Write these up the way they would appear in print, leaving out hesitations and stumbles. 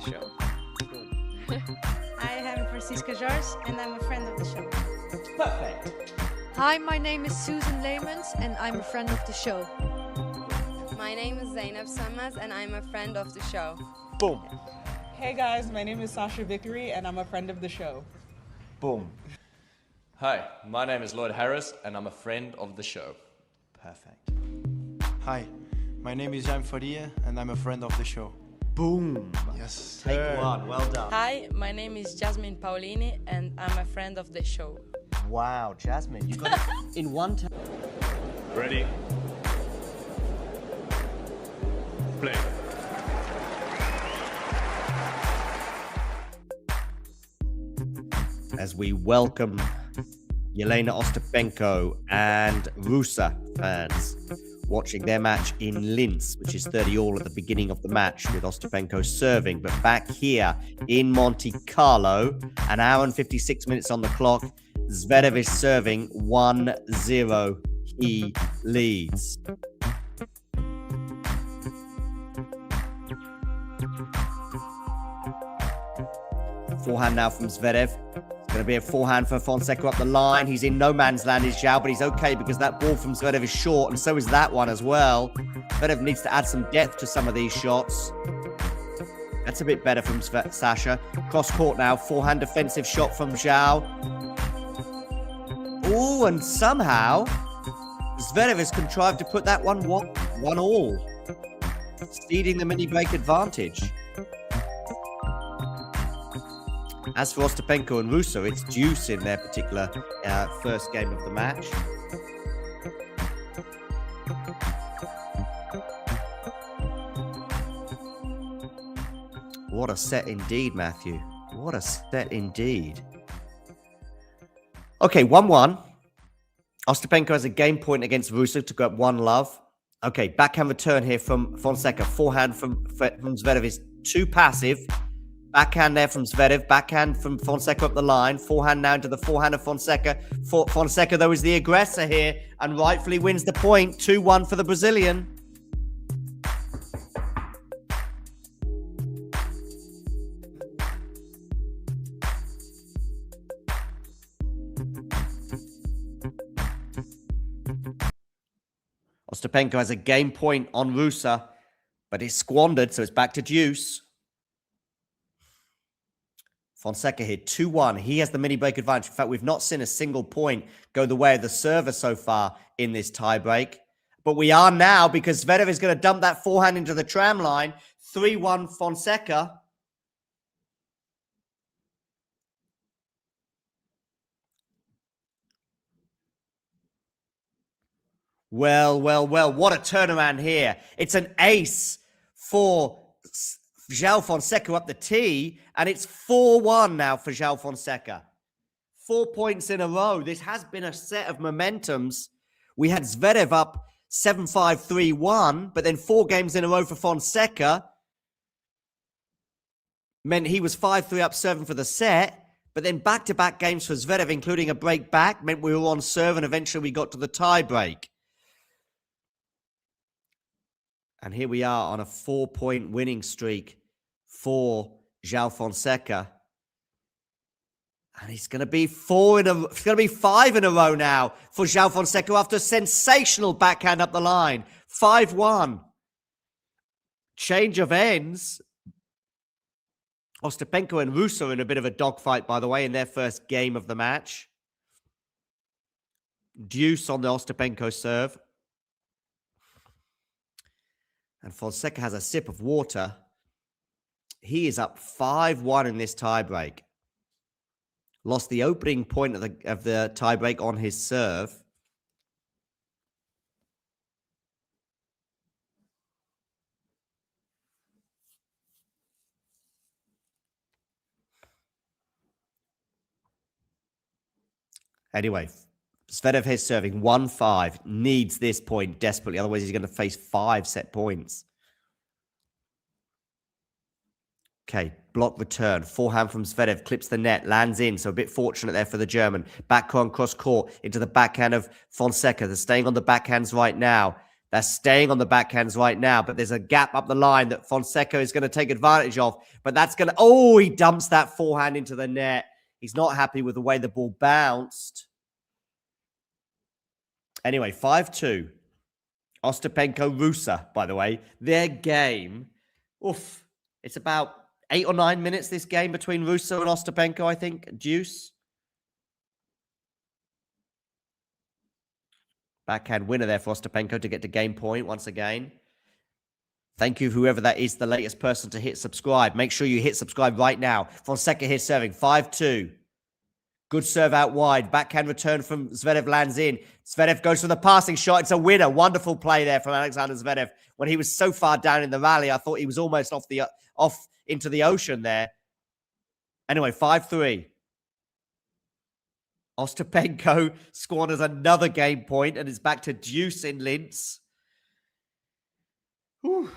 the show. I am Francisca George and I'm a friend of the show. Perfect. Hi, my name is Susan Leemans and I'm a friend of the show. My name is Zainab Sammaz and I'm a friend of the show. Boom. Hey guys, my name is Sasha Vickery and I'm a friend of the show. Boom. Hi, my name is Lloyd Harris and I'm a friend of the show. Perfect. Hi, my name is Jaime Faria and I'm a friend of the show. Boom. Yes. Take one. Well done. Hi, my name is Jasmine Paulini and I'm a friend of the show. Wow, Jasmine, you got it in one time. Ready? Play. As we welcome Jelena Ostapenko and Ruse fans watching their match in Linz, which is 30-all at the beginning of the match with Ostapenko serving. But back here in Monte Carlo, an hour and 56 minutes on the clock, Zverev is serving 1-0. He leads. Forehand now from Zverev. It's going to be a forehand for Fonseca up the line. He's in no man's land, is Zhao, but he's okay because that ball from Zverev is short, and so is that one as well. Zverev needs to add some depth to some of these shots. That's a bit better from Sasha. Cross court now. Forehand defensive shot from Zhao. Oh, and somehow Zverev has contrived to put that one all, ceding the mini break advantage. As for Ostapenko and Ruse, it's deuce in their particular first game of the match. What a set indeed, Matthew. What a set indeed. Okay, 1-1. Ostapenko has a game point against Ruse to go up 1-love. Okay, backhand return here from Fonseca. Forehand from Zverev is too passive. Backhand there from Zverev. Backhand from Fonseca up the line. Forehand now into the forehand of Fonseca. Fonseca, though, is the aggressor here and rightfully wins the point. 2-1 for the Brazilian. Ostapenko has a game point on Ruse, but it's squandered, so it's back to deuce. Fonseca here, 2-1. He has the mini break advantage. In fact, we've not seen a single point go the way of the server so far in this tie break. But we are now because Zverev is going to dump that forehand into the tram line. 3-1 Fonseca. Well. What a turnaround here. It's an ace for João Fonseca up the tee, and it's 4-1 now for João Fonseca. 4 points in a row. This has been a set of momentums. We had Zverev up 7-5, 3-1, but then 4 games in a row for Fonseca meant he was 5-3 up serving for the set, but then back-to-back games for Zverev, including a break back, meant we were on serve, and eventually we got to the tie break. And here we are on a 4-point winning streak for João Fonseca. And it's going to be 5 in a row now for João Fonseca after a sensational backhand up the line. 5-1. Change of ends. Ostapenko and Ruse are in a bit of a dogfight, by the way, in their first game of the match. Deuce on the Ostapenko serve. And Fonseca has a sip of water. He is up 5-1 in this tiebreak. Lost the opening point of the tiebreak on his serve. Anyway, Zverev is serving 1-5. Needs this point desperately. Otherwise, he's going to face 5 set points. Okay, block return. Forehand from Zverev. Clips the net. Lands in. So a bit fortunate there for the German. Backhand cross court into the backhand of Fonseca. They're staying on the backhands right now. They're staying on the backhands right now, but there's a gap up the line that Fonseca is going to take advantage of. But that's going to... Oh, he dumps that forehand into the net. He's not happy with the way the ball bounced. Anyway, 5-2. Ostapenko, Ruse, by the way. Their game, oof, it's about 8 or 9 minutes, this game between Ruse and Ostapenko, I think. Deuce. Backhand winner there for Ostapenko to get to game point once again. Thank you, whoever that is, the latest person to hit subscribe. Make sure you hit subscribe right now. Fonseca here serving 5-2. Good serve out wide. Backhand return from Zverev lands in. Zverev goes for the passing shot. It's a winner. Wonderful play there from Alexander Zverev. When he was so far down in the rally, I thought he was almost off into the ocean there. Anyway, 5-3. Ostapenko squanders another game point and is back to deuce in Linz. Whew.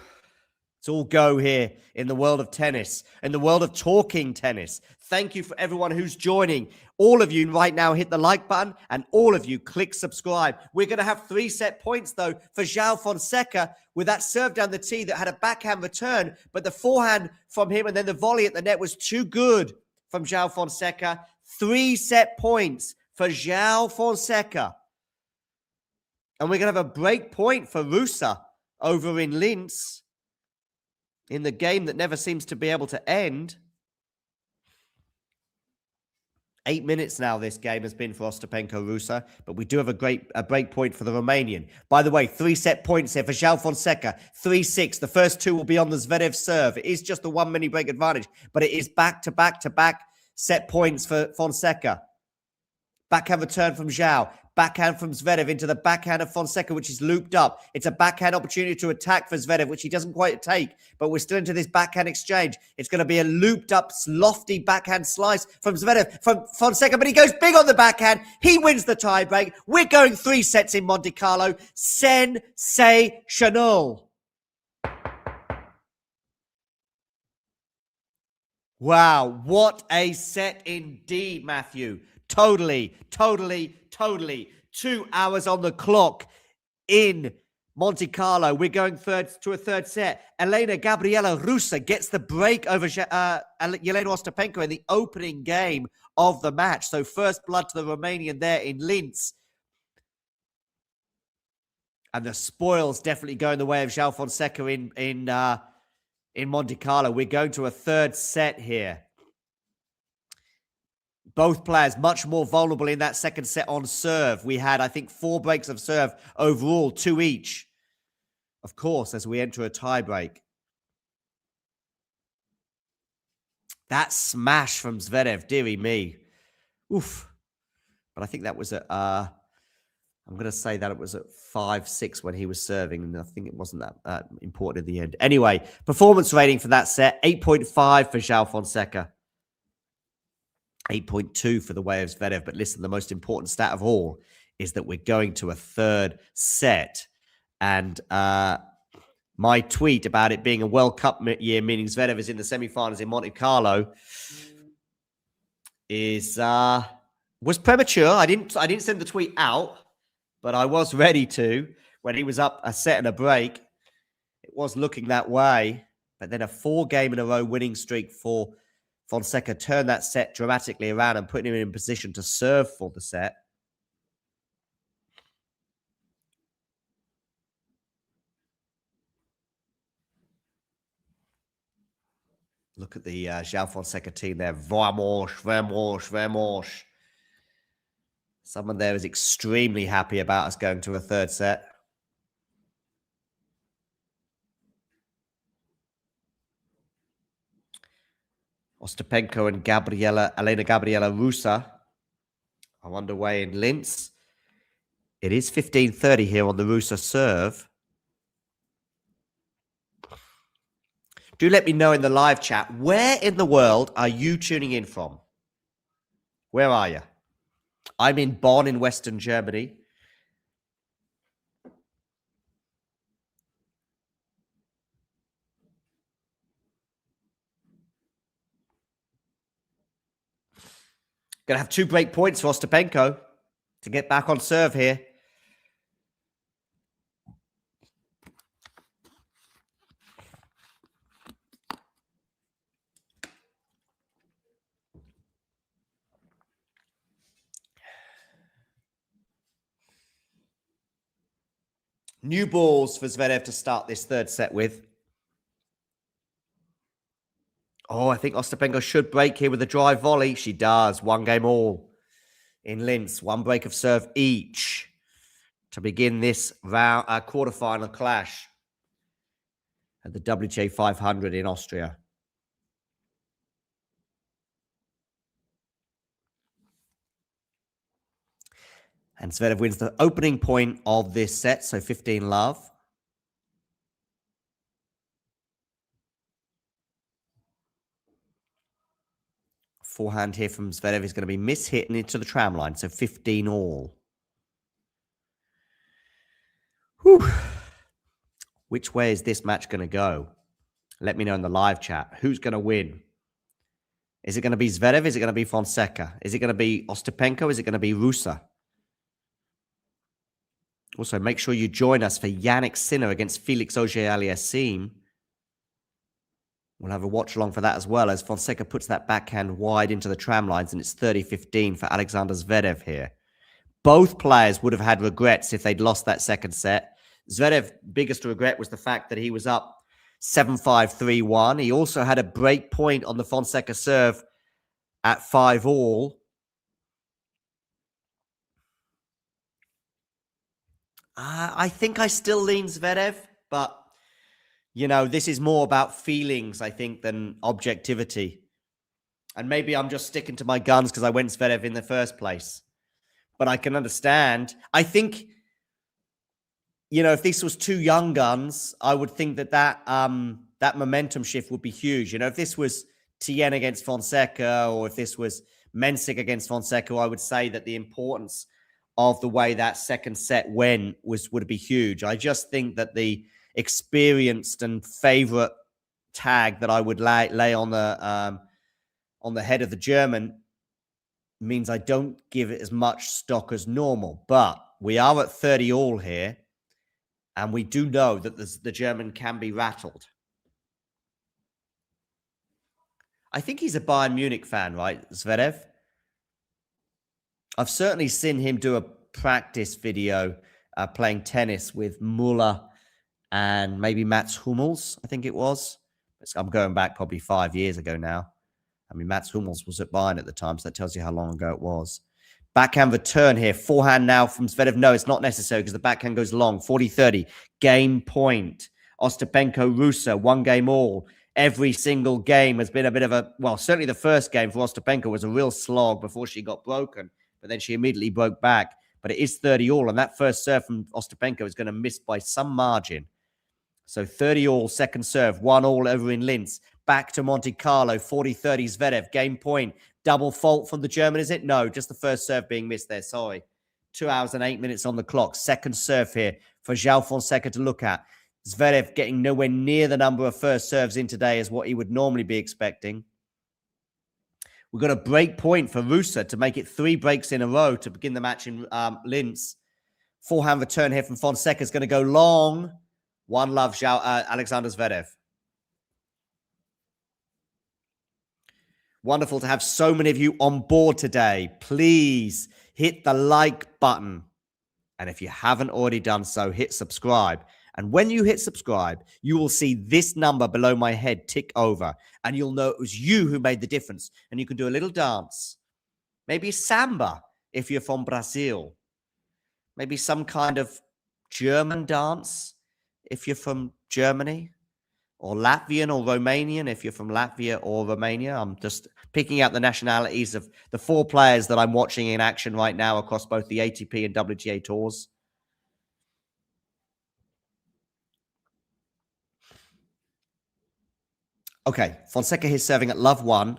It's all go here in the world of tennis, in the world of talking tennis. Thank you for everyone who's joining. All of you right now hit the like button and all of you click subscribe. We're going to have 3 set points though for João Fonseca with that serve down the tee that had a backhand return, but the forehand from him and then the volley at the net was too good from João Fonseca. 3 set points for João Fonseca. And we're going to have a break point for Ruse over in Linz in the game that never seems to be able to end. 8 minutes now this game has been for Ostapenko Ruse, but we do have a break point for the Romanian. By the way, 3 set points here for João Fonseca. 3-6. The first 2 will be on the Zverev serve. It is just a 1 mini break advantage, but it is back-to-back set points for Fonseca. Backhand return from João. Backhand from Zverev into the backhand of Fonseca, which is looped up. It's a backhand opportunity to attack for Zverev, which he doesn't quite take, but we're still into this backhand exchange. It's going to be a looped up, lofty backhand slice from Zverev, from Fonseca, but he goes big on the backhand. He wins the tiebreak. We're going 3 sets in Monte Carlo. Sensational. Wow, what a set indeed, Matthew. Totally. 2 hours on the clock in Monte Carlo. We're going to a third set. Elena-Gabriela Ruse gets the break over Jelena Ostapenko in the opening game of the match. So first blood to the Romanian there in Linz. And the spoils definitely going the way of João Fonseca in Monte Carlo. We're going to a third set here. Both players much more vulnerable in that second set on serve. We had, I think, 4 breaks of serve overall, 2 each. Of course, as we enter a tiebreak. That smash from Zverev, dearie me. Oof. But I think that was at, I'm going to say that it was at 5-6 when he was serving, and I think it wasn't that important in the end. Anyway, performance rating for that set, 8.5 for João Fonseca. 8.2 for the way of Zverev. But listen, the most important stat of all is that we're going to a third set. And my tweet about it being a World Cup year, meaning Zverev is in the semi-finals in Monte Carlo, was premature. I didn't send the tweet out, but I was ready to when he was up a set and a break. It was looking that way. But then a 4-game-in-a-row winning streak for Fonseca turned that set dramatically around and put him in position to serve for the set. Look at the João Fonseca team there. Vamos. Someone there is extremely happy about us going to a third set. Ostapenko and Elena-Gabriela Ruse are underway in Linz. It is 15:30 here on the Ruse serve. Do let me know in the live chat, where in the world are you tuning in from? Where are you? I'm in Bonn in Western Germany. Going to have 2 break points for Ostapenko to get back on serve here. New balls for Zverev to start this third set with. Oh, I think Ostapenko should break here with a drive volley. She does. 1-all in Linz. 1 break of serve each to begin this round, quarterfinal clash at the WTA 500 in Austria. And Zverev wins the opening point of this set, so 15-love. Forehand here from Zverev is going to be mishit and into the tram line, so 15-all. Whew. Which way is this match going to go? Let me know in the live chat. Who's going to win? Is it going to be Zverev? Is it going to be Fonseca? Is it going to be Ostapenko? Is it going to be Ruse? Also, make sure you join us for Yannick Sinner against Felix Auger-Aliassime. We'll have a watch along for that as well, as Fonseca puts that backhand wide into the tram lines, and it's 30-15 for Alexander Zverev here. Both players would have had regrets if they'd lost that second set. Zverev's biggest regret was the fact that he was up 7-5, 3-1. He also had a break point on the Fonseca serve at 5-all. I think I still lean Zverev, but, you know, this is more about feelings, I think, than objectivity. And maybe I'm just sticking to my guns because I went Zverev in the first place. But I can understand. I think, you know, if this was 2 young guns, I would think that that momentum shift would be huge. You know, if this was Tien against Fonseca, or if this was Mensik against Fonseca, I would say that the importance of the way that second set went would be huge. I just think that the experienced and favorite tag that I would lay on the head of the German means I don't give it as much stock as normal. But we are at 30-all here, and we do know that the German can be rattled. I think he's a Bayern Munich fan, right, Zverev? I've certainly seen him do a practice video playing tennis with Muller and maybe Mats Hummels, I think it was. I'm going back probably 5 years ago now. I mean, Mats Hummels was at Bayern at the time, so that tells you how long ago it was. Backhand return here. Forehand now from Zverev. No, it's not necessary because the backhand goes long. 40-30. Game point. Ostapenko, Ruse, 1-all. Every single game has been a bit of a... Well, certainly the first game for Ostapenko was a real slog before she got broken. But then she immediately broke back. But it is 30-all. And that first serve from Ostapenko is going to miss by some margin. So 30-all, second serve. 1-all over in Linz. Back to Monte Carlo. 40-30 Zverev. Game point. Double fault from the German, is it? No, just the first serve being missed there. Sorry. 2 hours and 8 minutes on the clock. Second serve here for João Fonseca to look at. Zverev getting nowhere near the number of first serves in today as what he would normally be expecting. We've got a break point for Ruse to make it 3 breaks in a row to begin the match in Linz. Forehand return here from Fonseca is going to go long. 1-love, Alexander Zverev. Wonderful to have so many of you on board today. Please hit the like button. And if you haven't already done so, hit subscribe. And when you hit subscribe, you will see this number below my head tick over. And you'll know it was you who made the difference. And you can do a little dance. Maybe samba if you're from Brazil. Maybe some kind of German dance if you're from Germany. Or Latvian or Romanian if you're from Latvia or Romania. I'm just picking out the nationalities of the 4 players that I'm watching in action right now across both the ATP and WTA tours. Okay, Fonseca here serving at love 1.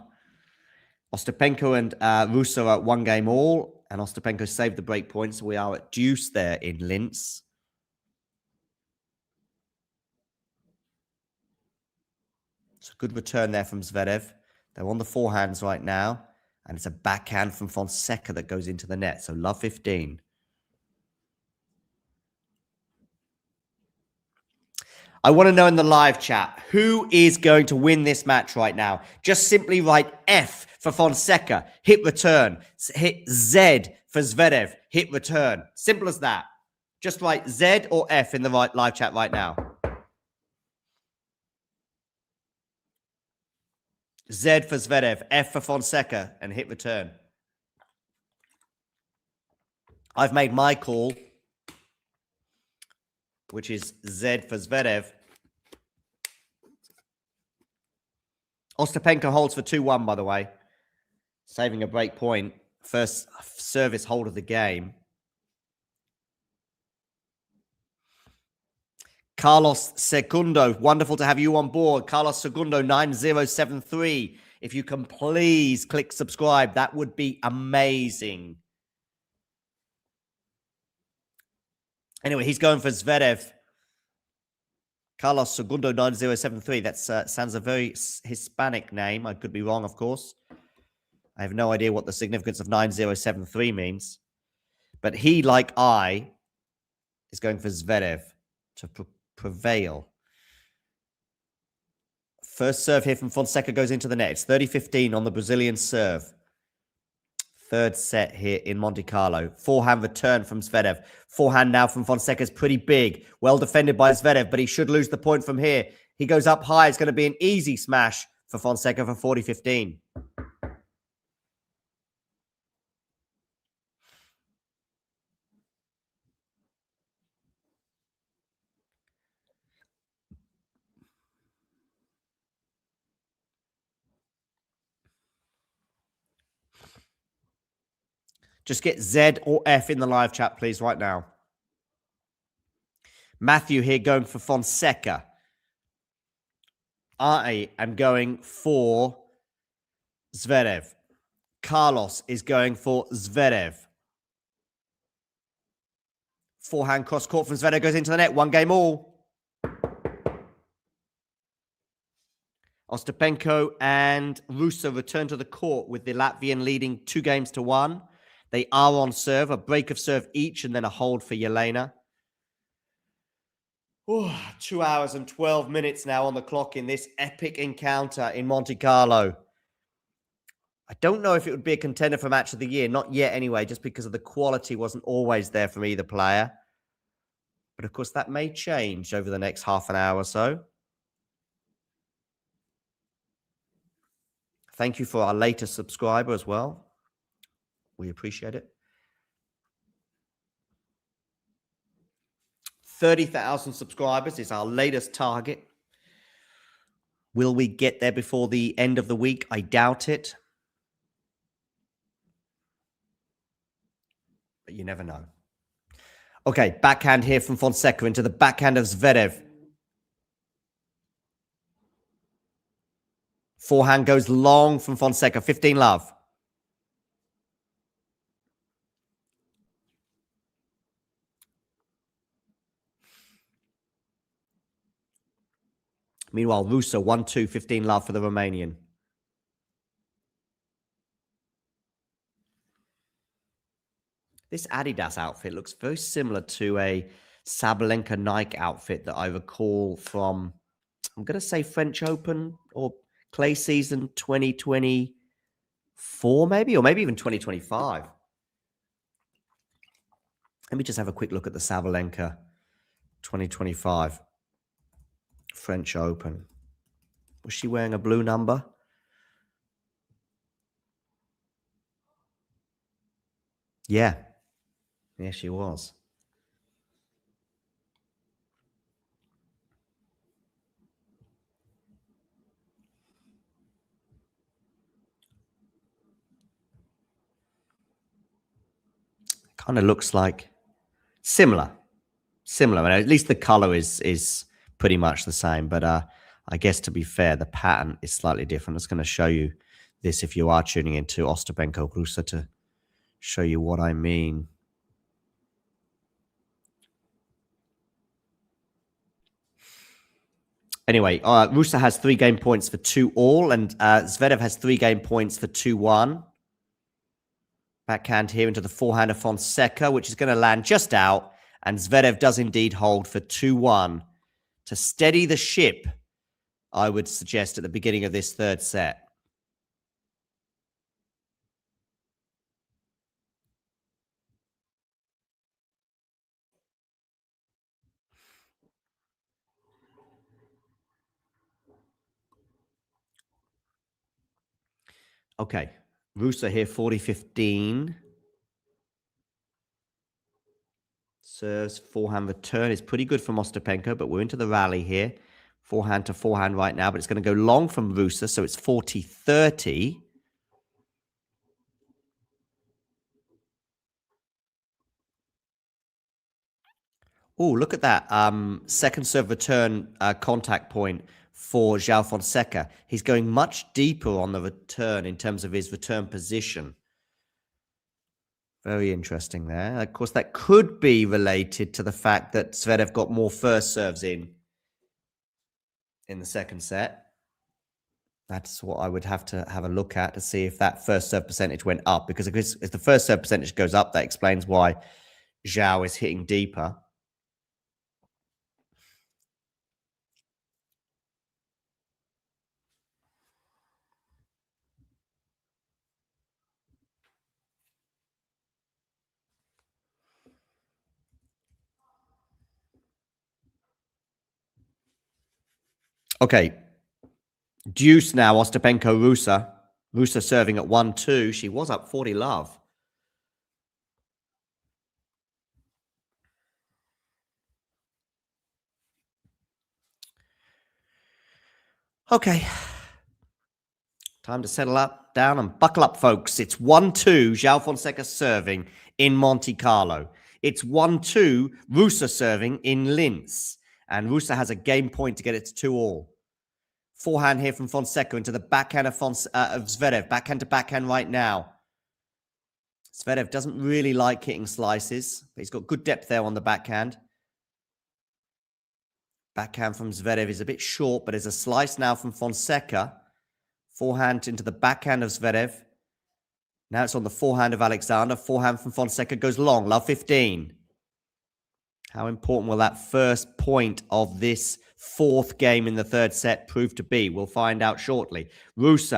Ostapenko and Ruse are at 1-all. And Ostapenko saved the break points. So we are at deuce there in Linz. It's a good return there from Zverev. They're on the forehands right now. And it's a backhand from Fonseca that goes into the net. So love 15. I want to know in the live chat, who is going to win this match right now? Just simply write F for Fonseca, hit return. Hit Z for Zverev, hit return. Simple as that. Just write Z or F in the right live chat right now. Z for Zverev, F for Fonseca, and hit return. I've made my call, which is Z for Zverev. Ostapenko holds for 2-1, by the way. Saving a break point. First service hold of the game. Carlos Segundo, wonderful to have you on board. Carlos Segundo, 9073. If you can please click subscribe, that would be amazing. Anyway, he's going for Zverev. Carlos Segundo, 9073. That sounds a very Hispanic name. I could be wrong, of course. I have no idea what the significance of 9073 means. But he, like I, is going for Zverev to prevail. First serve here from Fonseca goes into the net. It's 30-15 on the Brazilian serve. Third set here in Monte Carlo. Forehand return from Zverev. Forehand now from Fonseca is pretty big. Well defended by Zverev, but he should lose the point from here. He goes up high. It's going to be an easy smash for Fonseca for 40-15. Just get Z or F in the live chat, please, right now. Matthew here going for Fonseca. I am going for Zverev. Carlos is going for Zverev. Forehand cross court from Zverev goes into the net. 1 game all. Ostapenko and Ruse return to the court with the Latvian leading 2-1. They are on serve, a break of serve each, and then a hold for Jelena. 2 hours and 12 minutes now on the clock in this epic encounter in Monte Carlo. I don't know if it would be a contender for match of the year. Not yet anyway, just because of the quality wasn't always there from either player. But of course, that may change over the next half an hour or so. Thank you for our latest subscriber as well. We appreciate it. 30,000 subscribers is our latest target. Will we get there before the end of the week? I doubt it. But you never know. Okay, backhand here from Fonseca into the backhand of Zverev. Forehand goes long from Fonseca. 15-love. Meanwhile, Ruse 1-2, 15-love for the Romanian. This Adidas outfit looks very similar to a Sabalenka Nike outfit that I recall from, I'm going to say French Open or clay season 2024 maybe, or maybe even 2025. Let me just have a quick look at the Sabalenka 2025 French Open. Was she wearing a blue number? Yeah. Yeah, she was. Kind of looks like similar. I mean, at least the color is pretty much the same, but I guess to be fair, the pattern is slightly different. It's going to show you this if you are tuning into Ostapenko Ruse to show you what I mean. Anyway, Ruse has 3 game points for 2-all, and Zverev has 3 game points for 2-1. Backhand here into the forehand of Fonseca, which is going to land just out, and Zverev does indeed hold for 2-1 to steady the ship, I would suggest, at the beginning of this third set. Okay. Ruse here, 40-15. Serves, forehand return is pretty good from Ostapenko, but we're into the rally here. Forehand to forehand right now, but it's going to go long from Ruse, so it's 40-30. Oh, look at that. Second serve return contact point for João Fonseca. He's going much deeper on the return in terms of his return position. Very interesting there. Of course, that could be related to the fact that Zverev got more first serves in the second set. That's what I would have to have a look at to see if that first serve percentage went up. Because if the first serve percentage goes up, that explains why João is hitting deeper. Okay. Deuce now, Ostapenko, Ruse. Ruse serving at 1-2. She was up 40 love. Okay. Time to settle up, down, and buckle up, folks. It's 1-2, João Fonseca serving in Monte Carlo. It's 1-2, Ruse serving in Linz. And Ruse has a game point to get it to 2-all. Forehand here from Fonseca into the backhand of Zverev. Backhand to backhand right now. Zverev doesn't really like hitting slices, but he's got good depth there on the backhand. Backhand from Zverev is a bit short, but there's a slice now from Fonseca. Forehand into the backhand of Zverev. Now it's on the forehand of Alexander. Forehand from Fonseca goes long. Love 15. How important will that first point of this fourth game in the third set prove to be? We'll find out shortly. Ruse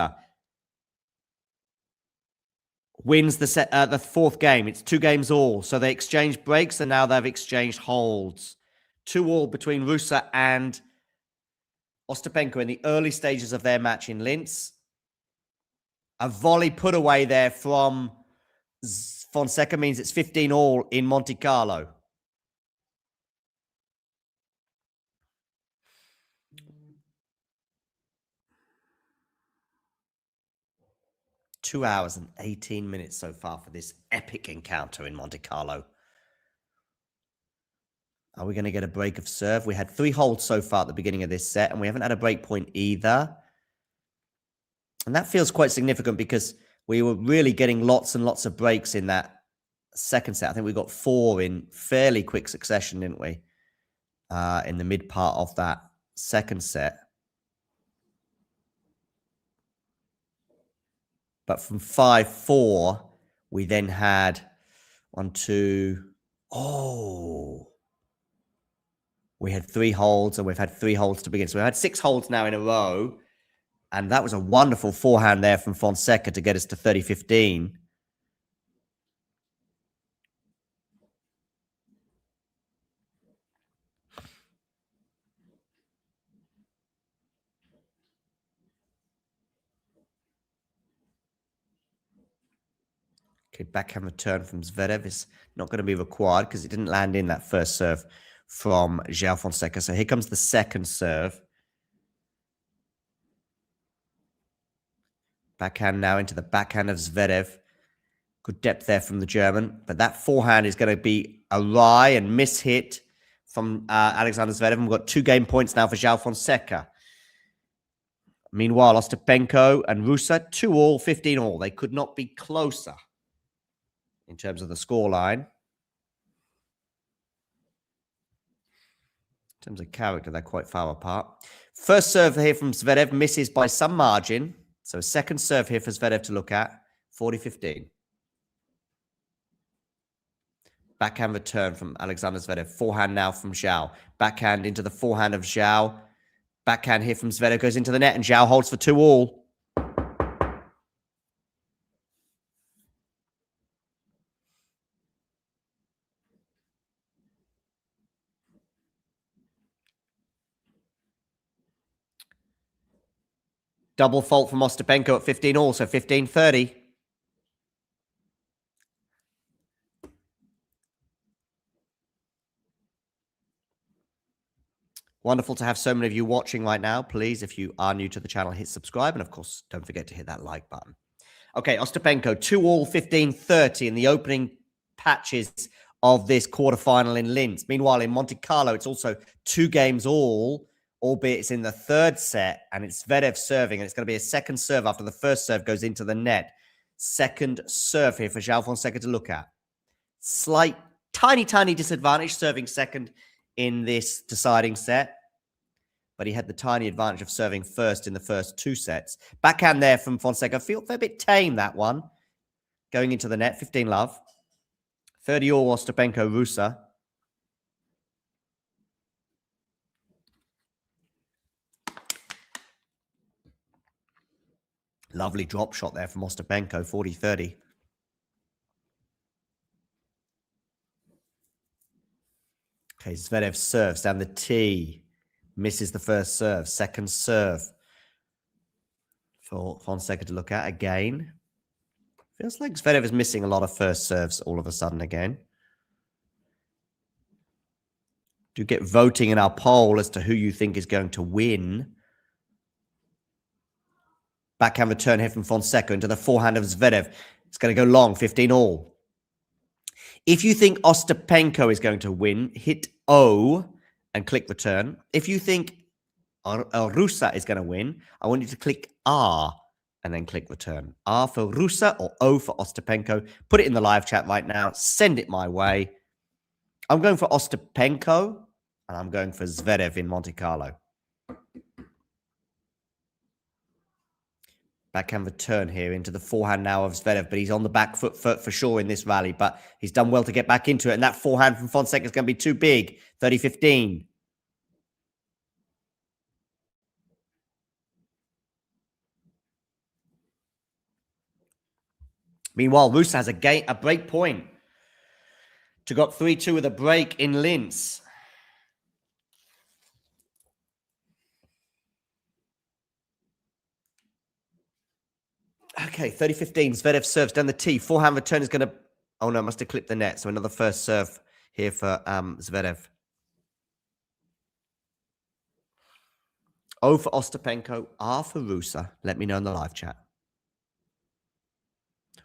wins the fourth game. It's 2 games all. So they exchange breaks and now they've exchanged holds. 2-all between Ruse and Ostapenko in the early stages of their match in Linz. A volley put away there from Fonseca means it's 15-all in Monte Carlo. Two hours and 18 minutes so far for this epic encounter in Monte Carlo. Are we going to get a break of serve? We had 3 holds so far at the beginning of this set, and we haven't had a break point either. And that feels quite significant because we were really getting lots and lots of breaks in that second set. I think we got 4 in fairly quick succession, didn't we? In the mid part of that second set. But from 5-4, we then had 1, 2... Oh... We had 3 holds, and we've had 3 holds to begin. So we've had 6 holds now in a row. And that was a wonderful forehand there from Fonseca to get us to 30-15. Okay, backhand return from Zverev is not going to be required because it didn't land in that first serve from João Fonseca. So here comes the second serve. Backhand now into the backhand of Zverev. Good depth there from the German. But that forehand is going to be awry and mishit from Alexander Zverev. And we've got 2 game points now for João Fonseca. Meanwhile, Ostapenko and Ruse, 2-all, 15-all. They could not be closer in terms of the scoreline. In terms of character, they're quite far apart. First serve here from Zverev misses by some margin. So a second serve here for Zverev to look at. 40-15. Backhand return from Alexander Zverev. Forehand now from João. Backhand into the forehand of João. Backhand here from Zverev goes into the net and João holds for 2-all. Double fault from Ostapenko at 15 all, so 15-30. Wonderful to have so many of you watching right now. Please, if you are new to the channel, hit subscribe. And of course, don't forget to hit that like button. Okay, Ostapenko, 2 all, 15-30 in the opening patches of this quarterfinal in Linz. Meanwhile, in Monte Carlo, it's also 2 games all, albeit it's in the 3rd set, and it's Zverev serving, and it's going to be a second serve after the first serve goes into the net. Second serve here for João Fonseca to look at. Slight, tiny disadvantage serving second in this deciding set, but he had the tiny advantage of serving first in the first 2 sets. Backhand there from Fonseca. Felt a bit tame, that one. Going into the net, 15 love. 30 all, Ostapenko, Ruse. Lovely drop shot there from Ostapenko, 40-30. Okay, Zverev serves down the tee. Misses the first serve. Second serve for Fonseca to look at again. Feels like Zverev is missing a lot of first serves all of a sudden again. Do get voting in our poll as to who you think is going to win. Backhand return here from Fonseca into the forehand of Zverev. It's going to go long, 15 all. If you think Ostapenko is going to win, hit O and click return. If you think Ruse is going to win, I want you to click R and then click return. R for Ruse or O for Ostapenko. Put it in the live chat right now. Send it my way. I'm going for Ostapenko and I'm going for Zverev in Monte Carlo. Backhand return here into the forehand now of Zverev, but he's on the back foot for sure in this rally, but he's done well to get back into it, and that forehand from Fonseca is going to be too big. 30-15. Meanwhile, Ruse has a break point to got 3-2 with a break in Linz. Okay, 30-15. Zverev serves down the tee. Forehand return is going to... Oh, no, must have clipped the net. So another first serve here for Zverev. O for Ostapenko. R for Ruse. Let me know in the live chat.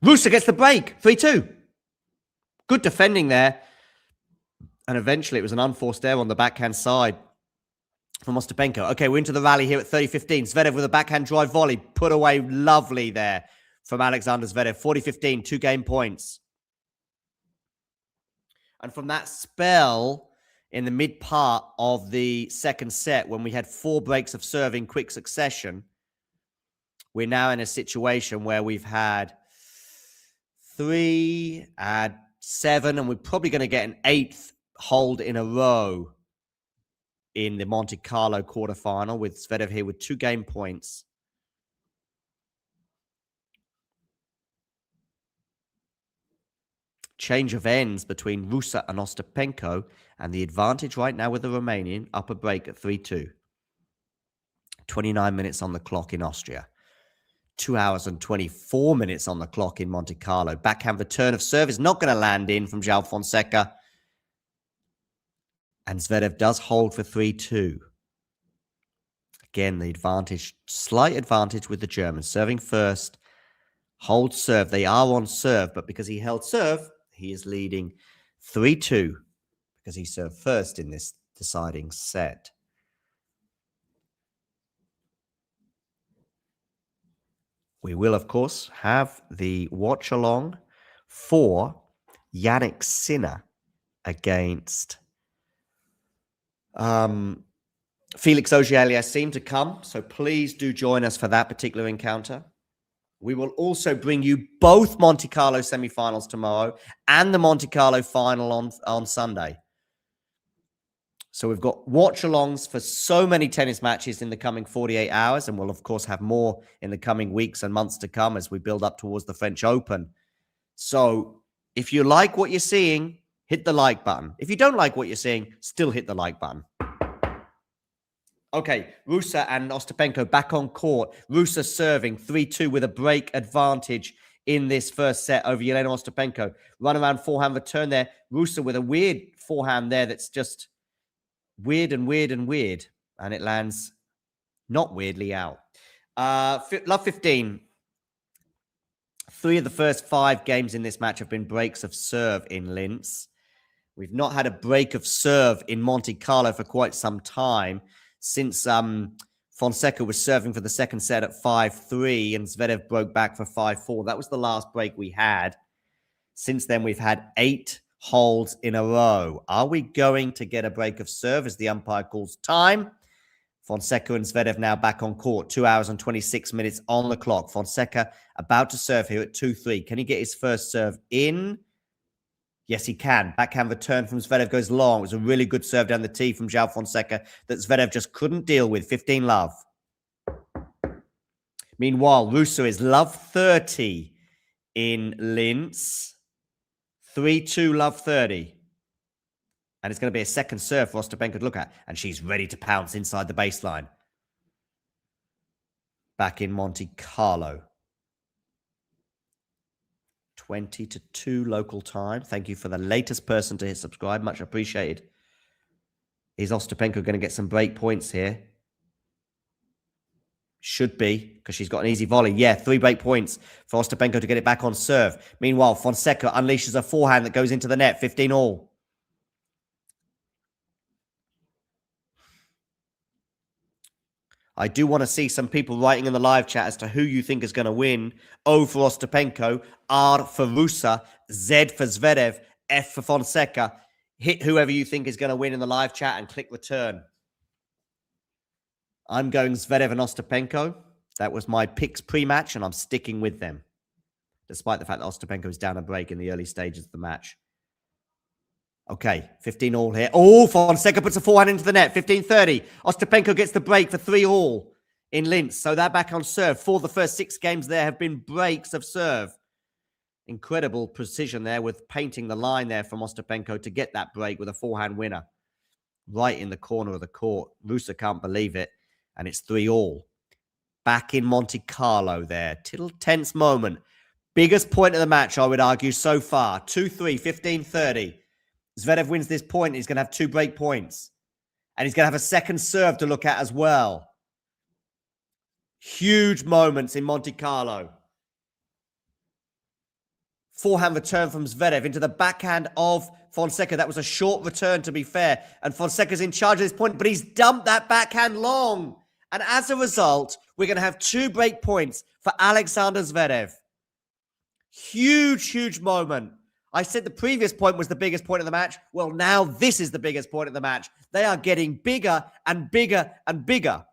Ruse gets the break. 3-2. Good defending there. And eventually it was an unforced error on the backhand side from Ostapenko. Okay, we're into the rally here at 30-15. Zverev with a backhand drive volley. Put away lovely there from Alexander Zverev. 40-15, 2 game points. And from that spell in the mid part of the second set, when we had 4 breaks of serve in quick succession, we're now in a situation where we've had 3, 7, and we're probably going to get an 8th hold in a row in the Monte Carlo quarterfinal, with Zverev here with 2 game points. Change of ends between Ruse and Ostapenko, and the advantage right now with the Romanian upper break at 3-2. 29 minutes on the clock in Austria. 2 hours and 24 minutes on the clock in Monte Carlo. Backhand return of serve is not going to land in from João Fonseca. And Zverev does hold for 3-2. Again, the advantage, slight advantage with the Germans. Serving first, hold serve. They are on serve, but because he held serve, he is leading 3-2 because he served first in this deciding set. We will, of course, have the watch along for Jannik Sinner against Felix Auger-Aliassime to come. So please do join us for that particular encounter. We will also bring you both Monte Carlo semifinals tomorrow and the Monte Carlo final on Sunday. So we've got watch-alongs for so many tennis matches in the coming 48 hours, and we'll, of course, have more in the coming weeks and months to come as we build up towards the French Open. So if you like what you're seeing, hit the like button. If you don't like what you're seeing, still hit the like button. Okay, Ruse and Ostapenko back on court. Ruse serving 3-2 with a break advantage in this first set over Jelena Ostapenko. Run around forehand return there. Ruse with a weird forehand there that's just weird and weird and weird. And it lands not weirdly out. Love 15. 3 of the first 5 games in this match have been breaks of serve in Linz. We've not had a break of serve in Monte Carlo for quite some time, since Fonseca was serving for the second set at 5-3 and Zverev broke back for 5-4. That was the last break we had. Since then, we've had 8 holds in a row. Are we going to get a break of serve as the umpire calls time? Fonseca and Zverev now back on court. 2 hours and 26 minutes on the clock. Fonseca about to serve here at 2-3. Can he get his first serve in? Yes, he can. Backhand return from Zverev goes long. It was a really good serve down the tee from João Fonseca that Zverev just couldn't deal with. 15 love. Meanwhile, Ruse is love 30 in Linz. 3-2 love 30. And it's going to be a second serve for Ostapenko to look at. And she's ready to pounce inside the baseline. Back in Monte Carlo. 20-2 local time. Thank you for the latest person to hit subscribe. Much appreciated. Is Ostapenko going to get some break points here? Should be, because she's got an easy volley. Yeah, 3 break points for Ostapenko to get it back on serve. Meanwhile, Fonseca unleashes a forehand that goes into the net. 15 all. I do want to see some people writing in the live chat as to who you think is going to win. O for Ostapenko, R for Ruse, Z for Zverev, F for Fonseca. Hit whoever you think is going to win in the live chat and click return. I'm going Zverev and Ostapenko. That was my picks pre-match, and I'm sticking with them. Despite the fact that Ostapenko is down a break in the early stages of the match. Okay, 15 all here. Oh, Fonseca puts a forehand into the net. 15-30. Ostapenko gets the break for 3 all in Linz. So they're back on serve. 4 of the first 6 games there have been breaks of serve. Incredible precision there with painting the line there from Ostapenko to get that break with a forehand winner. Right in the corner of the court. Ruse can't believe it. And it's 3 all. Back in Monte Carlo there. Little tense moment. Biggest point of the match, I would argue, so far. 2-3, 15-30. Zverev wins this point. He's going to have 2 break points. And he's going to have a second serve to look at as well. Huge moments in Monte Carlo. Forehand return from Zverev into the backhand of Fonseca. That was a short return, to be fair. And Fonseca's in charge of this point, but he's dumped that backhand long. And as a result, we're going to have 2 break points for Alexander Zverev. Huge, huge moment. I said the previous point was the biggest point of the match. Well, now this is the biggest point of the match. They are getting bigger and bigger and bigger.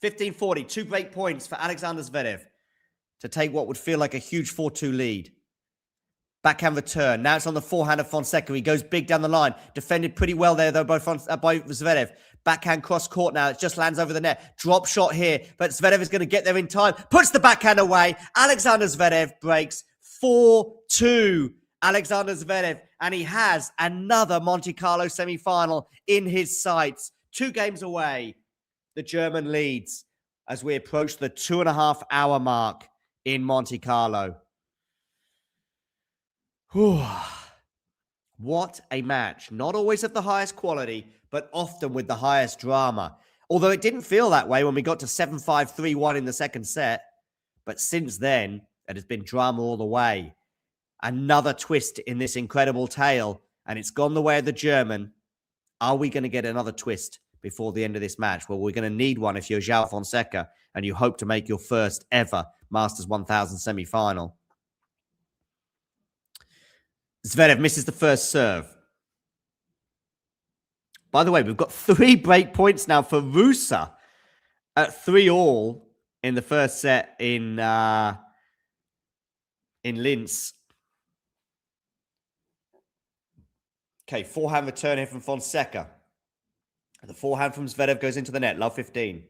15-40, 2 break points for Alexander Zverev to take what would feel like a huge 4-2 lead. Backhand return. Now it's on the forehand of Fonseca. He goes big down the line. Defended pretty well there, though, by Zverev. Backhand cross court now. It just lands over the net. Drop shot here, but Zverev is going to get there in time. Puts the backhand away. Alexander Zverev breaks 4-2. Alexander Zverev, and he has another Monte Carlo semi-final in his sights. 2 games away. The German leads as we approach the 2.5-hour mark in Monte Carlo. Whew. What a match. Not always of the highest quality, but often with the highest drama. Although it didn't feel that way when we got to 7-5, 3-1 in the second set. But since then, it has been drama all the way. Another twist in this incredible tale, and it's gone the way of the German. Are we going to get another twist before the end of this match? Well, we're going to need one if you're João Fonseca and you hope to make your first ever Masters 1000 semi-final. Zverev misses the first serve. By the way, we've got 3 break points now for Ruse at 3 all in the first set in Linz. Okay, forehand return here from Fonseca. The forehand from Zverev goes into the net. Love 15.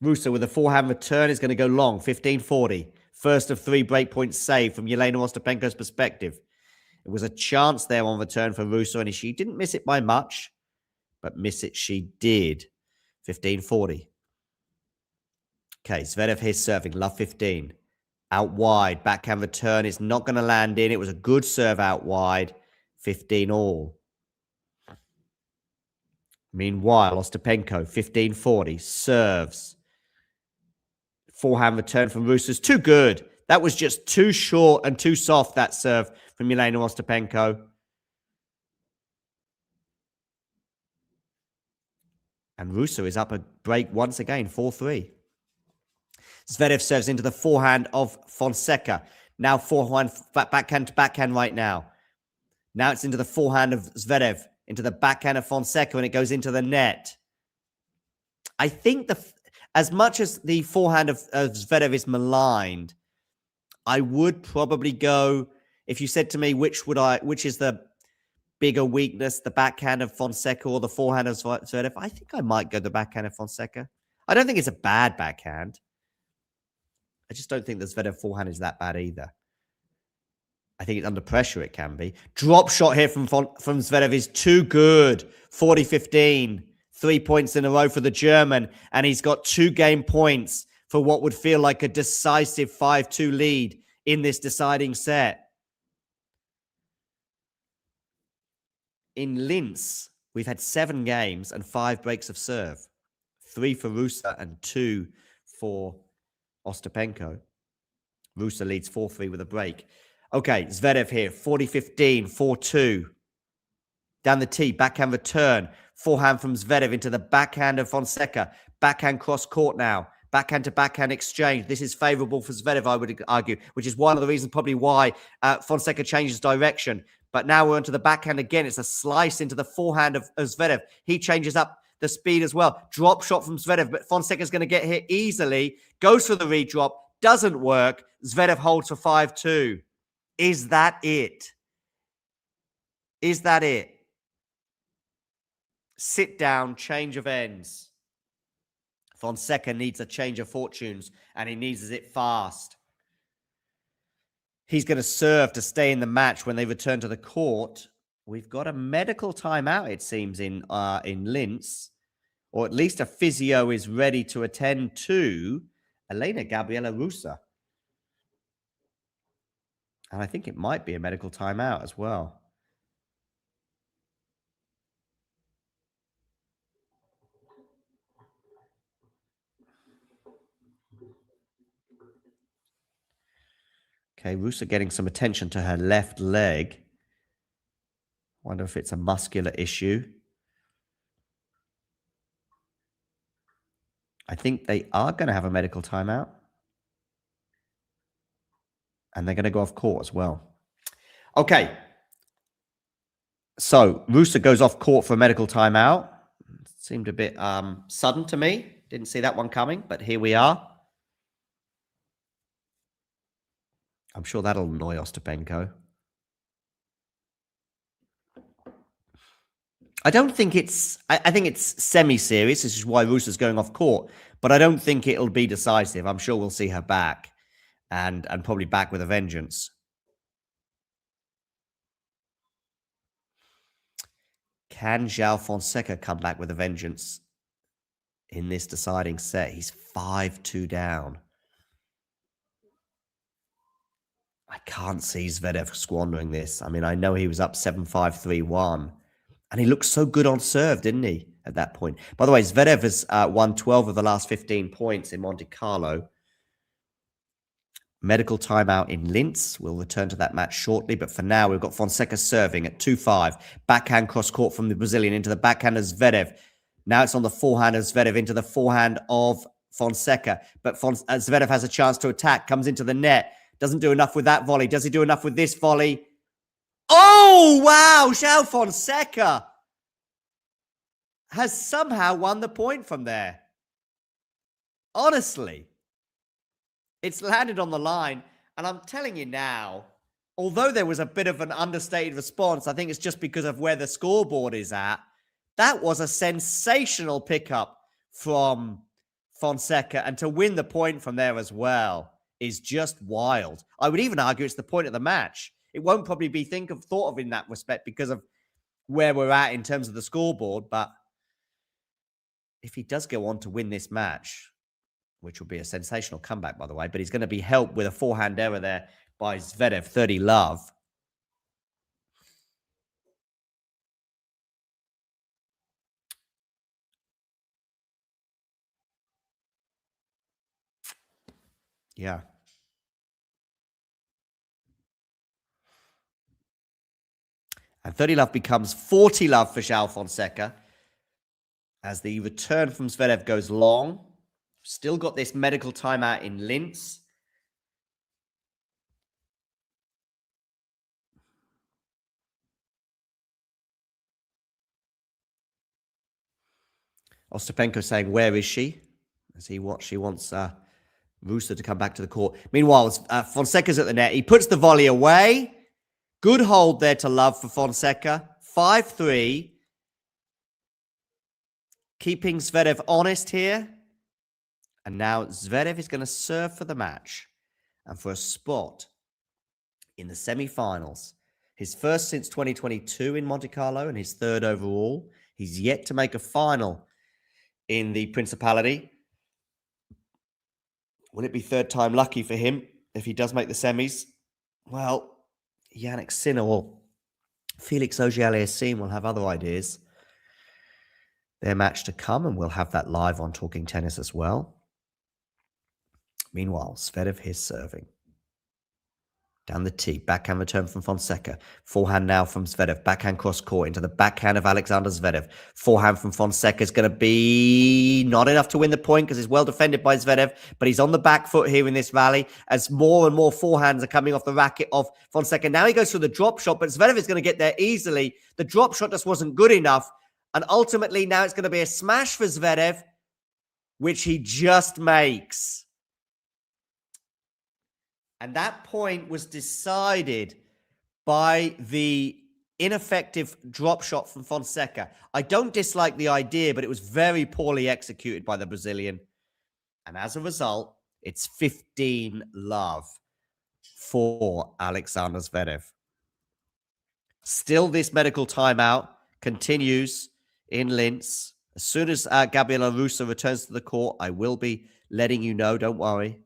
Ruse with a forehand return is going to go long. 15-40. First of 3 breakpoints saved from Jelena Ostapenko's perspective. It was a chance there on return for Ruse, and she didn't miss it by much, but miss it she did. 15-40. Okay, Zverev here serving. Love 15. Out wide. Backhand return. It's not going to land in. It was a good serve out wide. 15 all. Meanwhile, Ostapenko, 15-40. Serves. Forehand return from Ruse is too good. That was just too short and too soft, that serve from Jelena Ostapenko. And Ruse is up a break once again, 4-3. Zverev serves into the forehand of Fonseca. Now forehand, backhand to backhand right now. Now it's into the forehand of Zverev, into the backhand of Fonseca, and it goes into the net. I think as much as the forehand of Zverev is maligned, I would probably go, if you said to me, which is the bigger weakness, the backhand of Fonseca or the forehand of Zverev, I think I might go the backhand of Fonseca. I don't think it's a bad backhand. I just don't think the Zverev forehand is that bad either. I think it's under pressure it can be. Drop shot here from Zverev is too good. 40-15. 3 points in a row for the German. And he's got 2 game points for what would feel like a decisive 5-2 lead in this deciding set. In Linz, we've had 7 games and 5 breaks of serve. 3 for Ruse and 2 for Ostapenko. Ruse leads 4-3 with a break. Okay, Zverev here, 40-15, 4-2. Down the tee, backhand return. Forehand from Zverev into the backhand of Fonseca. Backhand cross court now. Backhand to backhand exchange. This is favourable for Zverev, I would argue, which is one of the reasons probably why Fonseca changes direction. But now we're onto the backhand again. It's a slice into the forehand of Zverev. He changes up the speed as well. Drop shot from Zverev, but Fonseca's going to get here easily. Goes for the redrop. Doesn't work. Zverev holds for 5-2. Is that it? Is that it? Sit down, change of ends. Fonseca needs a change of fortunes, and he needs it fast. He's going to serve to stay in the match when they return to the court. We've got a medical timeout, it seems, in Linz, or at least a physio is ready to attend to Elena-Gabriela Ruse. And I think it might be a medical timeout as well. Okay, Ruse getting some attention to her left leg. Wonder if it's a muscular issue. I think they are going to have a medical timeout. And they're going to go off court as well. Okay. So, Ruse goes off court for a medical timeout. Seemed a bit sudden to me. Didn't see that one coming, but here we are. I'm sure that'll annoy Ostapenko. I don't think it's... I think it's semi-serious. This is why Ruse is going off court. But I don't think it'll be decisive. I'm sure we'll see her back. And probably back with a vengeance. Can João Fonseca come back with a vengeance in this deciding set? He's 5-2 down. I can't see Zverev squandering this. I mean, I know he was up 7-5, 3-1. And he looked so good on serve, didn't he, at that point? By the way, Zverev has won 12 of the last 15 points in Monte Carlo. Medical timeout in Linz. We'll return to that match shortly. But for now, we've got Fonseca serving at 2-5. Backhand cross court from the Brazilian into the backhand of Zverev. Now it's on the forehand of Zverev into the forehand of Fonseca. But Zverev has a chance to attack. Comes into the net. Doesn't do enough with that volley. Does he do enough with this volley? Oh, wow. João Fonseca has somehow won the point from there. Honestly. It's landed on the line, and I'm telling you now, although there was a bit of an understated response, I think it's just because of where the scoreboard is at. That was a sensational pickup from Fonseca, and to win the point from there as well is just wild. I would even argue it's the point of the match. It won't probably be thought of in that respect because of where we're at in terms of the scoreboard. But if he does go on to win this match, which will be a sensational comeback, by the way, but he's going to be helped with a forehand error there by Zverev, 30 love. Yeah. And 30 love becomes 40 love for João Fonseca as the return from Zverev goes long. Still got this medical timeout in Linz. Ostapenko saying, where is she? As she wants Ruse to come back to the court. Meanwhile, Fonseca's at the net. He puts the volley away. Good hold there to love for Fonseca. 5-3. Keeping Zverev honest here. And now Zverev is going to serve for the match and for a spot in the semi-finals. His first since 2022 in Monte Carlo and his third overall. He's yet to make a final in the Principality. Will it be third time lucky for him if he does make the semis? Well, Jannik Sinner or Felix Auger-Aliassime will have other ideas. Their match to come, and we'll have that live on Talking Tennis as well. Meanwhile, Zverev here serving. Down the tee, backhand return from Fonseca. Forehand now from Zverev. Backhand cross court into the backhand of Alexander Zverev. Forehand from Fonseca is going to be not enough to win the point because it's well defended by Zverev, but he's on the back foot here in this rally as more and more forehands are coming off the racket of Fonseca. Now he goes for the drop shot, but Zverev is going to get there easily. The drop shot just wasn't good enough. And ultimately now it's going to be a smash for Zverev, which he just makes. And that point was decided by the ineffective drop shot from Fonseca. I don't dislike the idea, but it was very poorly executed by the Brazilian. And as a result, it's 15 love for Alexander Zverev. Still, this medical timeout continues in Linz. As soon as Gabriela Ruse returns to the court, I will be letting you know. Don't worry.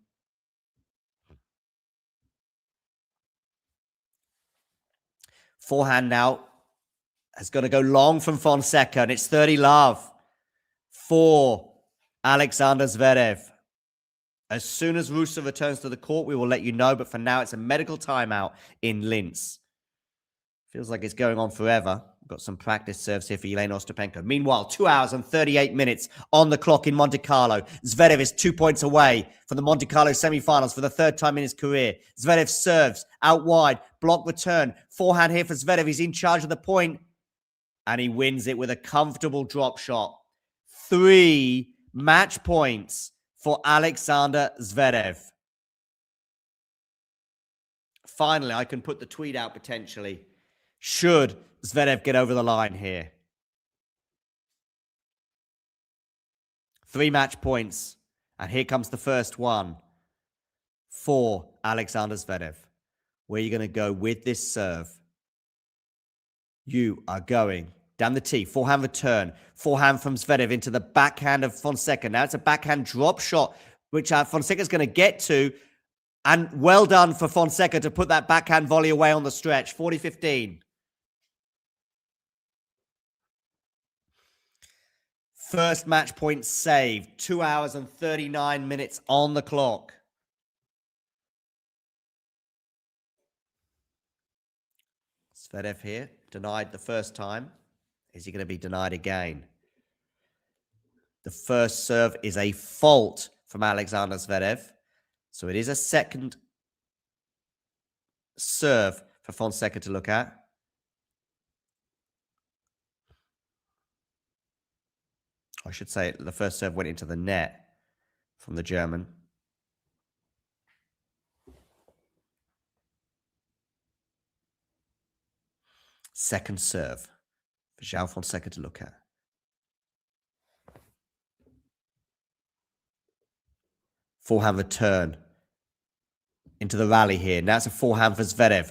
Forehand now is going to go long from Fonseca, and it's 30 love for Alexander Zverev. As soon as Ruse returns to the court, we will let you know, but for now, it's a medical timeout in Linz. Feels like it's going on forever. We've got some practice serves here for Jelena Ostapenko. Meanwhile, 2 hours and 38 minutes on the clock in Monte Carlo. Zverev is 2 points away from the Monte Carlo semi-finals for the third time in his career. Zverev serves out wide, block return. Forehand here for Zverev. He's in charge of the point, and he wins it with a comfortable drop shot. 3 match points for Alexander Zverev. Finally, I can put the tweet out potentially. Should Zverev get over the line here? 3 match points. And here comes the first one for Alexander Zverev. Where are you going to go with this serve? You are going down the tee. Forehand return. Forehand from Zverev into the backhand of Fonseca. Now it's a backhand drop shot, which Fonseca's going to get to. And well done for Fonseca to put that backhand volley away on the stretch. 40-15. First match point saved. 2 hours and 39 minutes on the clock. Zverev here, denied the first time. Is he going to be denied again? The first serve is a fault from Alexander Zverev. So it is a second serve for Fonseca to look at. I should say the first serve went into the net from the German. Second serve for João Fonseca to look at. Forehand return into the rally here. Now it's a forehand for Zverev.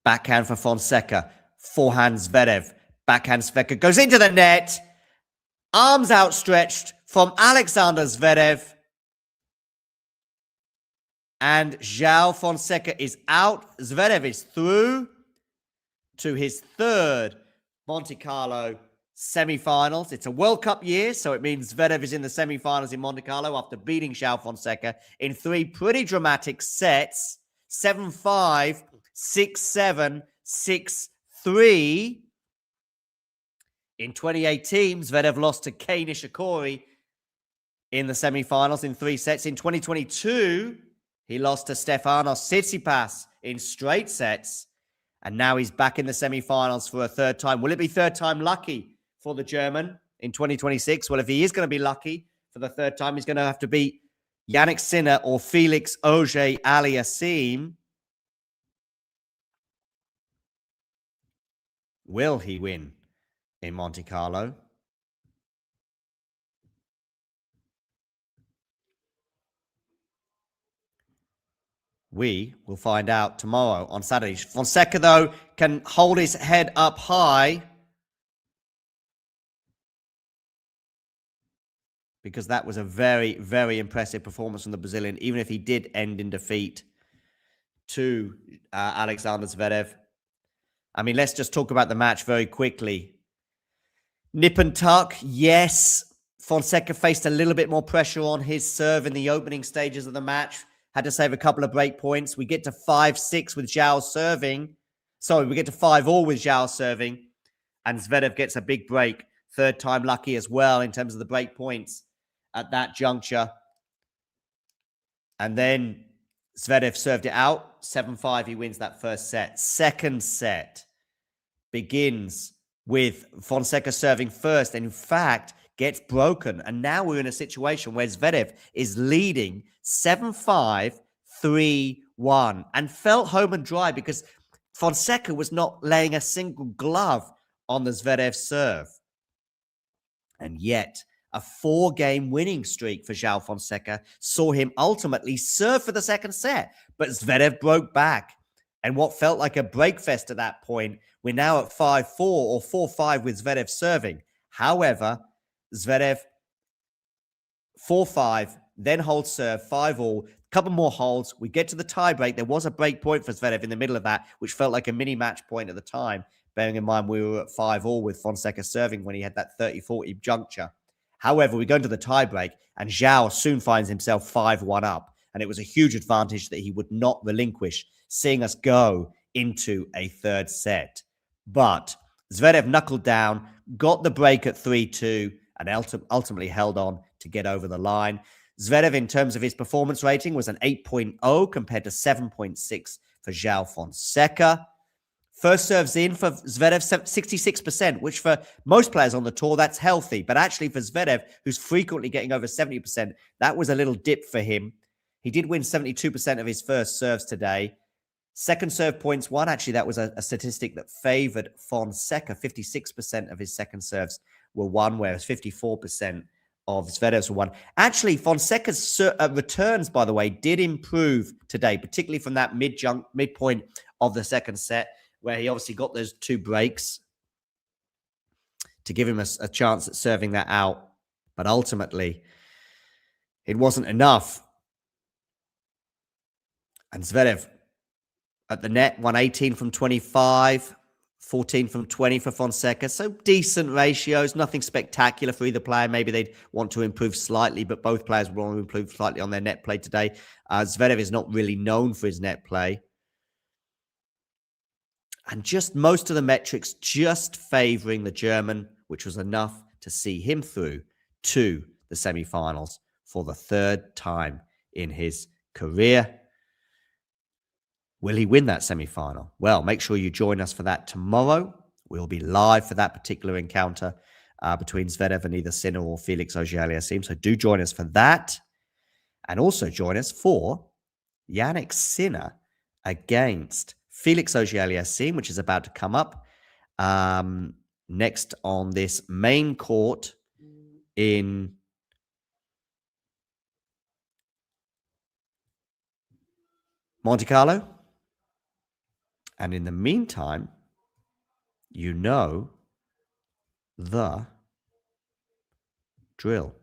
Backhand for Fonseca. Forehand Zverev. Backhand Zverev goes into the net. Arms outstretched from Alexander Zverev. And João Fonseca is out. Zverev is through to his third Monte Carlo semi-finals. It's a World Cup year, so it means Zverev is in the semi-finals in Monte Carlo after beating João Fonseca in 3 pretty dramatic sets. 7-5, 6-7, 6-3. In 2018, Zverev lost to Kei Nishikori in the semi-finals in 3 sets. In 2022, he lost to Stefanos Tsitsipas in straight sets. And now he's back in the semi-finals for a third time. Will it be third time lucky for the German in 2026? Well, if he is going to be lucky for the third time, he's going to have to beat Jannik Sinner or Felix Auger-Aliassime. Will he win in Monte Carlo? We will find out tomorrow on Saturday. Fonseca, though, can hold his head up high because that was a very, very impressive performance from the Brazilian, even if he did end in defeat to Alexander Zverev. I mean, let's just talk about the match very quickly. Nip and tuck, yes. Fonseca faced a little bit more pressure on his serve in the opening stages of the match. Had to save a couple of break points. We get to 5-6 with João serving. Sorry, we get to 5-all with João serving. And Zverev gets a big break. Third time lucky as well in terms of the break points at that juncture. And then Zverev served it out. 7-5, he wins that first set. Second set begins with Fonseca serving first. And in fact, gets broken. And now we're in a situation where Zverev is leading 7-5, 3-1, and felt home and dry because Fonseca was not laying a single glove on the Zverev serve. And yet, a 4-game winning streak for João Fonseca saw him ultimately serve for the second set. But Zverev broke back. And what felt like a breakfest at that point, we're now at 5-4 or 4-5 with Zverev serving. However, Zverev 4-5, then holds serve, 5-all, couple more holds. We get to the tiebreak. There was a break point for Zverev in the middle of that, which felt like a mini match point at the time, bearing in mind we were at 5-all with Fonseca serving when he had that 30-40 juncture. However, we go into the tiebreak, and João soon finds himself 5-1 up, and it was a huge advantage that he would not relinquish, seeing us go into a third set. But Zverev knuckled down, got the break at 3-2, and ultimately held on to get over the line. Zverev, in terms of his performance rating, was an 8.0 compared to 7.6 for João Fonseca. First serves in for Zverev, 66%, which for most players on the tour, that's healthy. But actually for Zverev, who's frequently getting over 70%, that was a little dip for him. He did win 72% of his first serves today. Second serve points won. Actually, that was a statistic that favored Fonseca. 56% of his second serves were won, whereas 54% of Zverev's were won. Actually, Fonseca's returns, by the way, did improve today, particularly from that midpoint of the second set, where he obviously got those 2 breaks to give him a chance at serving that out. But ultimately, it wasn't enough. And Zverev at the net, won 18 from 25, 14 from 20 for Fonseca. So decent ratios, nothing spectacular for either player. Maybe they'd want to improve slightly, but both players will want to improve slightly on their net play today. Zverev is not really known for his net play. And just most of the metrics just favoring the German, which was enough to see him through to the semi-finals for the 3rd time in his career. Will he win that semi-final? Well, make sure you join us for that tomorrow. We'll be live for that particular encounter between Zverev and either Sinner or Felix Auger-Aliassime. So do join us for that. And also join us for Jannik Sinner against Felix Auger-Aliassime, which is about to come up next on this main court in Monte Carlo. And in the meantime, you know the drill.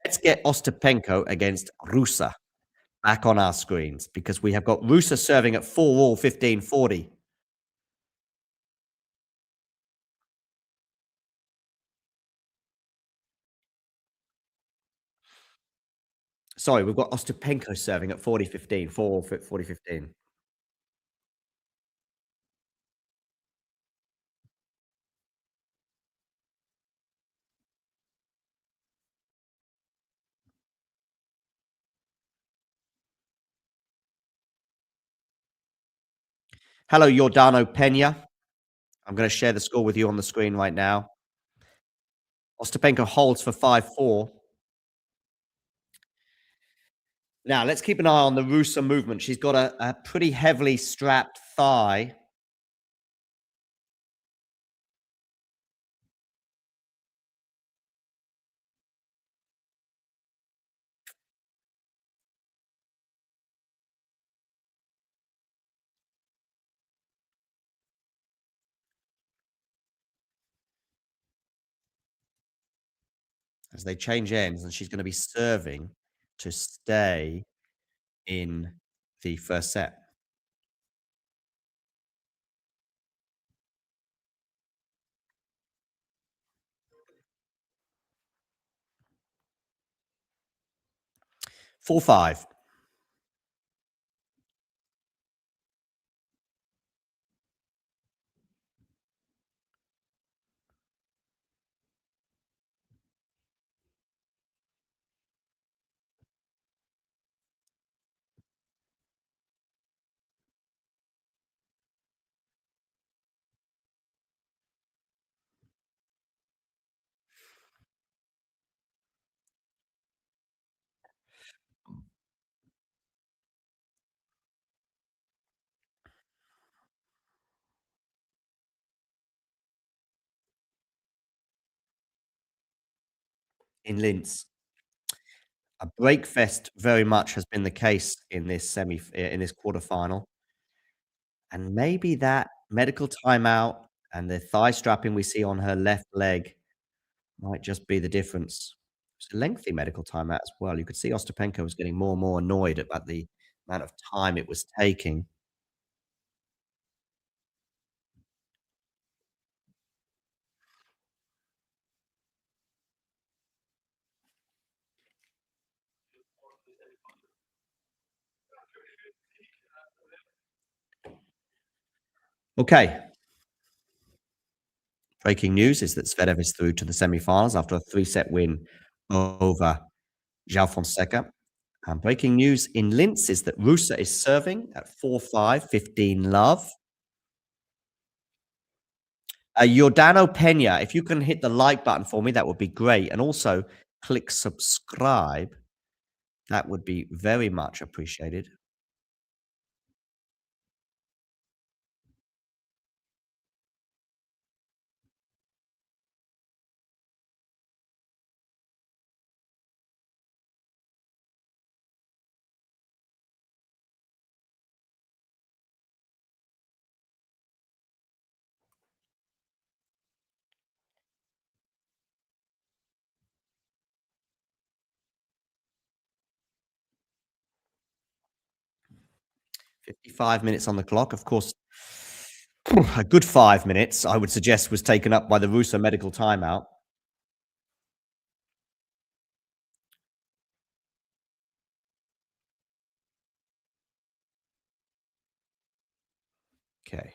Let's get Ostapenko against Ruse back on our screens because we have got Ruse serving at 4-all, 15-40. Sorry, we've got Ostapenko serving at 40-15, 4-all, 40-15. Hello, Giordano Pena. I'm going to share the score with you on the screen right now. Ostapenko holds for 5-4. Now, let's keep an eye on the Ruse movement. She's got a pretty heavily strapped thigh. As they change ends, and she's going to be serving to stay in the first set. Four, 5. In Linz. A breakfest very much has been the case in this in this quarterfinal. And maybe that medical timeout and the thigh strapping we see on her left leg might just be the difference. It's a lengthy medical timeout as well. You could see Ostapenko was getting more and more annoyed about the amount of time it was taking. Okay. Breaking news is that Zverev is through to the semifinals after a 3-set win over João Fonseca. And breaking news in Linz is that Ruse is serving at 4-5, 15-love. Giordano Pena, if you can hit the like button for me, that would be great. And also click subscribe. That would be very much appreciated. $55 minutes on the clock. Of course, a good 5 minutes, I would suggest, was taken up by the Ruse medical timeout. Okay.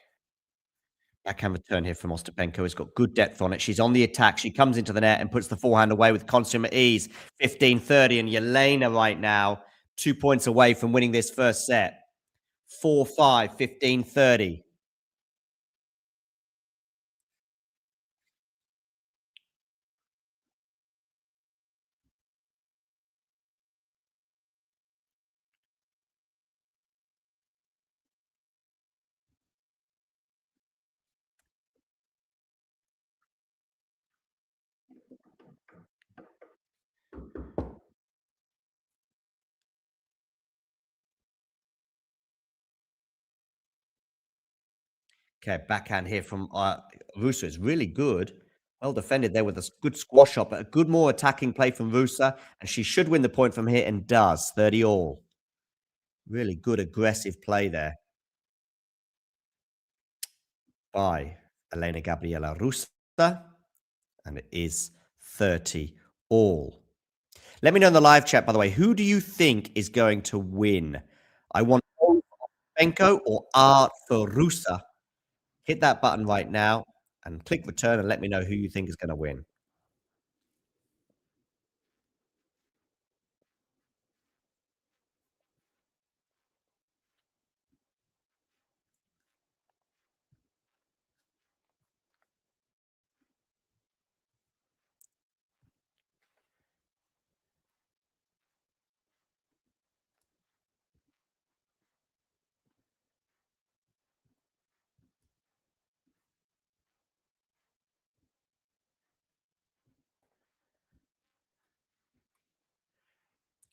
Backhand return here from Ostapenko. Has got good depth on it. She's on the attack. She comes into the net and puts the forehand away with consummate ease. 15-30. And Jelena right now, 2 points away from winning this first set. 4-5, 15-30. Okay, backhand here from Ruse is really good. Well defended there with a good squash shot, but a good more attacking play from Ruse, and she should win the point from here and does. 30 all. Really good aggressive play there by Elena-Gabriela Ruse, and it is 30 all. Let me know in the live chat, by the way, who do you think is going to win? I want O for Ostapenko or R for Ruse. Hit that button right now and click return and let me know who you think is going to win.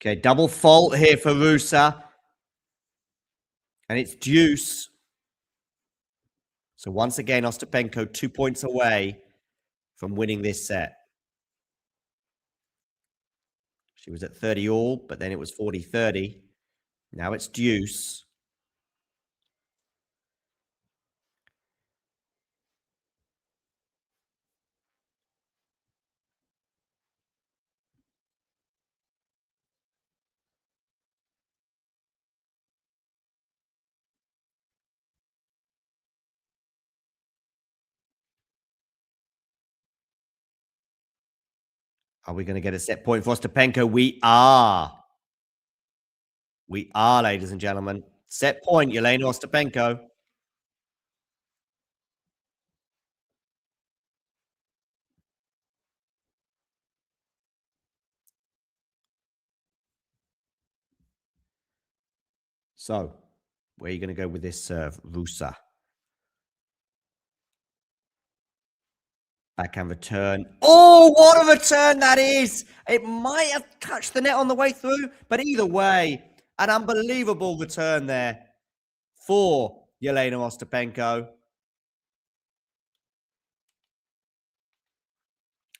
Okay, double fault here for Ruse. And it's deuce. So once again, Ostapenko 2 points away from winning this set. She was at 30 all, but then it was 40-30. Now it's deuce. Are we going to get a set point for Ostapenko? We are. We are, ladies and gentlemen. Set point, Jelena Ostapenko. So, where are you going to go with this serve, Ruse? Backhand return. Oh, what a return that is! It might have touched the net on the way through, but either way, an unbelievable return there for Jelena Ostapenko.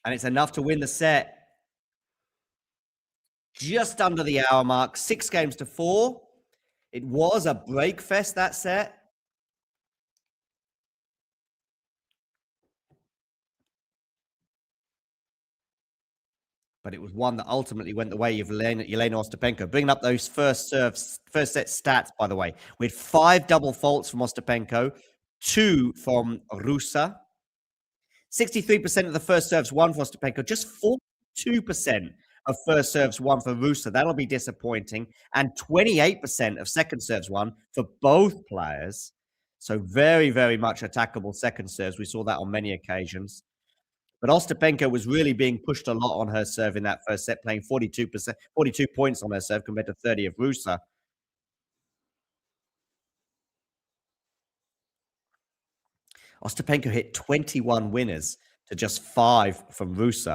And it's enough to win the set. Just under the hour mark, 6 games to 4. It was a break fest, that set. But it was one that ultimately went the way of Jelena Ostapenko. Bringing up those first set stats, by the way. We had 5 double faults from Ostapenko, 2 from Ruse. 63% of the first serves won for Ostapenko, just 42% of first serves won for Ruse. That'll be disappointing. And 28% of second serves won for both players. So very, very much attackable second serves. We saw that on many occasions. But Ostapenko was really being pushed a lot on her serve in that first set, playing 42 points on her serve compared to 30 of Ruse. Ostapenko hit 21 winners to just 5 from Ruse.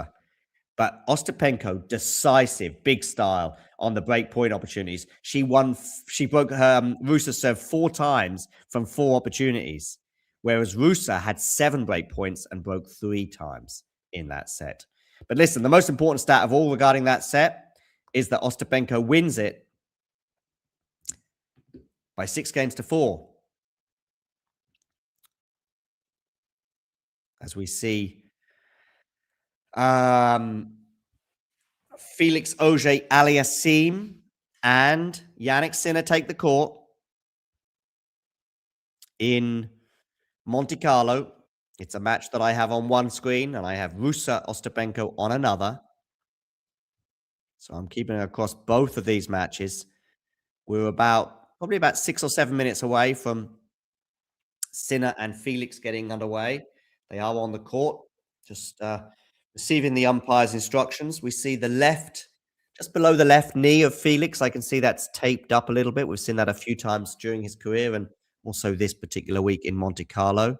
But Ostapenko, decisive, big style on the break point opportunities. She broke her Ruse's serve 4 times from 4 opportunities, whereas Ruse had 7 break points and broke 3 times in that set. But listen, the most important stat of all regarding that set is that Ostapenko wins it by 6 games to 4. As we see Felix Auger-Aliassime and Jannik Sinner take the court in Monte Carlo. It's a match that I have on one screen, and I have Ruse Ostapenko on another. So I'm keeping it across both of these matches. We're probably about 6 or 7 minutes away from Sinner and Felix getting underway. They are on the court, just receiving the umpire's instructions. We see the left, just below the left knee of Felix. I can see that's taped up a little bit. We've seen that a few times during his career and also this particular week in Monte Carlo.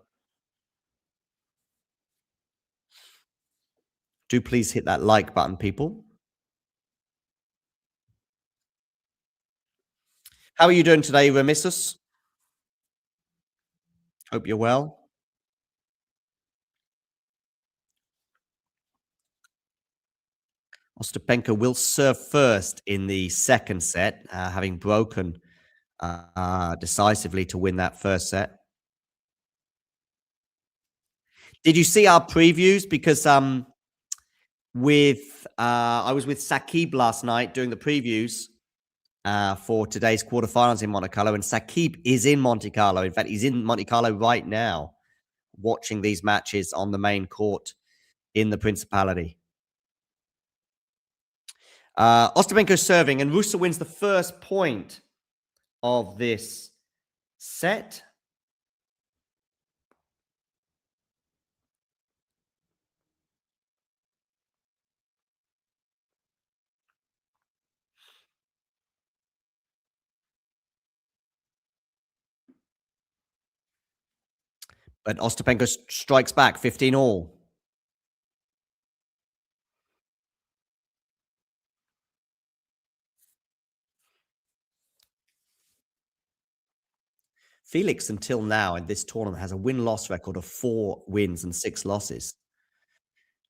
Do please hit that like button, people. How are you doing today, Remissus? Hope you're well. Ostapenko will serve first in the second set, having broken decisively to win that first set. Did you see our previews? Because I was with Sakib last night doing the previews for today's quarterfinals in Monte Carlo, and Sakib is in Monte Carlo. In fact, he's in Monte Carlo right now, watching these matches on the main court in the Principality. Ostapenko serving, and Ruse wins the first point of this set. But Ostapenko strikes back 15 all. Felix, until now in this tournament, has a win-loss record of 4 wins and 6 losses.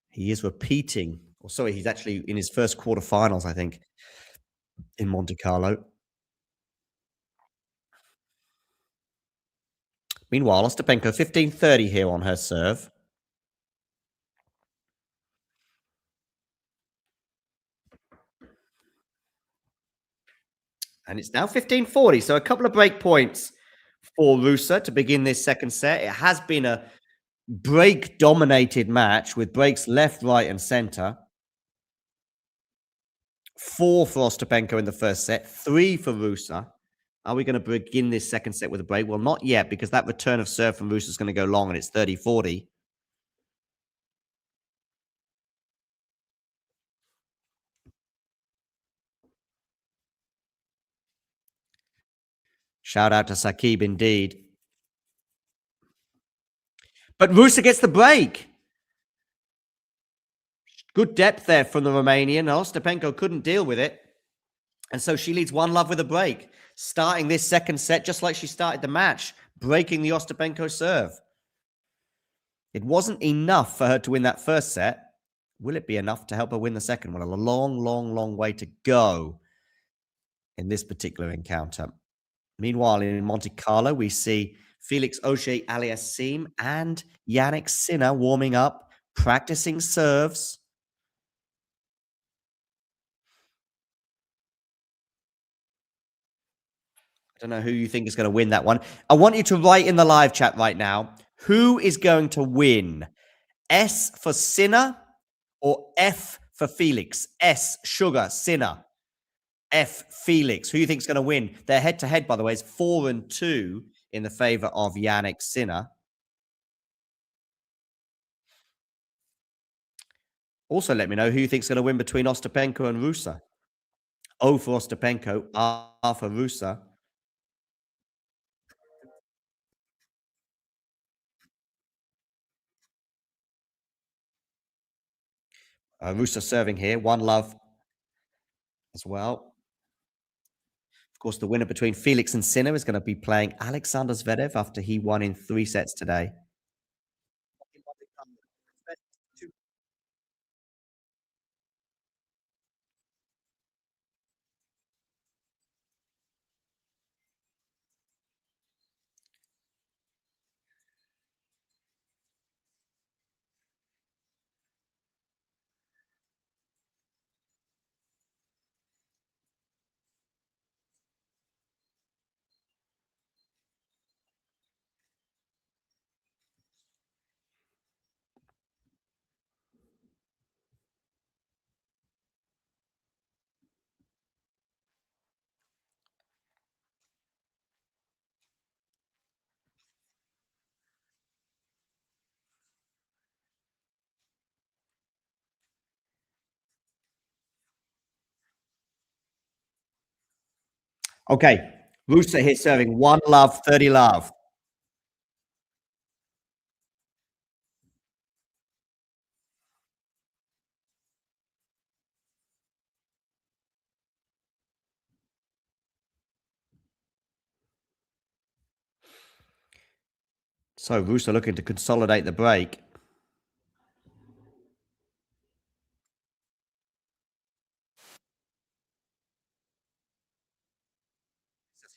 He is repeating, or sorry, he's actually in his first quarterfinals, I think, in Monte Carlo. Meanwhile, Ostapenko 15-30 here on her serve. And it's now 15-40, so a couple of break points for Ruse to begin this second set. It has been a break-dominated match with breaks left, right, and center. 4 for Ostapenko in the first set, 3 for Ruse. Are we going to begin this second set with a break? Well, not yet, because that return of serve from Ruse is going to go long, and it's 30-40. Shout out to Sakib indeed. But Ruse gets the break. Good depth there from the Romanian. Ostapenko couldn't deal with it. And so she leads 1-love with a break, starting this second set just like she started the match, breaking the Ostapenko serve. It wasn't enough for her to win that first set. Will it be enough to help her win the second one? A long, long, long way to go in this particular encounter. Meanwhile, in Monte Carlo, we see Felix Auger-Aliassime and Jannik Sinner warming up, practicing serves. I don't know who you think is going to win that one. I want you to write in the live chat right now, who is going to win? S for Sinner or F for Felix? S, Sugar, Sinner. F, Felix. Who do you think is going to win? Their head-to-head, by the way, is 4-2 in the favor of Jannik Sinner. Also, let me know who you think is going to win between Ostapenko and Ruse. O for Ostapenko, R for Ruse. Ruse serving here, 1-love as well. Of course, the winner between Felix and Sinner is going to be playing Alexander Zverev after he won in 3 sets today. Okay, Ruse here serving 1-love, 30-love. So Ruse looking to consolidate the break.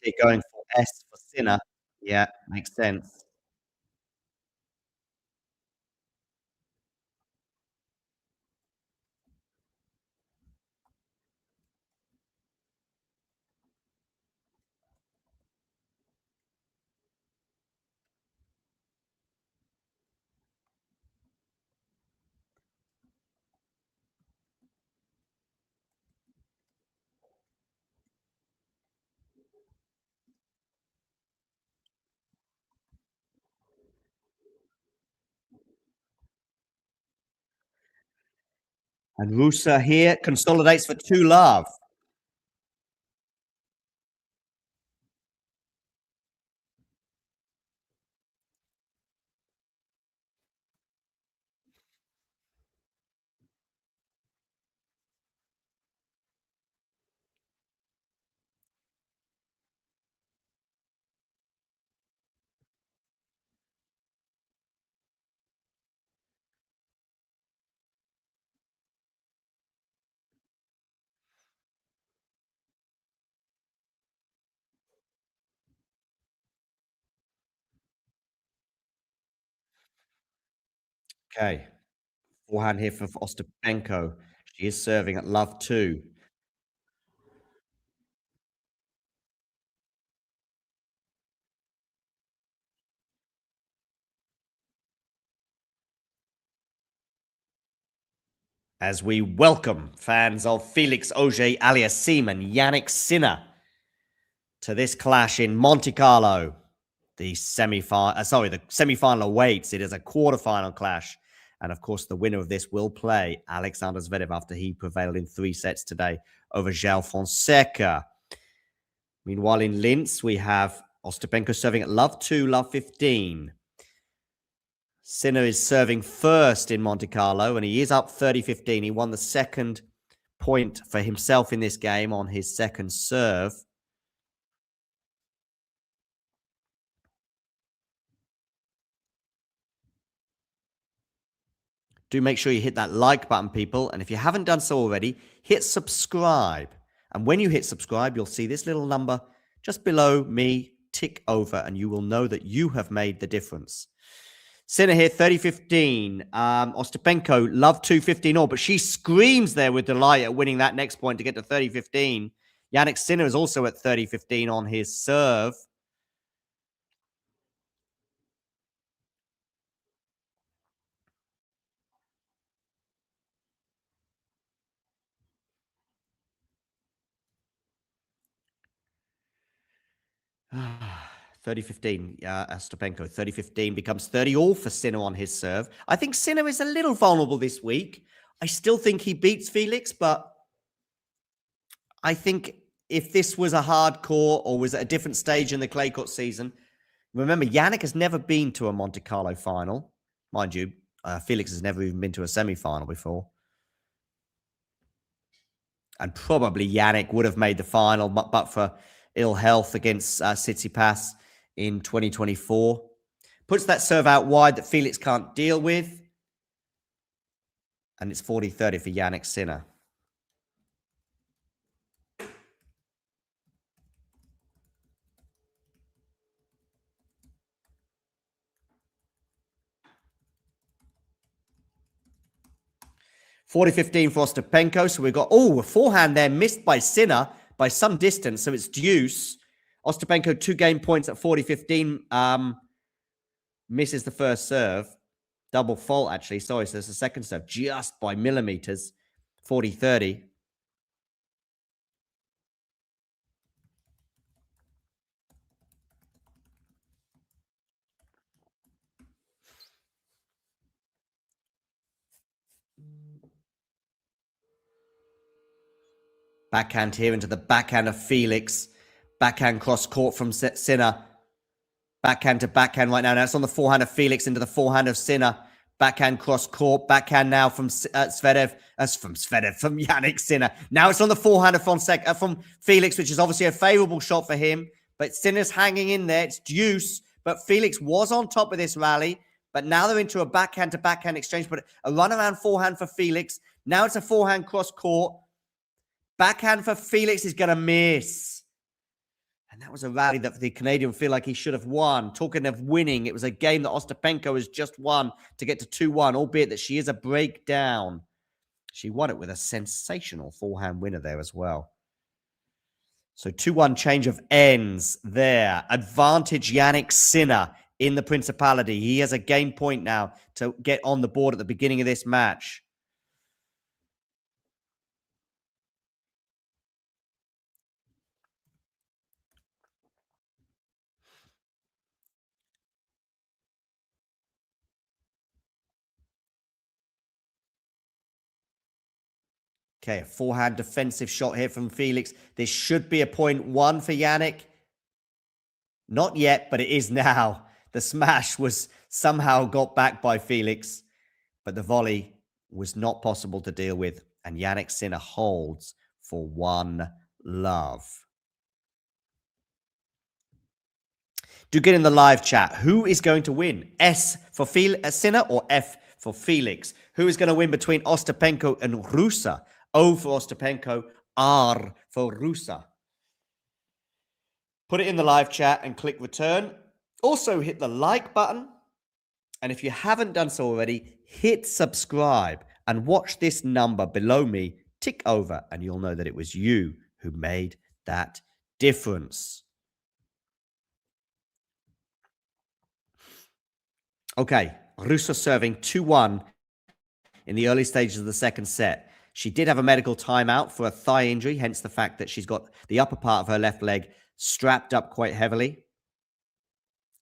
Here going for S for Sinner. Yeah, makes sense. And Ruse here consolidates for 2-love. Okay. Forehand here for Ostapenko. She is serving at love 2. As we welcome fans of Felix Auger-Aliassime and Jannik Sinner to this clash in Monte Carlo. The semi-final awaits. It is a quarterfinal clash. And of course, the winner of this will play Alexander Zverev after he prevailed in 3 sets today over Fonseca. Meanwhile, in Linz, we have Ostapenko serving at love 2, love 15. Sinner is serving first in Monte Carlo, and he is up 30-15. He won the second point for himself in this game on his second serve. Do make sure you hit that like button, people. And if you haven't done so already, hit subscribe. And when you hit subscribe, you'll see this little number just below me tick over, and you will know that you have made the difference. Sinner here, 30-15. Ostapenko, love 2, 15-all. But she screams there with delight at winning that next point to get to 30-15. Jannik Sinner is also at 30-15 on his serve. Ah. 30-15, Ostapenko. 30-15 becomes 30-all for Sinner on his serve. I think Sinner is a little vulnerable this week. I still think he beats Felix, but I think if this was a hardcore or was at a different stage in the clay court season, remember, Jannik has never been to a Monte Carlo final. Mind you, Felix has never even been to a semi-final before. And probably Jannik would have made the final, but for ill health against Tsitsipas in 2024. Puts that serve out wide that Felix can't deal with. And it's 40-30 for Jannik Sinner. (40-15) for Ostapenko. So we've got, a forehand there missed by Sinner by some distance. So it's deuce. Ostapenko 2 game points at 40-15. Misses the first serve. Double fault, actually. Sorry, so it's the second serve just by millimeters. 40-30. Backhand here into the backhand of Felix. Backhand cross court from Sinner. Backhand to backhand right now. Now it's on the forehand of Felix into the forehand of Sinner. Backhand cross court. Backhand now from Zverev. From Jannik Sinner. Now it's on the forehand of Fonseca, from Felix, which is obviously a favourable shot for him. But Sinner's hanging in there. It's deuce. But Felix was on top of this rally. But now they're into a backhand-to-backhand exchange. But a run-around forehand for Felix. Now it's a forehand cross-court. Backhand for Felix is going to miss. And that was a rally that the Canadian feel like he should have won. Talking of winning, it was a game that Ostapenko has just won to get to 2-1, albeit that she is a breakdown. She won it with a sensational forehand winner there as well. So 2-1 change of ends there. Advantage Jannik Sinner in the Principality. He has a game point now to get on the board at the beginning of this match. Okay, a forehand defensive shot here from Felix. This should be a 0.1 for Jannik. Not yet, but it is now. The smash was somehow got back by Felix, but the volley was not possible to deal with. And Jannik Sinner holds for 1 love. Do get in the live chat. Who is going to win? S for Sinner or F for Felix? Who is going to win between Ostapenko and Ruse? O for Ostapenko, R for Ruse. Put it in the live chat and click return. Also hit the like button. And if you haven't done so already, hit subscribe and watch this number below me tick over and you'll know that it was you who made that difference. Okay, Ruse serving 2-1 in the early stages of the second set. She did have a medical timeout for a thigh injury, hence the fact that she's got the upper part of her left leg strapped up quite heavily.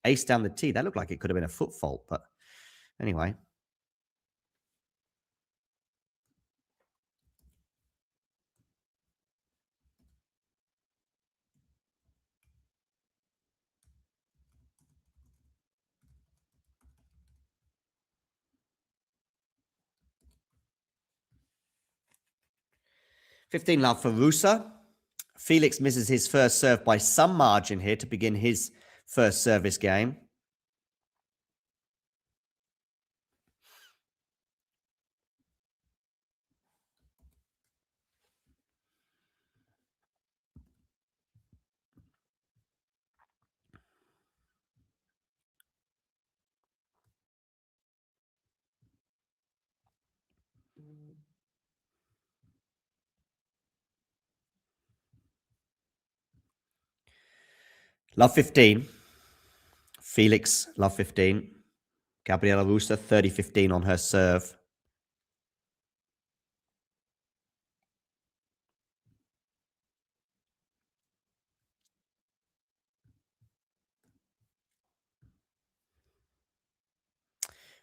Ace down the tee. That looked like it could have been a foot fault, but anyway. $15 love for Ruse. Felix misses his first serve by some margin here to begin his first service game. Love 15. Felix, love 15. Gabriela Ruse, 30-15 on her serve.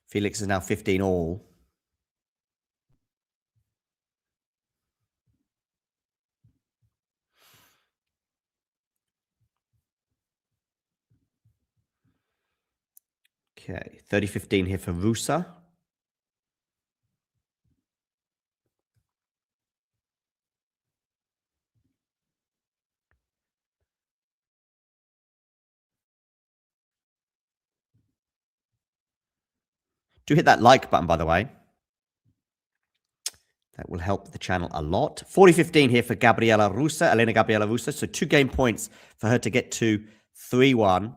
Felix is now 15 all. Okay, 30-15 here for Ruse. Do hit that like button, by the way. That will help the channel a lot. 40-15 here for Gabriela Ruse, Elena-Gabriela Ruse. So 2 game points for her to get to 3-1.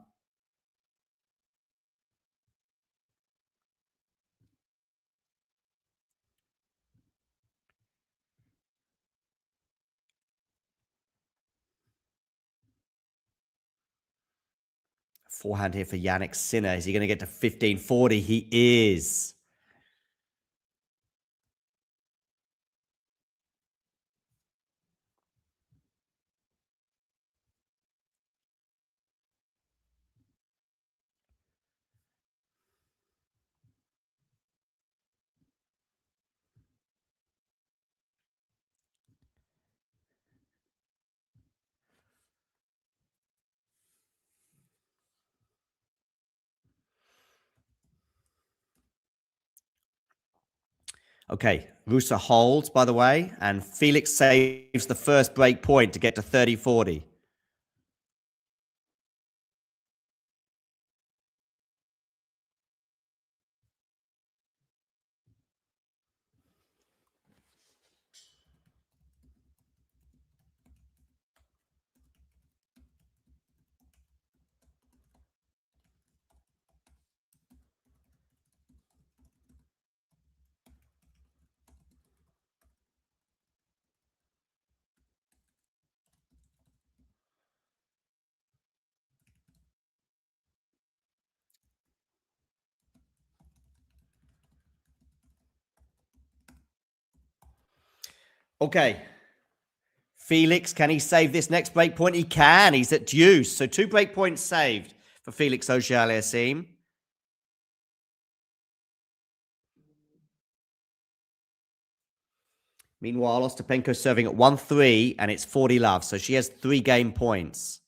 Forehand here for Jannik Sinner. Is he going to get to 15-40? He is. Okay, Ruse holds, by the way, and Felix saves the first break point to get to 30-40. Okay. Felix, can he save this next break point? He can. He's at deuce. So 2 break points saved for Felix Auger-Aliassime. Meanwhile, Ostapenko serving at 1-3, and it's 40 love. So she has 3 game points.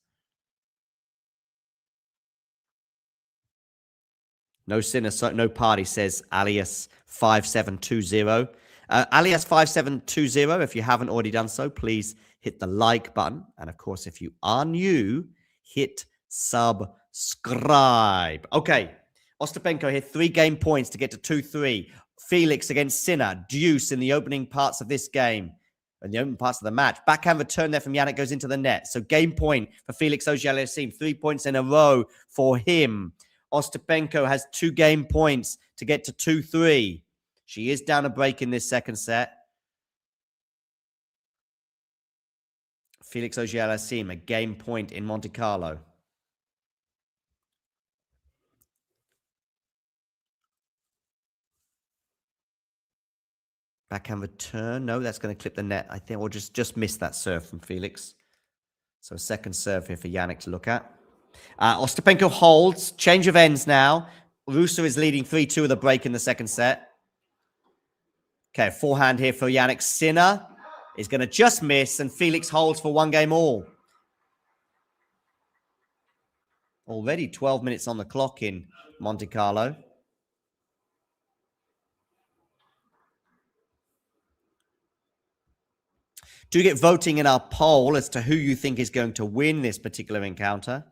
No sinner, no party, says Alias 5720. Alias 5720, if you haven't already done so, please hit the like button. And of course, if you are new, hit subscribe. Okay, Ostapenko here, 3 game points to get to 2-3. Felix against Sinner, deuce in the opening parts of this game. In the opening parts of the match. Backhand return there from Jannik goes into the net. So game point for Felix Auger-Aliassime. 3 points in a row for him. Ostapenko has 2 game points to get to 2-3. She is down a break in this second set. Felix Auger-Aliassime, a game point in Monte Carlo. Backhand return. No, that's going to clip the net. I think we'll just miss that serve from Felix. So a second serve here for Jannik to look at. Ostapenko holds. Change of ends now. Ruse is leading 3-2 with a break in the second set. Okay, forehand here for Jannik. Sinner is going to just miss, and Felix holds for 1 game all. Already 12 minutes on the clock in Monte Carlo. Do get voting in our poll as to who you think is going to win this particular encounter.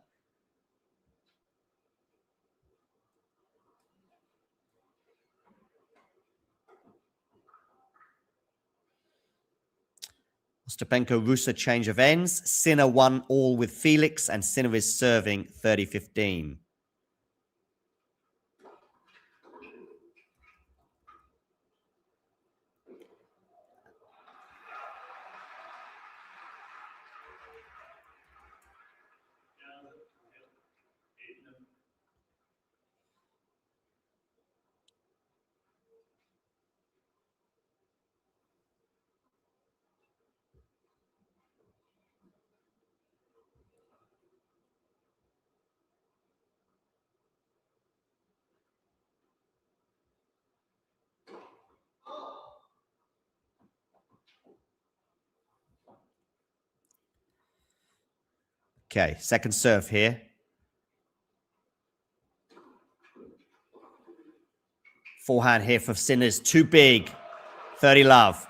Ostapenko, Ruse, change of ends. Sinner 1-all with Felix, and Sinner is serving 30-15. Okay, second serve here. Forehand here for Sinner's too big. 30 love.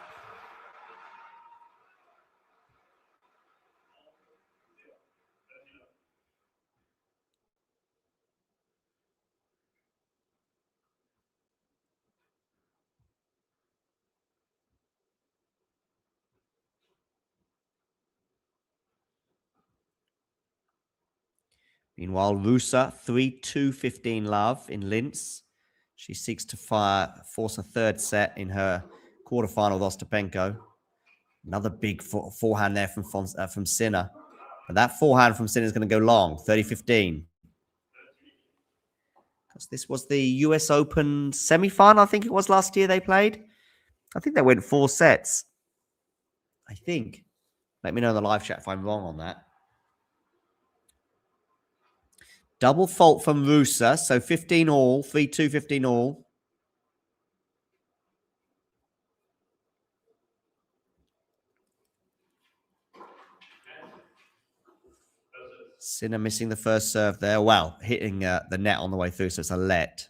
Meanwhile, Ruse, 3-2, 15 love in Linz. She seeks to force a third set in her quarterfinal with Ostapenko. Another big forehand there from Sinner. But that forehand from Sinner is going to go long, 30-15. Because this was the US Open semi-final, I think it was last year they played. I think they went 4 sets. I think. Let me know in the live chat if I'm wrong on that. Double fault from Ruse. So 15 all. 3-2, 15 all. Sinner missing the first serve there. Well, hitting the net on the way through, so it's a let.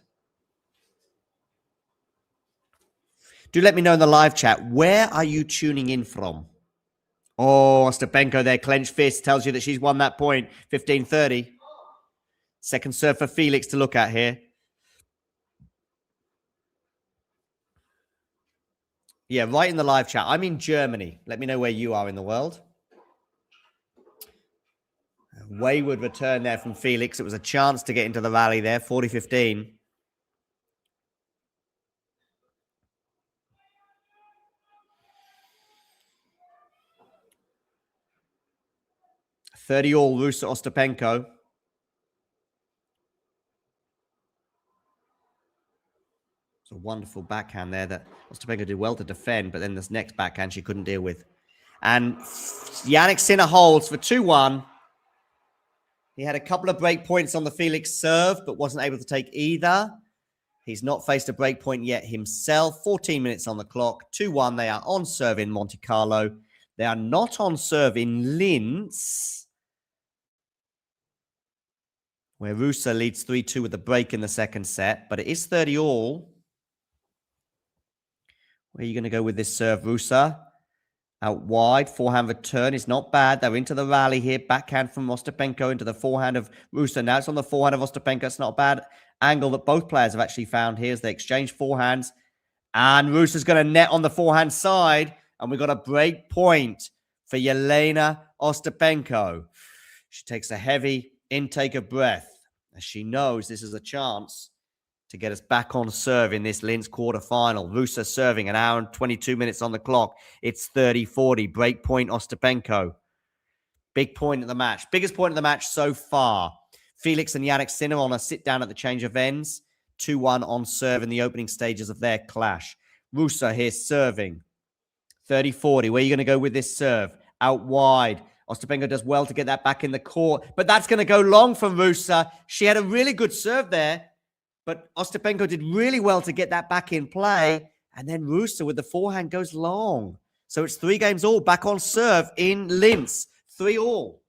Do let me know in the live chat, where are you tuning in from? Oh, Ostapenko there, clenched fist, tells you that she's won that point. 15-30. Second serve for Felix to look at here. Yeah, right in the live chat. I'm in Germany. Let me know where you are in the world. Wayward return there from Felix. It was a chance to get into the rally there. 40-15. all Ruse Ostapenko. So wonderful backhand there that Ostapenko did well to defend, but then this next backhand she couldn't deal with. And Jannik Sinner holds for 2-1. He had a couple of break points on the Felix serve, but wasn't able to take either. He's not faced a break point yet himself. 14 minutes on the clock. 2-1. They are on serve in Monte Carlo. They are not on serve in Linz, where Ruse leads 3-2 with a break in the second set. But it is 30-all. Where are you going to go with this serve, Ruse? Out wide, forehand return is not bad. They're into the rally here. Backhand from Ostapenko into the forehand of Ruse. Now it's on the forehand of Ostapenko. It's not a bad angle that both players have actually found here as they exchange forehands. And Ruse is going to net on the forehand side. And we've got a break point for Jelena Ostapenko. She takes a heavy intake of breath as she knows this is a chance to get us back on serve in this Linz quarterfinal. Ruse serving, an hour and 22 minutes on the clock. It's 30-40. Break point Ostapenko. Big point of the match. Biggest point of the match so far. Felix and Jannik Sinner on a sit-down at the change of ends. 2-1 on serve in the opening stages of their clash. Ruse here serving. 30-40. Where are you going to go with this serve? Out wide. Ostapenko does well to get that back in the court. But that's going to go long from Ruse. She had a really good serve there. But Ostapenko did really well to get that back in play. And then Ruse with the forehand goes long. So it's 3 games all back on serve in Linz. 3-all.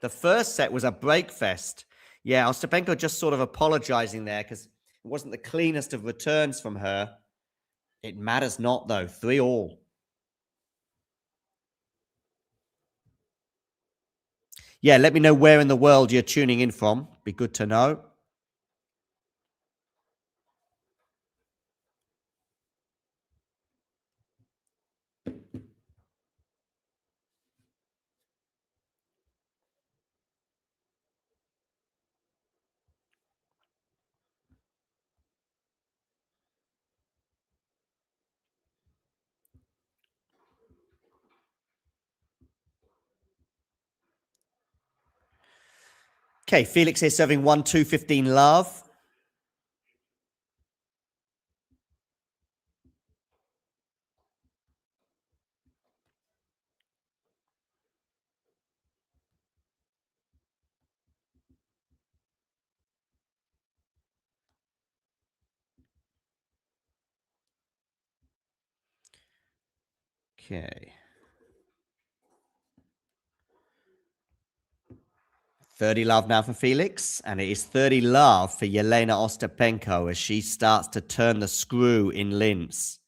The first set was a break fest. Yeah, Ostapenko just sort of apologizing there because it wasn't the cleanest of returns from her. It matters not, though. 3-all. Yeah, let me know where in the world you're tuning in from. Be good to know. Okay, Felix here serving 1-2, 15 love. Okay. 30 love now for Felix, and it is 30 love for Jelena Ostapenko as she starts to turn the screw in Linz.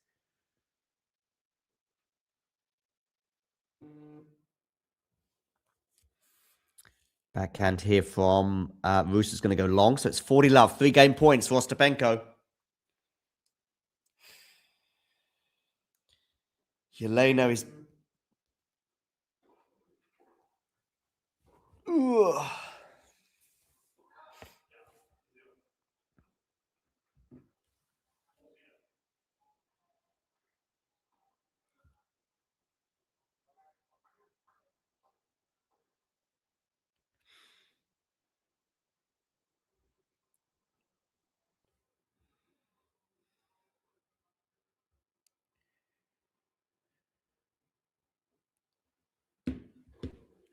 Backhand here from Ruse is going to go long, so it's 40 love. 3 game points for Ostapenko. Jelena is... Ooh.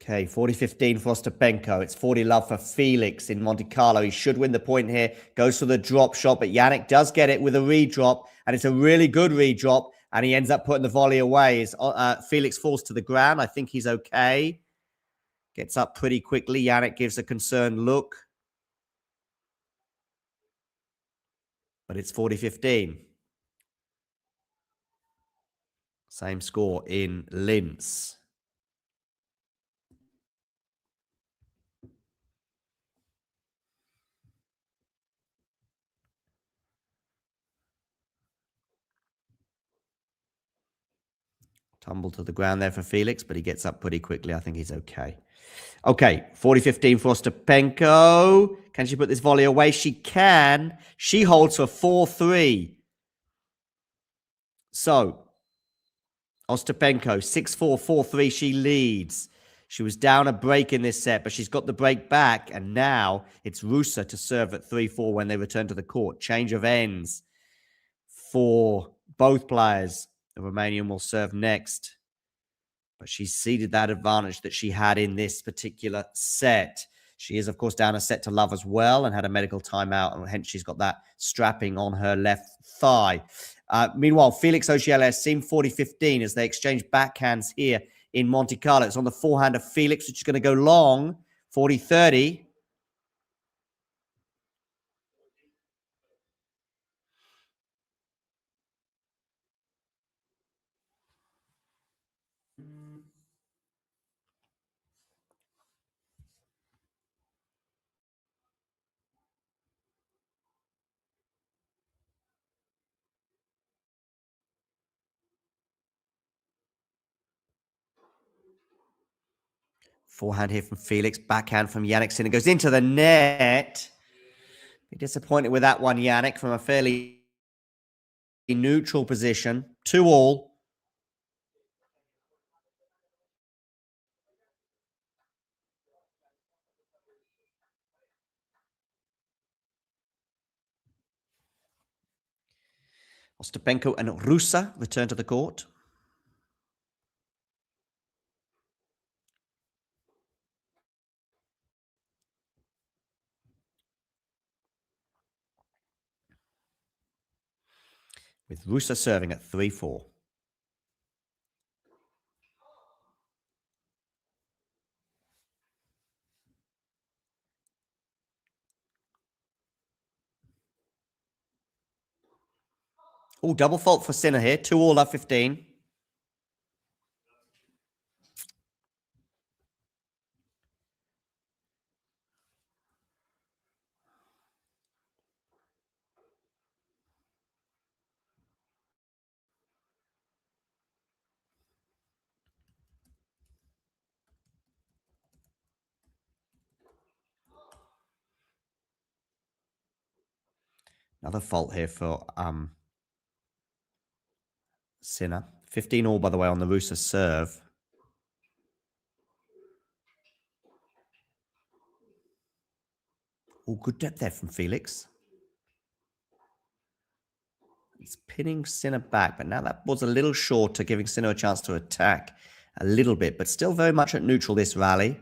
Okay, 40-15 for Ostapenko. It's 40 love for Felix in Monte Carlo. He should win the point here. Goes for the drop shot, but Jannik does get it with a redrop, and it's a really good redrop, and he ends up putting the volley away. Felix falls to the ground. I think he's okay. Gets up pretty quickly. Jannik gives a concerned look. But it's 40-15. Same score in Linz. Tumble to the ground there for Felix, but he gets up pretty quickly. I think he's okay. Okay, 40-15 for Ostapenko. Can she put this volley away? She can. She holds for 4-3. So, Ostapenko, 6-4, 4-3. She leads. She was down a break in this set, but she's got the break back, and now it's Ruse to serve at 3-4 when they return to the court. Change of ends for both players. The Romanian will serve next, but she's ceded that advantage that she had in this particular set. She is, of course, down a set to love as well and had a medical timeout, and hence she's got that strapping on her left thigh. Meanwhile, Felix Auger-Aliassime 40-15 as they exchange backhands here in Monte Carlo. It's on the forehand of Felix, which is going to go long, 40-30. Forehand here from Felix. Backhand from Jannik Sinner. Goes into the net. Be disappointed with that one, Jannik, from a fairly neutral position. 2-all. Ostapenko and Ruse return to the court. With Ruse serving at 3-4. Oh, double fault for Sinner here. 2-all at 15. Another fault here for Sinner. 15-all, by the way, on the Ruse serve. Oh, good depth there from Felix. He's pinning Sinner back, but now that was a little shorter, giving Sinner a chance to attack a little bit, but still very much at neutral this rally.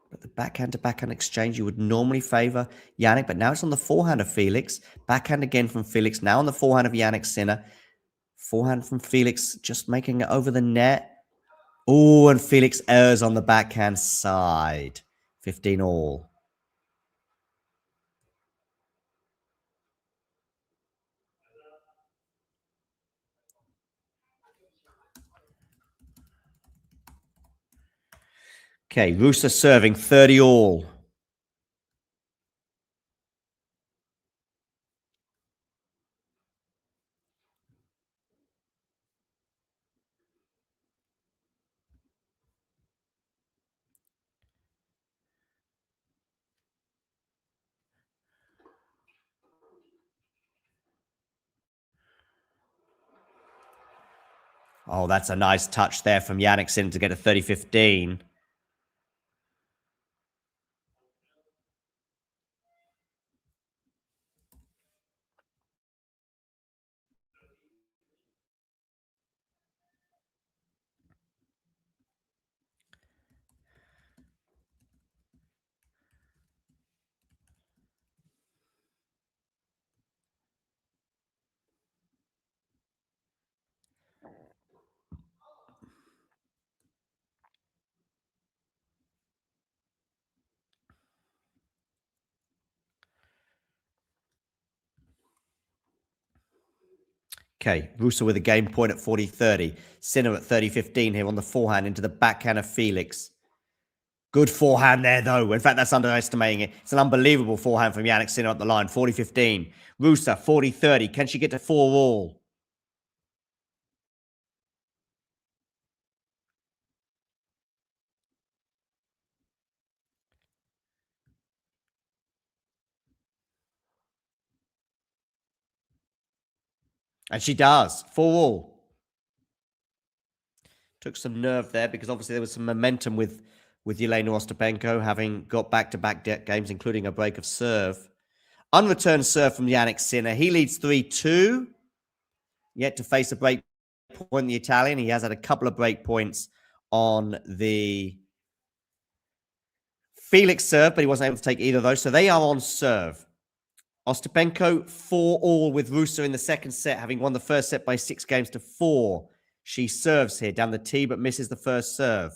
But the backhand to backhand exchange, you would normally favor Jannik, but now it's on the forehand of Felix. Backhand again from Felix, now on the forehand of Jannik Sinner. Forehand from Felix, just making it over the net. Oh, and Felix errs on the backhand side. 15-all. Okay, Ruse serving 30-all. Oh, that's a nice touch there from Jannik Sinner to get a 30-15. Okay, Ruse with a game point at 40-30. Sinner at 30-15 here on the forehand into the backhand of Felix. Good forehand there, though. In fact, that's underestimating it. It's an unbelievable forehand from Jannik Sinner at the line. 40-15. Ruse, 40-30. Can she get to 4-all? And she does. 4-all. Took some nerve there because obviously there was some momentum with Jelena Ostapenko having got back-to-back games, including a break of serve. Unreturned serve from Jannik Sinner. He leads 3-2. Yet to face a break point, the Italian. He has had a couple of break points on the Felix serve, but he wasn't able to take either of those. So they are on serve. Ostapenko 4-all with Ruse in the second set, having won the first set by 6-4. She serves here down the tee, but misses the first serve.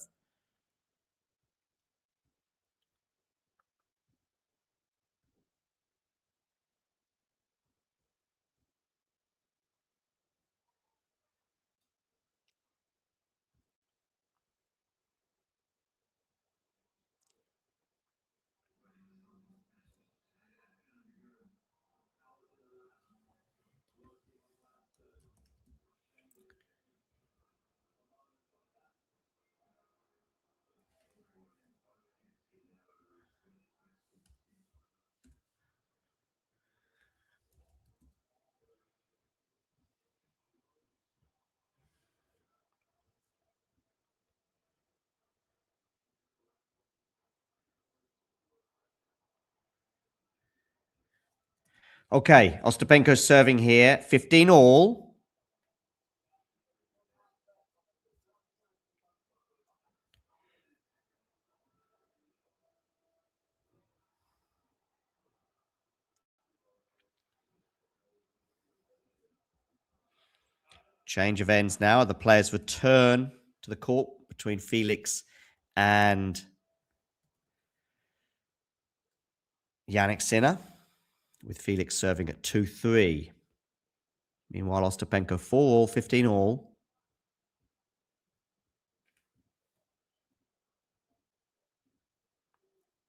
Okay, Ostapenko's serving here. 15-all. Change of ends now. The players return to the court between Felix and Jannik Sinner, with Felix serving at 2-3. Meanwhile, Ostapenko 4-all, 15-all.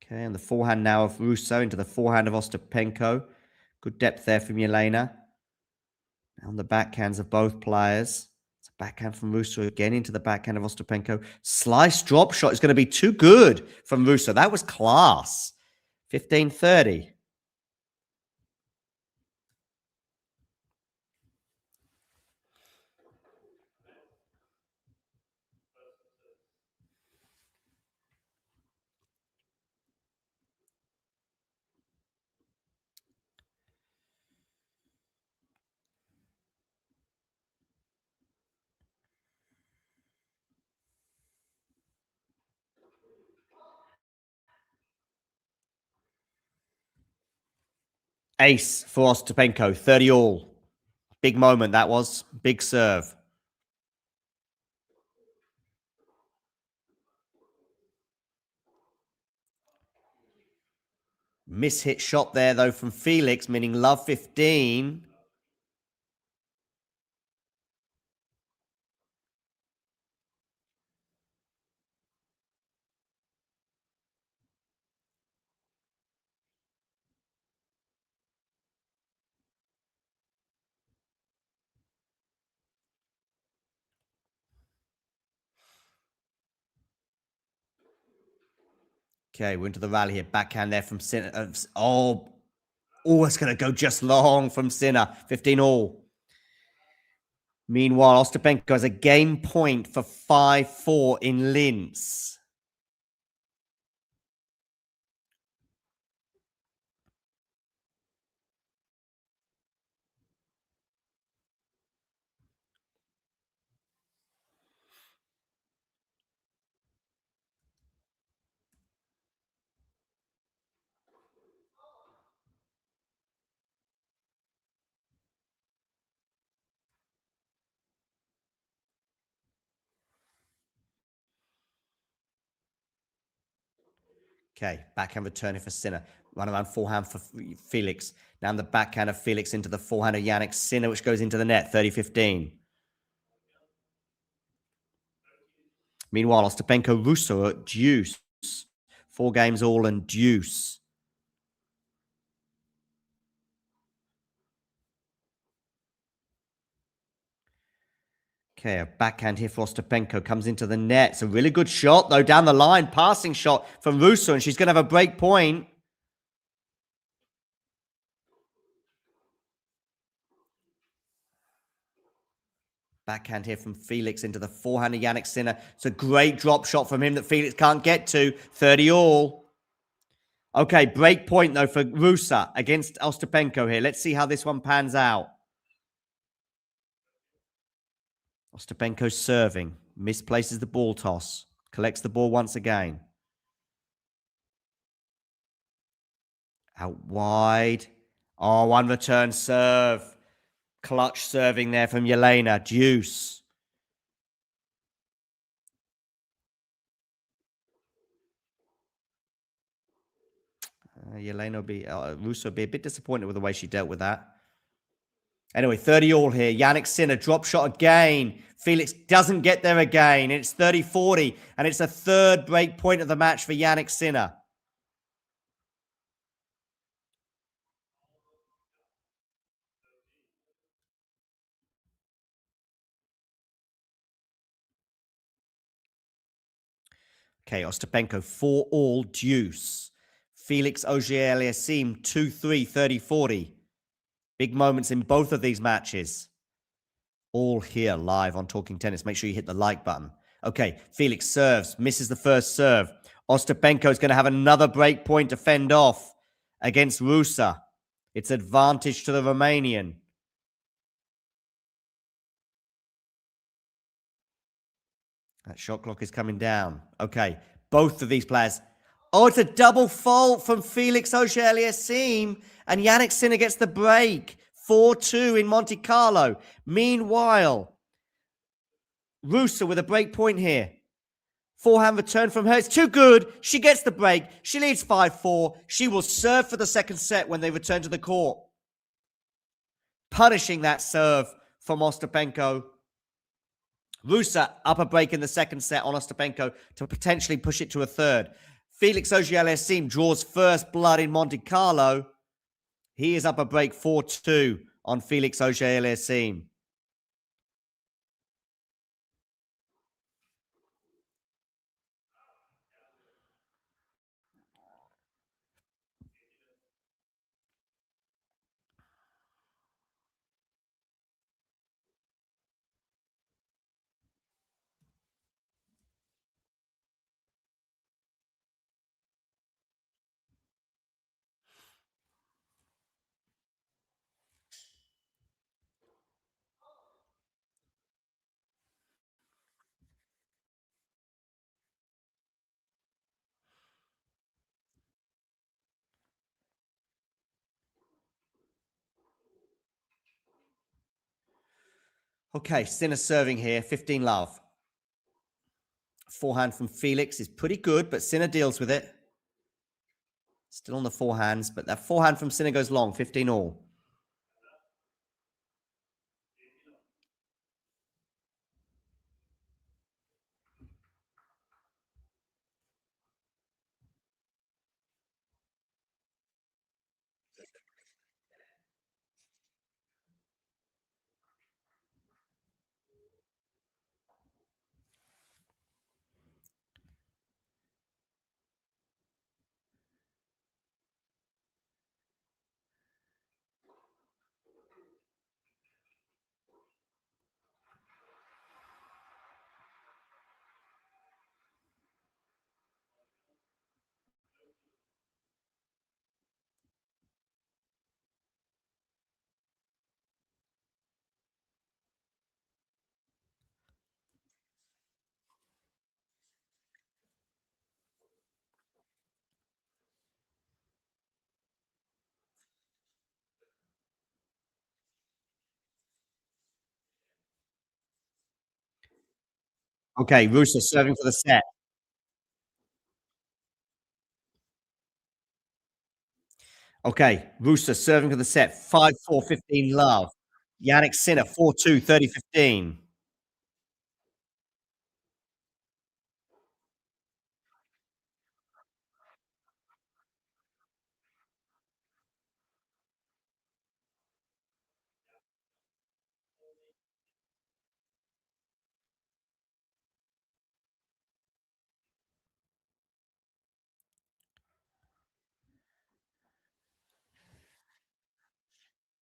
Okay, and the forehand now of Ruse into the forehand of Ostapenko. Good depth there from Jelena. On the backhands of both players. It's a backhand from Ruse again into the backhand of Ostapenko. Slice drop shot is going to be too good from Ruse. That was class. 15-30. Ace for Ostapenko, 30-all. Big moment that was. Big serve. Miss-hit shot there, though, from Felix, meaning love 15. Okay, we're into the rally here. Backhand there from Sinner. It's going to go just long from Sinner. 15-all. Meanwhile, Ostapenko has a game point for 5-4 in Linz. Okay, backhand returning for Sinner. Run around forehand for Felix. Now the backhand of Felix into the forehand of Jannik Sinner, which goes into the net, 30-15. Meanwhile, Ostapenko Ruse at deuce. 4 games all and deuce. Okay, a backhand here for Ostapenko comes into the net. It's a really good shot, though, down the line. Passing shot from Ruse, and she's going to have a break point. Backhand here from Felix into the forehand of Jannik Sinner. It's a great drop shot from him that Felix can't get to. 30 all. Okay, break point though for Ruse against Ostapenko here. Let's see how this one pans out. Ostapenko serving. Misplaces the ball toss. Collects the ball once again. Out wide. Oh, one return serve. Clutch serving there from Jelena. Deuce. Jelena will be, Ruse will be a bit disappointed with the way she dealt with that. Anyway, 30 all here. Jannik Sinner, drop shot again. Felix doesn't get there again. It's 30-40, and it's a third break point of the match for Jannik Sinner. Okay, Ostapenko, 4 all, deuce. Felix Auger-Aliassime, 2-3, 30-40. Big moments in both of these matches. All here live on Talking Tennis. Make sure you hit the like button. Okay, Felix serves, misses the first serve. Ostapenko is going to have another break point to fend off against Ruse. It's advantage to the Romanian. That shot clock is coming down. Okay, both of these players. Oh, it's a double fault from Felix Auger-Aliassime, and Jannik Sinner gets the break. 4-2 in Monte Carlo. Meanwhile, Ruse with a break point here. Forehand return from her. It's too good. She gets the break. She leads 5-4. She will serve for the second set when they return to the court. Punishing that serve from Ostapenko. Ruse up a break in the second set on Ostapenko to potentially push it to a third. Felix Auger-Aliassime draws first blood in Monte Carlo. He is up a break 4-2 on Felix Auger-Aliassime. Okay, Sinner serving here, 15 love. Forehand from Felix is pretty good, but Sinner deals with it. Still on the forehands, but that forehand from Sinner goes long, 15 all. Okay, Ruse serving for the set. Okay, Ruse serving for the set. 5-4, 15 love. Jannik Sinner, 4-2, 30-15.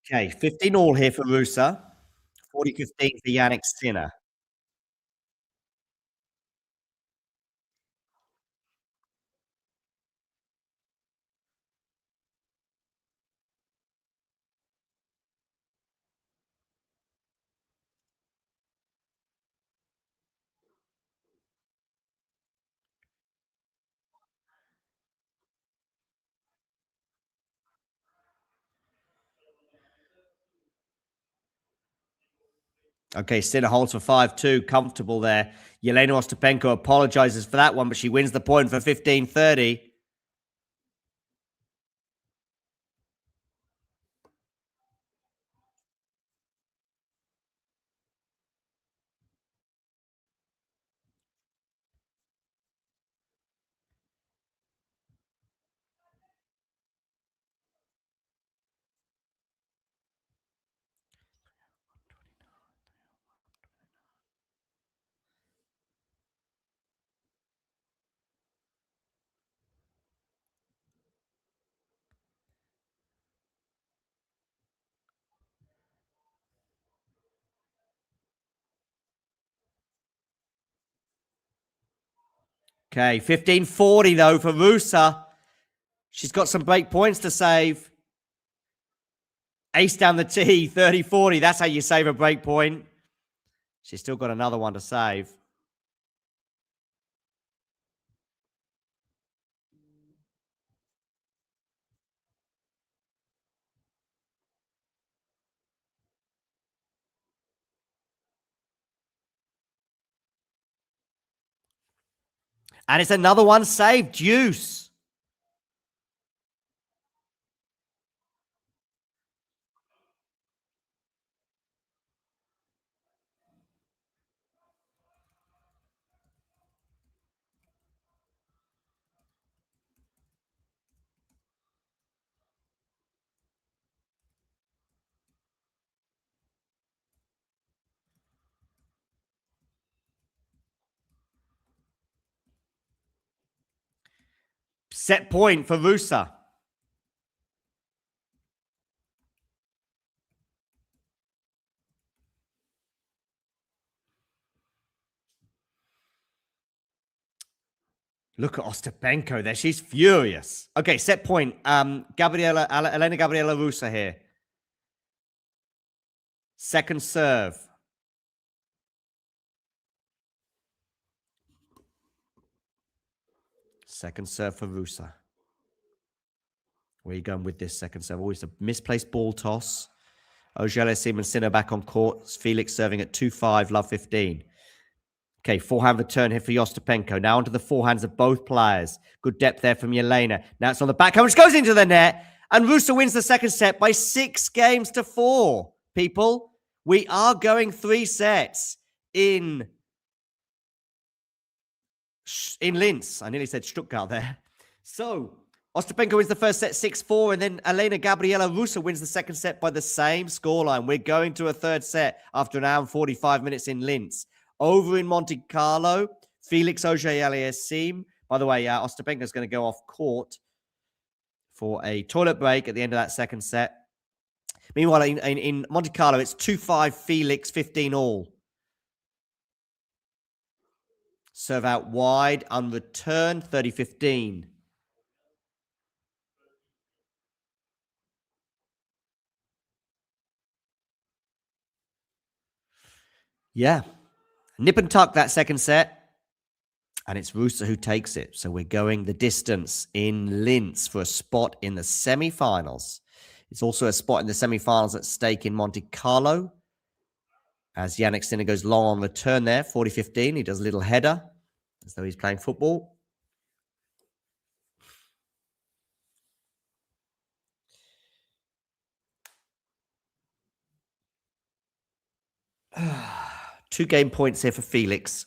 Okay, 15 all here for Ruse. 40-15 for Yannick Sinner. Okay, Sinner holds for 5-2. Comfortable there. Jelena Ostapenko apologizes for that one, but she wins the point for 15-30. Okay, 15-40 though for Ruse. She's got some break points to save. Ace down the tee, 30-40. That's how you save a break point. She's still got another one to save. And it's another one saved. Deuce. Set point for Ruse. Look at Ostapenko there. She's furious. Okay, set point. Elena-Gabriela Ruse here. Second serve. Second serve for Ruse. Where are you going with this second serve? Always a misplaced ball toss. Auger-Aliassime and Sinner back on court. Felix serving at 2-5, love 15. Okay, forehand return here for Ostapenko. Now onto the forehands of both players. Good depth there from Jelena. Now it's on the backhand, which goes into the net. And Ruse wins the second set by 6-4. People, we are going 3 sets in Linz. I nearly said Stuttgart there. So, Ostapenko wins the first set 6-4, and then Elena-Gabriela Ruse wins the second set by the same scoreline. We're going to a third set after an hour and 45 minutes in Linz. Over in Monte Carlo, Felix Auger-Aliassime. By the way, Ostapenko is going to go off court for a toilet break at the end of that second set. Meanwhile, in Monte Carlo, it's 2-5 Felix, 15 all. Serve out wide, unreturned, 30-15. Yeah. Nip and tuck that second set. And it's Ruse who takes it. So we're going the distance in Linz for a spot in the semi-finals. It's also a spot in the semi-finals at stake in Monte Carlo. As Yannick Sinner goes long on return there, 40-15. He does a little header as though he's playing football. Two game points here for Felix.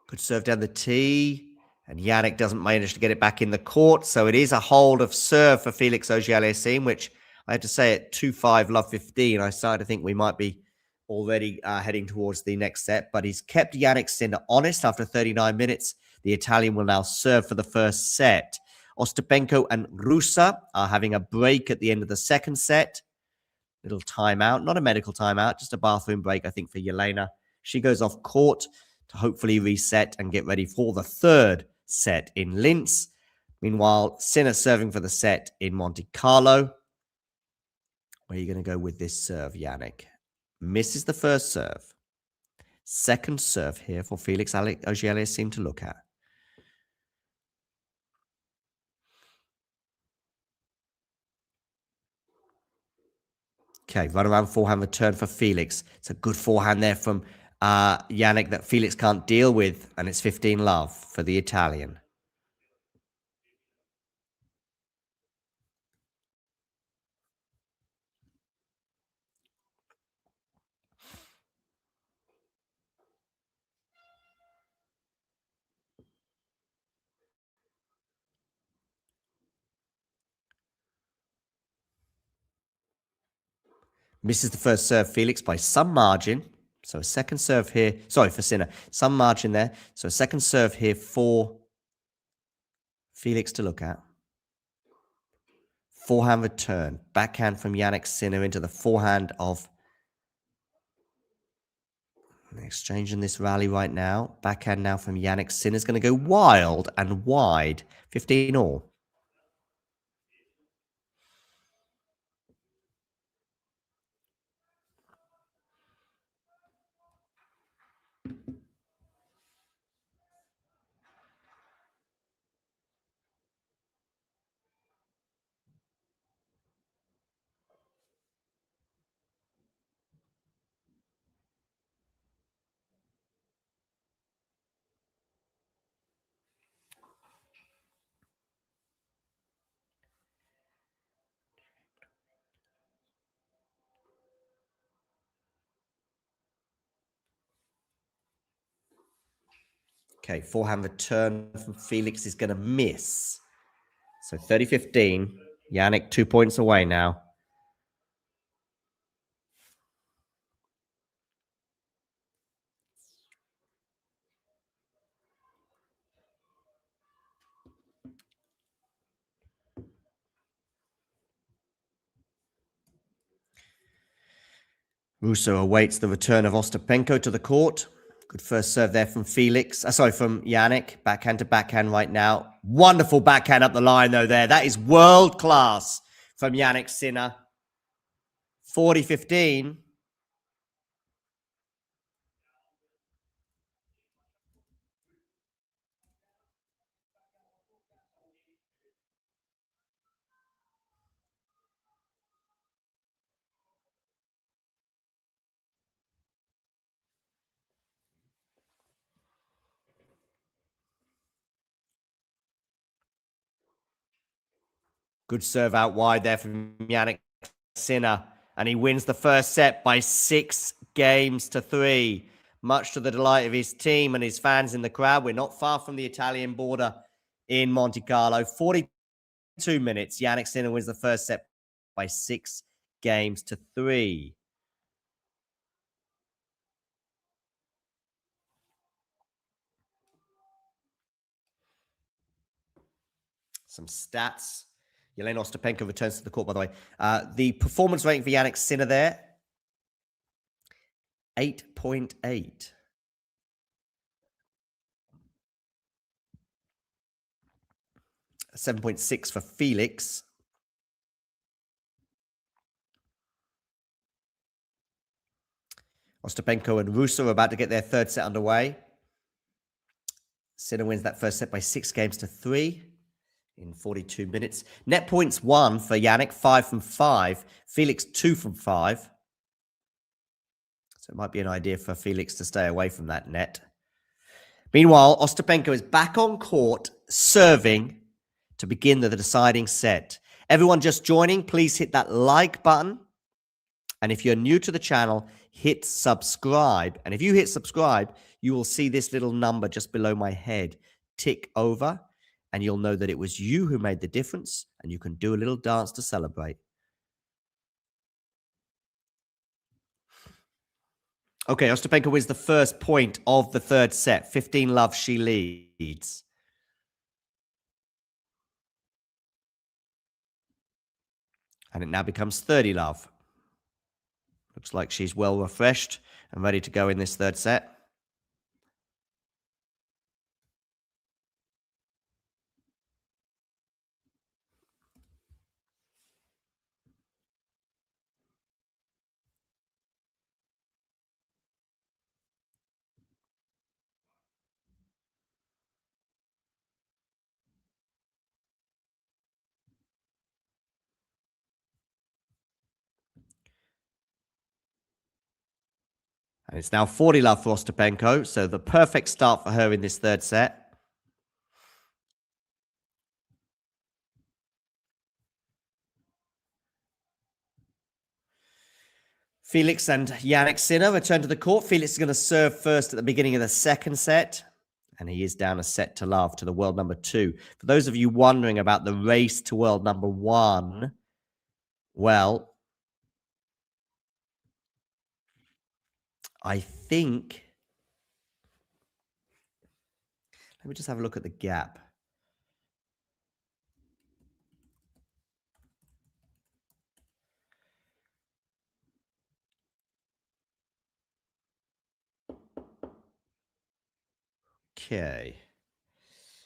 Good serve down the tee. And Yannick doesn't manage to get it back in the court. So it is a hold of serve for Felix Auger-Aliassime, which I have to say at 2-5, love 15. I started to think we might be already heading towards the next set. But he's kept Yannick Sinner honest after 39 minutes. The Italian will now serve for the first set. Ostapenko and Ruse are having a break at the end of the second set. Little timeout, not a medical timeout, just a bathroom break, I think, for Jelena. She goes off court to hopefully reset and get ready for the third set in Linz. Meanwhile, Sinner serving for the set in Monte Carlo. Where are you going to go with this serve, Yannick? Misses the first serve. Second serve here for Felix Auger-Aliassime to look at. Okay, run around forehand return for Felix. It's a good forehand there from Yannick that Felix can't deal with, and it's 15-love for the Italian. Misses the first serve, Felix, by some margin. So a second serve here. Sorry, for Sinner. Some margin there. So a second serve here for Felix to look at. Forehand return. Backhand from Yannick Sinner into the forehand of... Exchanging this rally right now. Backhand now from Yannick Sinner is going to go wild and wide. 15 all. Okay, forehand return from Felix is going to miss. So 30-15. Yannick 2 points away now. Ruse awaits the return of Ostapenko to the court. Good first serve there from Felix. From Yannick. Backhand to backhand right now. Wonderful backhand up the line, though, there. That is world class from Yannick Sinner. 40-15. Good serve out wide there from Yannick Sinner. And he wins the first set by 6-3. Much to the delight of his team and his fans in the crowd. We're not far from the Italian border in Monte Carlo. 42 minutes. Yannick Sinner wins the first set by 6-3. Some stats. Jelena Ostapenko returns to the court, by the way. The performance rating for Yannick Sinner there, 8.8. A 7.6 for Felix. Ostapenko and Ruse are about to get their third set underway. Sinner wins that first set by 6-3. In 42 minutes. Net points 1 for Yannick, 5 from 5. Felix 2 from 5. So it might be an idea for Felix to stay away from that net. Meanwhile, Ostapenko is back on court, serving to begin the deciding set. Everyone just joining, please hit that like button. And if you're new to the channel, hit subscribe. And if you hit subscribe, you will see this little number just below my head tick over. And you'll know that it was you who made the difference, and you can do a little dance to celebrate. Okay, Ostapenko wins the first point of the third set. 15-love, she leads. And it now becomes 30 love. Looks like she's well refreshed and ready to go in this third set. And it's now 40 love for Ostapenko, so the perfect start for her in this third set. Felix and Jannik Sinner return to the court. Felix is going to serve first at the beginning of the second set, and he is down a set to love to the world number 2. For those of you wondering about the race to world number 1, well, I think... Let me just have a look at the gap. Okay.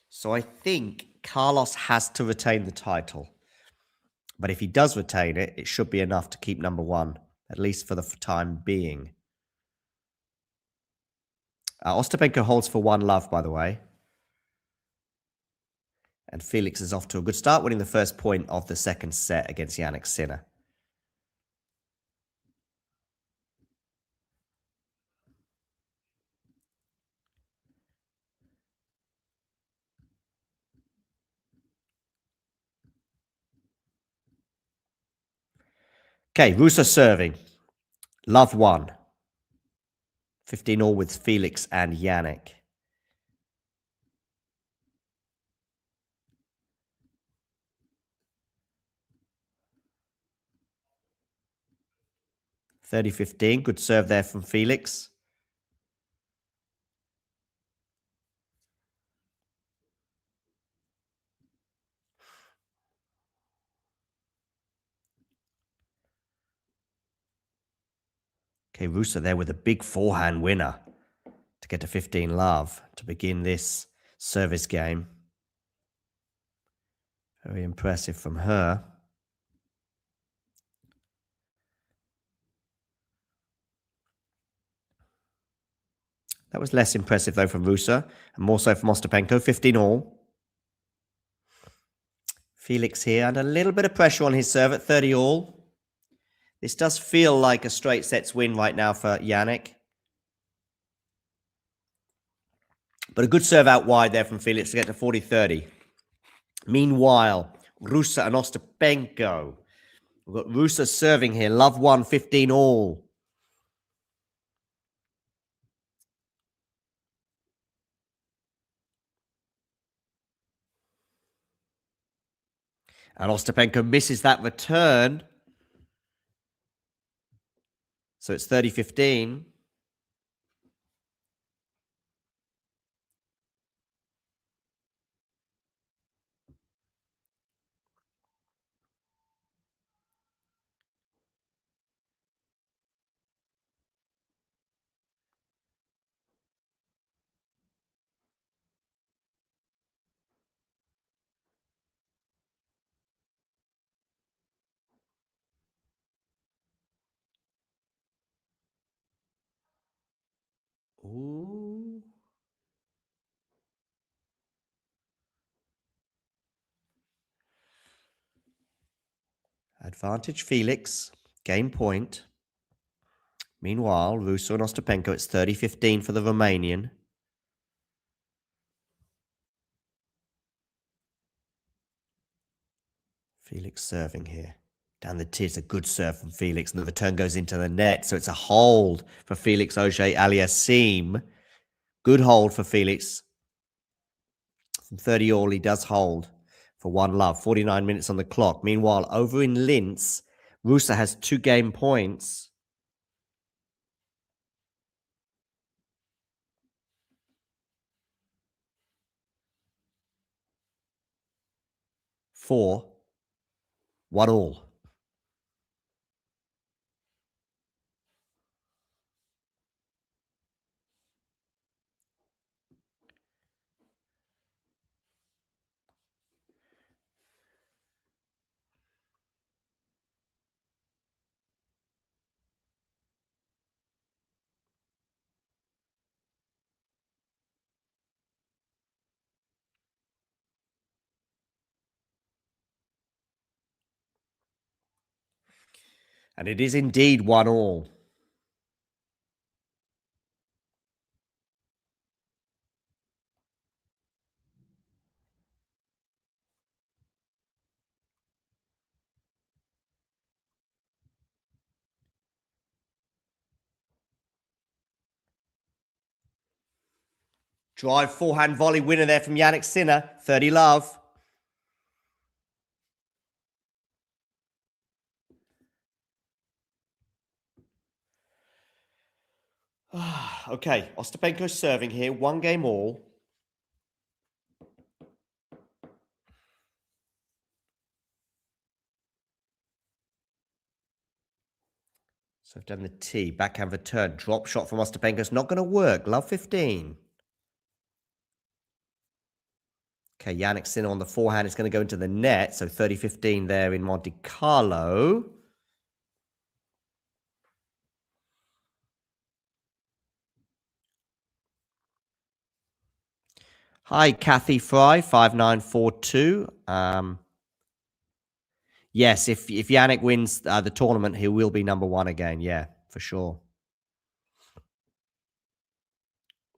So I think Carlos has to retain the title. But if he does retain it, it should be enough to keep number 1, at least for the time being. Ostapenko holds for 1 love, by the way. And Felix is off to a good start, winning the first point of the second set against Jannik Sinner. Okay, Ruse serving. Love 1. 15 all with Felix and Jannik. (30-15). Good serve there from Felix. Okay, Ruse there with a big forehand winner to get to 15 love to begin this service game. Very impressive from her. That was less impressive, though, from Ruse, and more so from Ostapenko. 15 all. Felix here, and a little bit of pressure on his serve at 30 all. This does feel like a straight sets win right now for Jannik. But a good serve out wide there from Felix to get to 40-30. Meanwhile, Ruse and Ostapenko. We've got Ruse serving here. Love 1, 15 all. And Ostapenko misses that return. So it's 30-15. Ooh. Advantage Felix. Game point. Meanwhile, Ruse and Ostapenko, it's 30-15 for the Romanian. Felix serving here. Down the tee, it's a good serve from Felix, and the return goes into the net, so it's a hold for Felix Auger-Aliassime. Good hold for Felix. From 30 all, he does hold for 1 love. 49 minutes on the clock. Meanwhile, over in Linz, Ruse has 2 game points. For 1 all. And it is indeed 1-1. Drive forehand volley winner there from Jannik Sinner. 30 love. Okay, Ostapenko serving here. 1 game all. So I've done the T. Backhand return. Drop shot from Ostapenko. It's not going to work. Love 15. Okay, Jannik Sinner on the forehand. It's going to go into the net. So 30-15 there in Monte Carlo. Hi, Kathy Fry, 5942. Yes, if Jannik wins the tournament, he will be number 1 again. Yeah, for sure.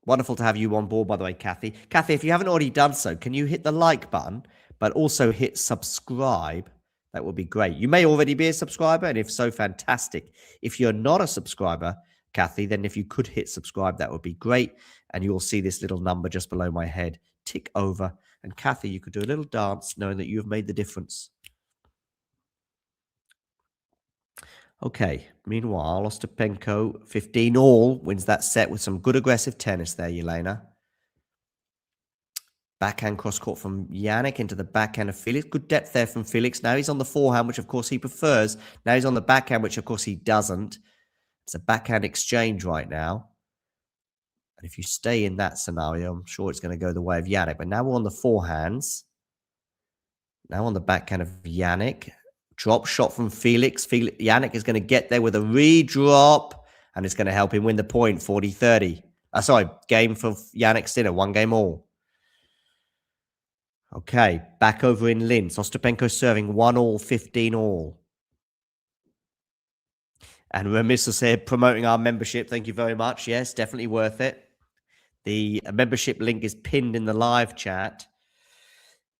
Wonderful to have you on board, by the way, Kathy. Kathy, if you haven't already done so, can you hit the like button, but also hit subscribe? That would be great. You may already be a subscriber, and if so, fantastic. If you're not a subscriber, Kathy, then if you could hit subscribe, that would be great. And you will see this little number just below my head tick over. And Kathy, you could do a little dance knowing that you have made the difference. Okay, meanwhile, Ostapenko, 15 all, wins that set with some good aggressive tennis there, Jelena. Backhand cross-court from Jannik into the backhand of Felix. Good depth there from Felix. Now he's on the forehand, which of course he prefers. Now he's on the backhand, which of course he doesn't. It's a backhand exchange right now. And if you stay in that scenario, I'm sure it's going to go the way of Jannik. But now we're on the forehands. Now on the backhand of Jannik. Drop shot from Felix. Jannik is going to get there with a re-drop, and it's going to help him win the point, 40-30. Game for Jannik Sinner, 1 game all. Okay, back over in Linz. Ostapenko serving 1 all, 15 all. And Remisos here promoting our membership. Thank you very much. Yes, definitely worth it. The membership link is pinned in the live chat.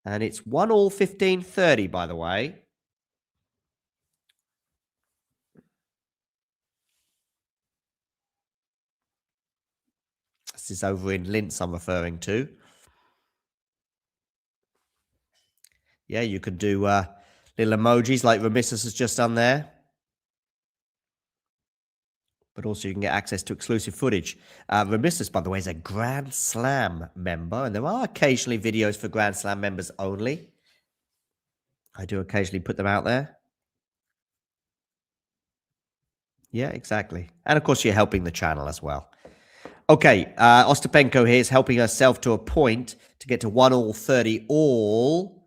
And it's 1 all, 15-30, by the way. This is over in Linz I'm referring to. Yeah, you could do little emojis like Remisos has just done there. But also you can get access to exclusive footage. Remisos, by the way, is a Grand Slam member. And there are occasionally videos for Grand Slam members only. I do occasionally put them out there. Yeah, exactly. And of course, you're helping the channel as well. Okay, Ostapenko here is helping herself to a point to get to 1 all, 30 all.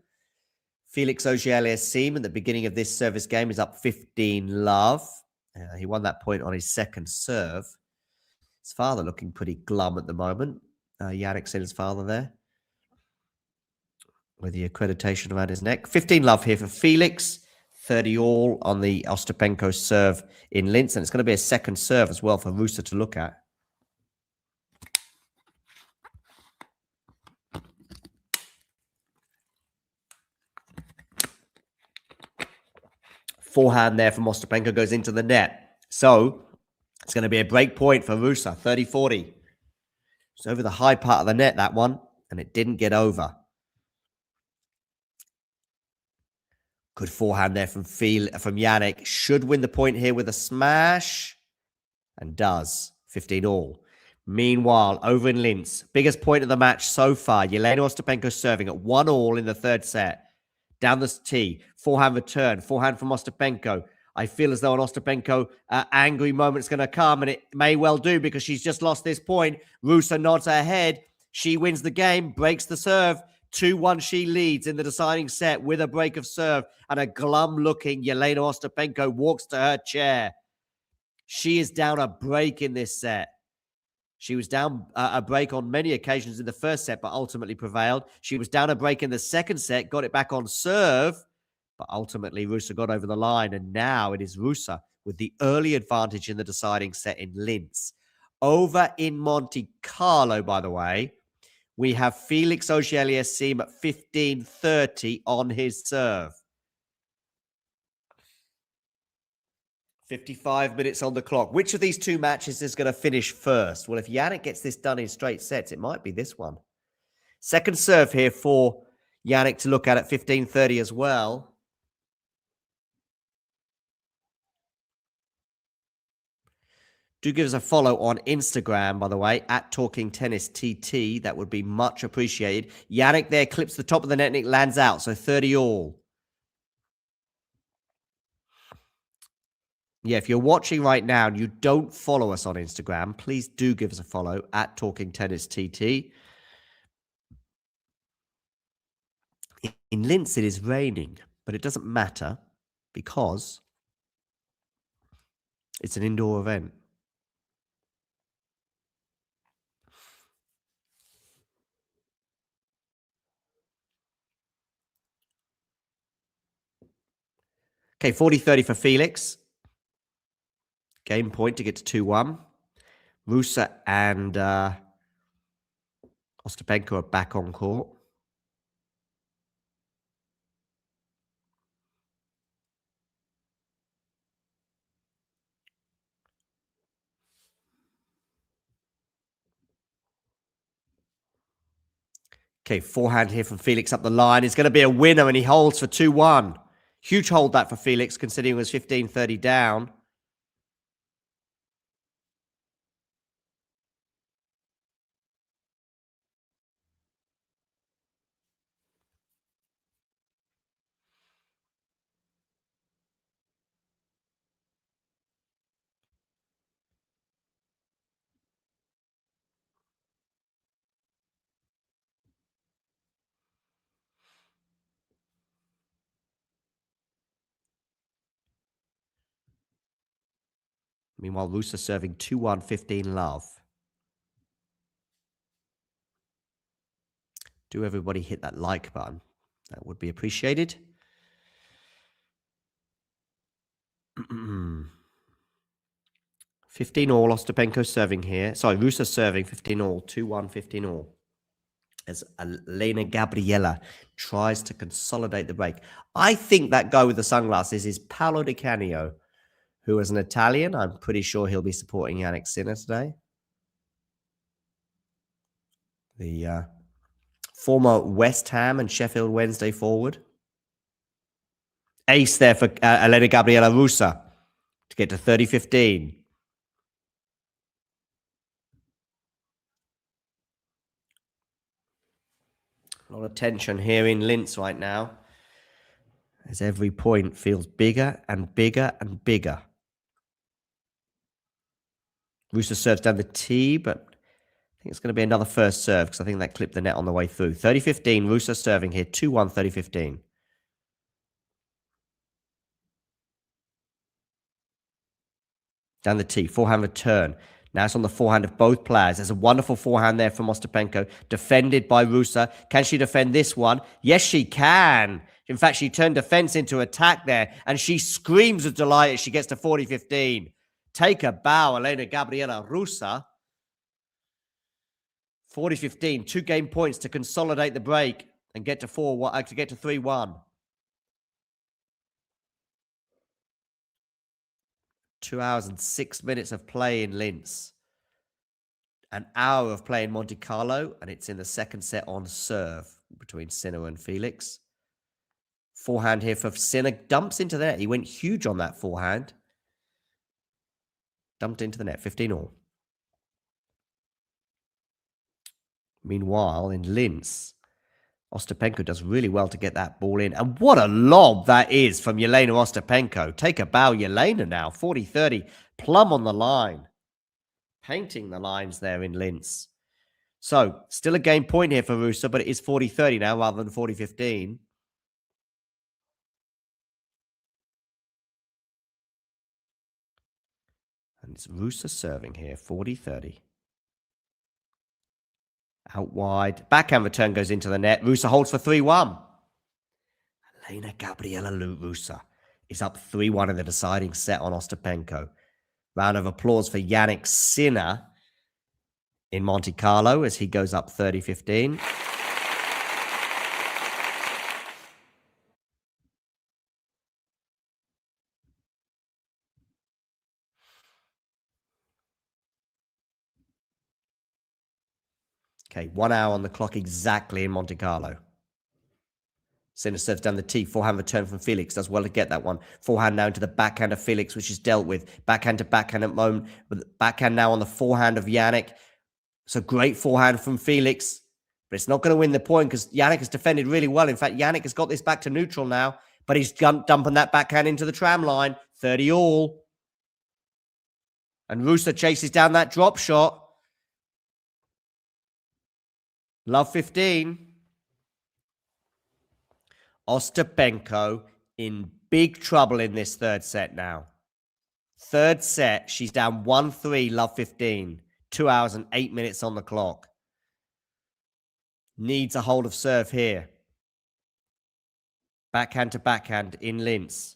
Felix Auger-Aliassime at the beginning of this service game is up 15 love. He won that point on his second serve. His father looking pretty glum at the moment. Jannik Sinner's father there. With the accreditation around his neck. 15 love here for Felix. 30 all on the Ostapenko serve in Linz. And it's going to be a second serve as well for Ruse to look at. Forehand there from Ostapenko goes into the net. So it's going to be a break point for Ruse, 30-40. It's over the high part of the net, that one, and it didn't get over. Good forehand there from Jannik. Should win the point here with a smash. And does. 15 all. Meanwhile, over in Linz, biggest point of the match so far. Jelena Ostapenko serving at 1 all in the third set. Down the tee. Forehand return. Forehand from Ostapenko. I feel as though an Ostapenko angry moment is going to come, and it may well do because she's just lost this point. Ruse nods her head. She wins the game, breaks the serve. 2-1 she leads in the deciding set with a break of serve, and a glum-looking Jelena Ostapenko walks to her chair. She is down a break in this set. She was down a break on many occasions in the first set, but ultimately prevailed. She was down a break in the second set, got it back on serve, But ultimately, Ruse got over the line, and now it is Ruse with the early advantage in the deciding set in Linz. Over in Monte Carlo, by the way, we have Felix Auger-Aliassime at 15:30 on his serve. 55 minutes on the clock. Which of these two matches is going to finish first? Well, if Jannik gets this done in straight sets, it might be this one. Second serve here for Jannik to look at 15:30 as well. Do give us a follow on Instagram, by the way, at Talking Tennis TT. That would be much appreciated. Jannik there clips the top of the net and it lands out. So 30 all. Yeah, if you're watching right now and you don't follow us on Instagram, please do give us a follow at Talking Tennis TT. In Linz, it is raining, but it doesn't matter because it's an indoor event. Okay, 40-30 for Felix. Game point to get to 2-1. Ruse and Ostapenko are back on court. Okay, forehand here from Felix up the line. It's going to be a winner, and he holds for 2-1. Huge hold that for Felix, considering it was 15-30 down. Meanwhile, Ruse serving 2-1, 15 love. Do everybody hit that like button. That would be appreciated. 15 all, Ostapenko serving here. Sorry, Ruse serving 15 all, 2-1, 15 all. As Elena-Gabriela tries to consolidate the break. I think that guy with the sunglasses is Paolo Di Canio, who is an Italian. I'm pretty sure he'll be supporting Jannik Sinner today. The former West Ham and Sheffield Wednesday forward. Ace there for Elena-Gabriela Ruse to get to 30-15. A lot of tension here in Linz right now, as every point feels bigger and bigger and bigger. Ruse serves down the tee, but I think it's going to be another first serve because I think that clipped the net on the way through. 30-15, Ruse serving here, 2-1, 30-15. Down the tee, forehand return. Now it's on the forehand of both players. There's a wonderful forehand there from Ostapenko, defended by Ruse. Can she defend this one? Yes, she can. In fact, she turned defense into attack there, and she screams with delight as she gets to 40-15. Take a bow, Elena-Gabriela Ruse. 40-15, 2 game points to consolidate the break and get to 3-1. 2 hours and 6 minutes of play in Linz. An hour of play in Monte Carlo, and it's in the second set on serve between Sinner and Felix. Forehand here for Sinner. Dumps into the net. He went huge on that forehand. Dumped into the net. 15 all. Meanwhile, in Linz, Ostapenko does really well to get that ball in. And what a lob that is from Jelena Ostapenko. Take a bow, Jelena now. 40-30. Plumb on the line. Painting the lines there in Linz. So, still a game point here for Ruse, but it is 40-30 now rather than 40-15. And it's Ruse serving here, 40-30. Out wide. Backhand return goes into the net. Ruse holds for 3-1. Elena-Gabriela Ruse is up 3-1 in the deciding set on Ostapenko. Round of applause for Jannik Sinner in Monte Carlo as he goes up 30-15. Okay, 1 hour on the clock exactly in Monte Carlo. Sinner serves down the tee. Forehand return from Felix. Does well to get that one. Forehand now into the backhand of Felix, which is dealt with. Backhand to backhand at the moment. But backhand now on the forehand of Jannik. So great forehand from Felix. But it's not going to win the point because Jannik has defended really well. In fact, Jannik has got this back to neutral now. But he's dumping that backhand into the tram line. 30 all. And Ruse chases down that drop shot. Love 15. Ostapenko in big trouble in this third set now. Third set, she's down 1-3, love 15. 2 hours and 8 minutes on the clock. Needs a hold of serve here. Backhand to backhand in Linz.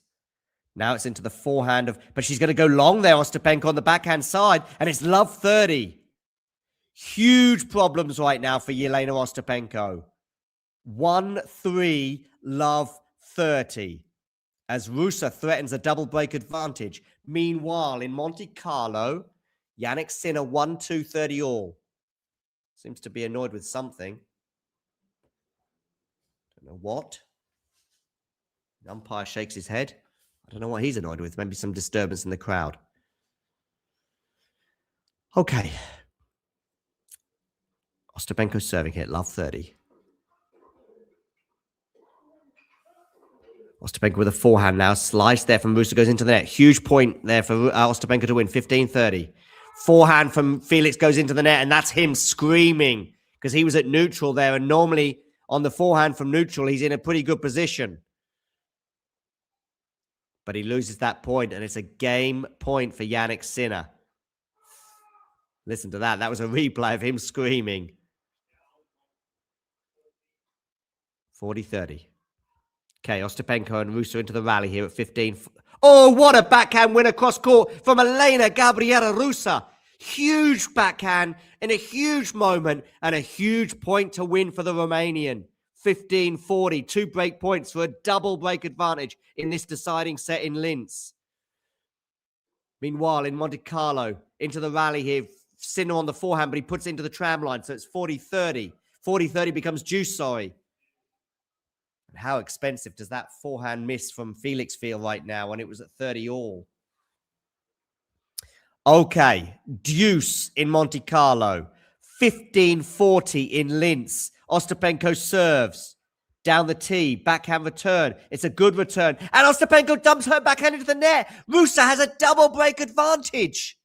Now it's into the forehand of... But she's going to go long there, Ostapenko, on the backhand side. And it's love 30. Huge problems right now for Jelena Ostapenko. 1-3, love 30. As Ruse threatens a double break advantage. Meanwhile, in Monte Carlo, Jannik Sinner 1-2, 30 all. Seems to be annoyed with something. Don't know what. The umpire shakes his head. I don't know what he's annoyed with. Maybe some disturbance in the crowd. Okay. Ostapenko serving here, love 30. Ostapenko with a forehand now. Slice there from Ruse goes into the net. Huge point there for Ostapenko to win. 15-30. Forehand from Felix goes into the net, and that's him screaming because he was at neutral there. And normally on the forehand from neutral, he's in a pretty good position. But he loses that point, and it's a game point for Jannik Sinner. Listen to that. That was a replay of him screaming. 40-30. Okay, Ostapenko and Ruse into the rally here at 15. Oh, what a backhand win across court from Elena-Gabriela Ruse. Huge backhand in a huge moment and a huge point to win for the Romanian. 15-40, 2 break points for a double break advantage in this deciding set in Linz. Meanwhile, in Monte Carlo, into the rally here, Sinner on the forehand, but he puts it into the tram line, so it's 40-30. 40-30 becomes juice, sorry. How expensive does that forehand miss from Felix feel right now when it was at 30 all? Okay, deuce in Monte Carlo. 15-40 in Linz. Ostapenko serves. Down the tee. Backhand return. It's a good return. And Ostapenko dumps her backhand into the net. Ruse has a double break advantage.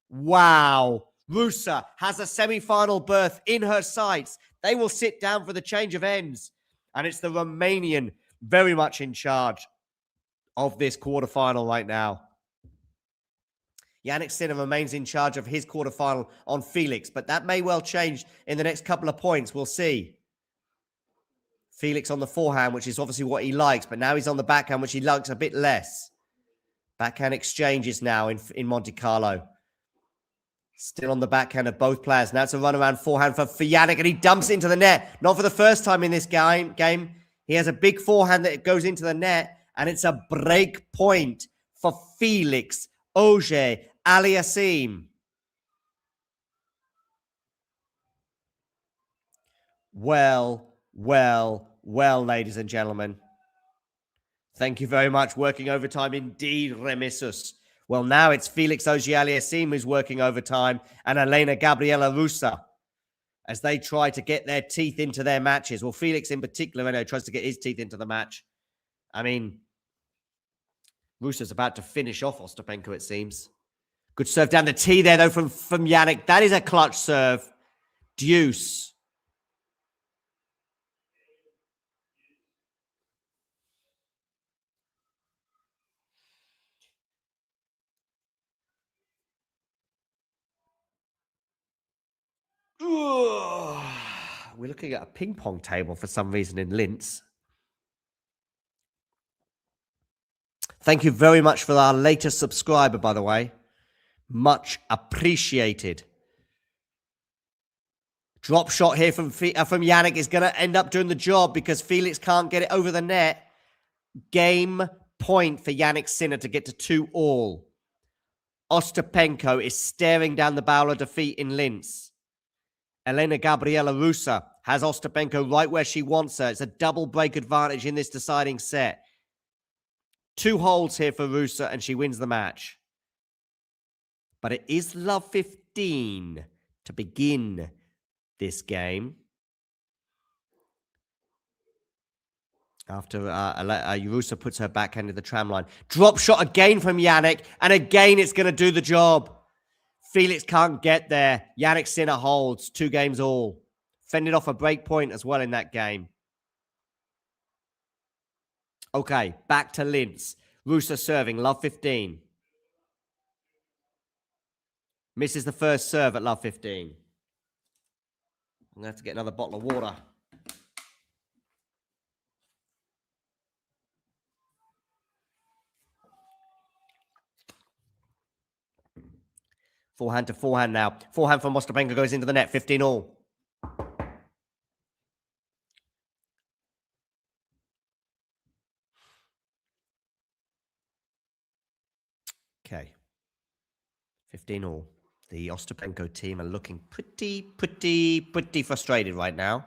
Wow. Ruse has a semi-final berth in her sights. They will sit down for the change of ends. And it's the Romanian very much in charge of this quarterfinal right now. Jannik Sinner remains in charge of his quarterfinal on Felix, but that may well change in the next couple of points. We'll see. Felix on the forehand, which is obviously what he likes, but now he's on the backhand, which he likes a bit less. Backhand exchanges now in Monte Carlo. Still on the backhand of both players. Now it's a runaround forehand for Jannik, and he dumps into the net. Not for the first time in this game. He has a big forehand that goes into the net, and it's a break point for Felix Auger-Aliassime. Well, ladies and gentlemen. Thank you very much. Working overtime indeed, Remissus. Well, now it's Felix Auger-Aliassime who's working overtime and Elena-Gabriela Ruse as they try to get their teeth into their matches. Well, Felix in particular, I know, tries to get his teeth into the match. I mean, Ruse's about to finish off Ostapenko, it seems. Good serve down the tee there, though, from Jannik. That is a clutch serve. Deuce. We're looking at a ping pong table for some reason in Linz. Thank you very much for our latest subscriber, by the way. Much appreciated. Drop shot here from Jannik is going to end up doing the job because Felix can't get it over the net. Game point for Jannik Sinner to get to 2-all. Ostapenko is staring down the barrel of defeat in Linz. Elena-Gabriela Ruse has Ostapenko right where she wants her. It's a double break advantage in this deciding set. 2 holds here for Ruse and she wins the match. But it is love 15 to begin this game. After Ruse puts her backhand to the tram line. Drop shot again from Jannik. And again, it's going to do the job. Felix can't get there. Jannik Sinner holds 2 games all. Fended off a break point as well in that game. Okay, back to Linz. Ruse serving, love 15. Misses the first serve at love 15. I'm going to have to get another bottle of water. Forehand to forehand now. Forehand from Ostapenko goes into the net. 15-all. Okay. 15-all. The Ostapenko team are looking pretty frustrated right now.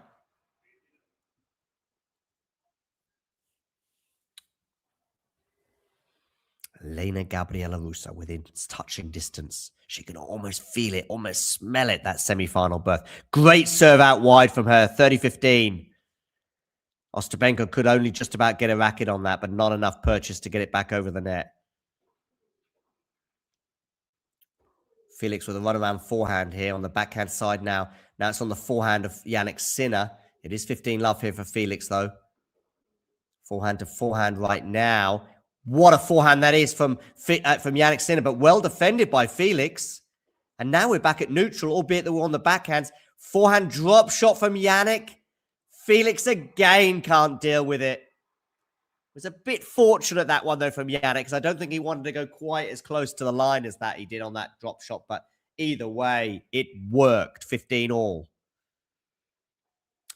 Elena-Gabriela Ruse within touching distance. She can almost feel it, almost smell it, that semi-final berth. Great serve out wide from her, 30-15. Ostapenko could only just about get a racket on that, but not enough purchase to get it back over the net. Felix with a runaround forehand here on the backhand side now. Now it's on the forehand of Jannik Sinner. It is 15-love here for Felix, though. Forehand to forehand right now. What a forehand that is from Jannik Sinner, but well defended by Felix. And now we're back at neutral, albeit that we're on the backhands. Forehand drop shot from Jannik. Felix again can't deal with it. It was a bit fortunate, that one, though, from Jannik, because I don't think he wanted to go quite as close to the line as that he did on that drop shot. But either way, it worked. 15-all.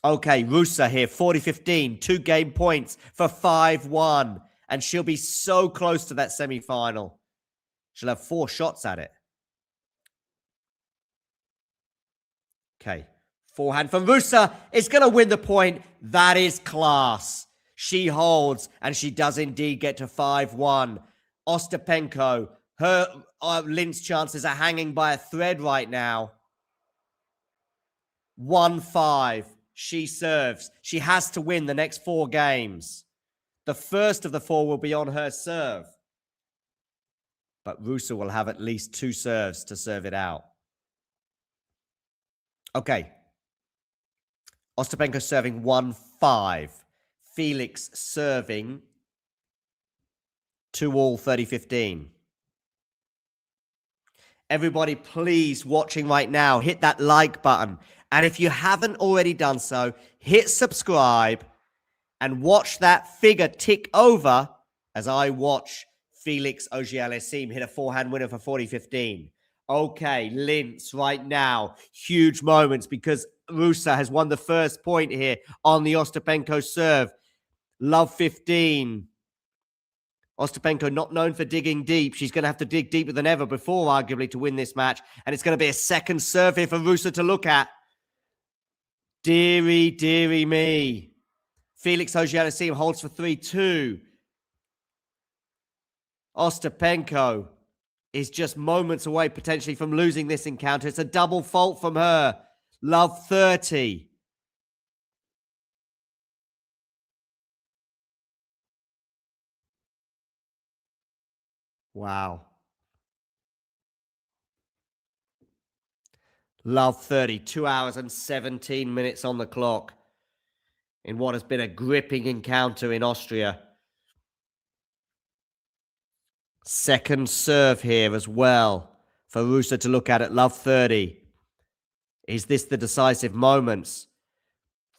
Okay, Ruse here, 40-15. 2 game points for 5-1. And she'll be so close to that semi-final. She'll have 4 shots at it. Okay. Forehand from Ruse is going to win the point. That is class. She holds, and she does indeed get to 5-1. Ostapenko, her Linz chances are hanging by a thread right now. 1-5. She serves. She has to win the next 4 games. The first of the 4 will be on her serve. But Ruse will have at least 2 serves to serve it out. Okay. Ostapenko serving 1-5. Felix serving 2-all, 30-15. Everybody, please, watching right now, hit that like button. And if you haven't already done so, hit subscribe and watch that figure tick over as I watch Felix Auger-Aliassime hit a forehand winner for 40-15. Okay, Linz right now. Huge moments because Ruse has won the first point here on the Ostapenko serve. Love 15. Ostapenko not known for digging deep. She's going to have to dig deeper than ever before, arguably, to win this match. And it's going to be a second serve here for Ruse to look at. Deary, deary me. Felix Auger-Aliassime holds for 3-2. Ostapenko is just moments away potentially from losing this encounter. It's a double fault from her. Love 30. Wow. Love 30. 2 hours and 17 minutes on the clock in what has been a gripping encounter in Austria. Second serve here as well for Ruse to look at love 30. Is this the decisive moments?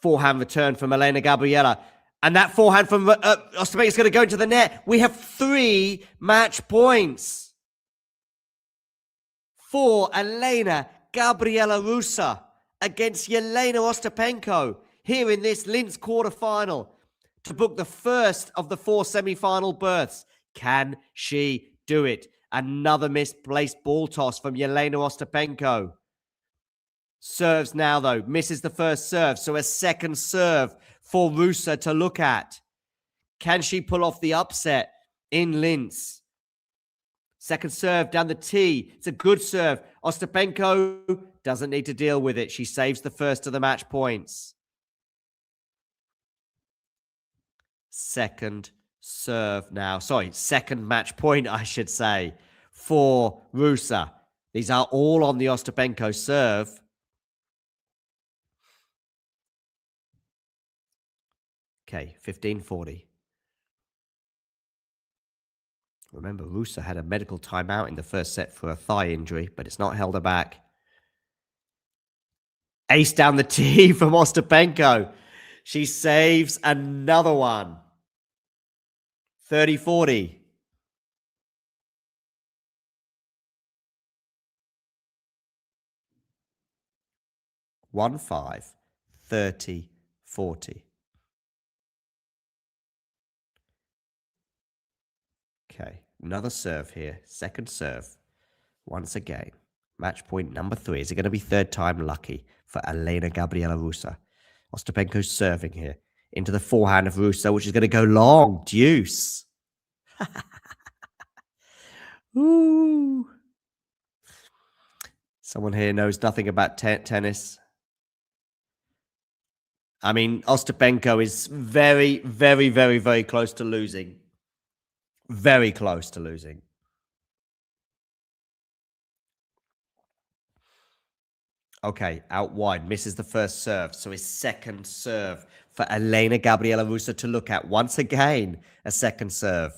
Forehand return from Elena-Gabriela. And that forehand from Ostapenko is going to go into the net. We have 3 match points for Elena-Gabriela Ruse against Jelena Ostapenko here in this Linz quarterfinal to book the first of the 4 semi-final berths. Can she do it? Another misplaced ball toss from Jelena Ostapenko. Serves now, though. Misses the first serve. So a second serve for Ruse to look at. Can she pull off the upset in Linz? Second serve down the tee. It's a good serve. Ostapenko doesn't need to deal with it. She saves the first of the match points. Second serve now. Sorry, second match point, I should say, for Ruse. These are all on the Ostapenko serve. Okay, 15-40. Remember, Ruse had a medical timeout in the first set for a thigh injury, but it's not held her back. Ace down the tee from Ostapenko. She saves another one. 30-40. One 5, 30-40. Okay, another serve here. Second serve. Once again. Match point number 3. Is it going to be third time lucky for Elena-Gabriela Ruse? Ostapenko's serving here. Into the forehand of Ruse, which is going to go long. Deuce. Ooh. Someone here knows nothing about tennis. I mean, Ostapenko is very, very, very, very close to losing. Very close to losing. Okay, out wide. Misses the first serve. So his second serve for Elena-Gabriela Ruse to look at. Once again, a second serve.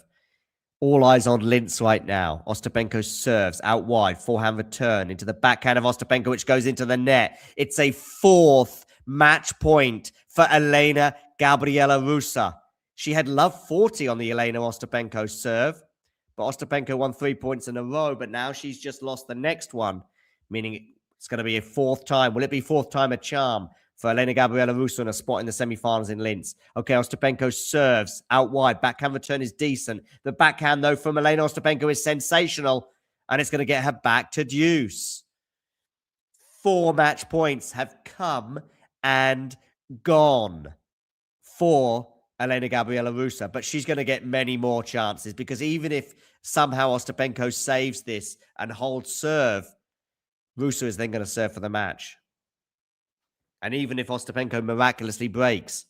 All eyes on Linz right now. Ostapenko serves out wide. Forehand return into the backhand of Ostapenko, which goes into the net. It's a 4th match point for Elena-Gabriela Ruse. She had love 40 on the Jelena Ostapenko serve, but Ostapenko won 3 points in a row, but now she's just lost the next one, meaning it's going to be a 4th time. Will it be 4th time a charm for Elena-Gabriela Ruse on a spot in the semifinals in Linz? Okay, Ostapenko serves out wide. Backhand return is decent. The backhand, though, from Elena Ostapenko is sensational, and it's going to get her back to deuce. 4 match points have come and gone for Elena-Gabriela Ruse, but she's going to get many more chances because even if somehow Ostapenko saves this and holds serve, Ruse is then going to serve for the match. And even if Ostapenko miraculously breaks,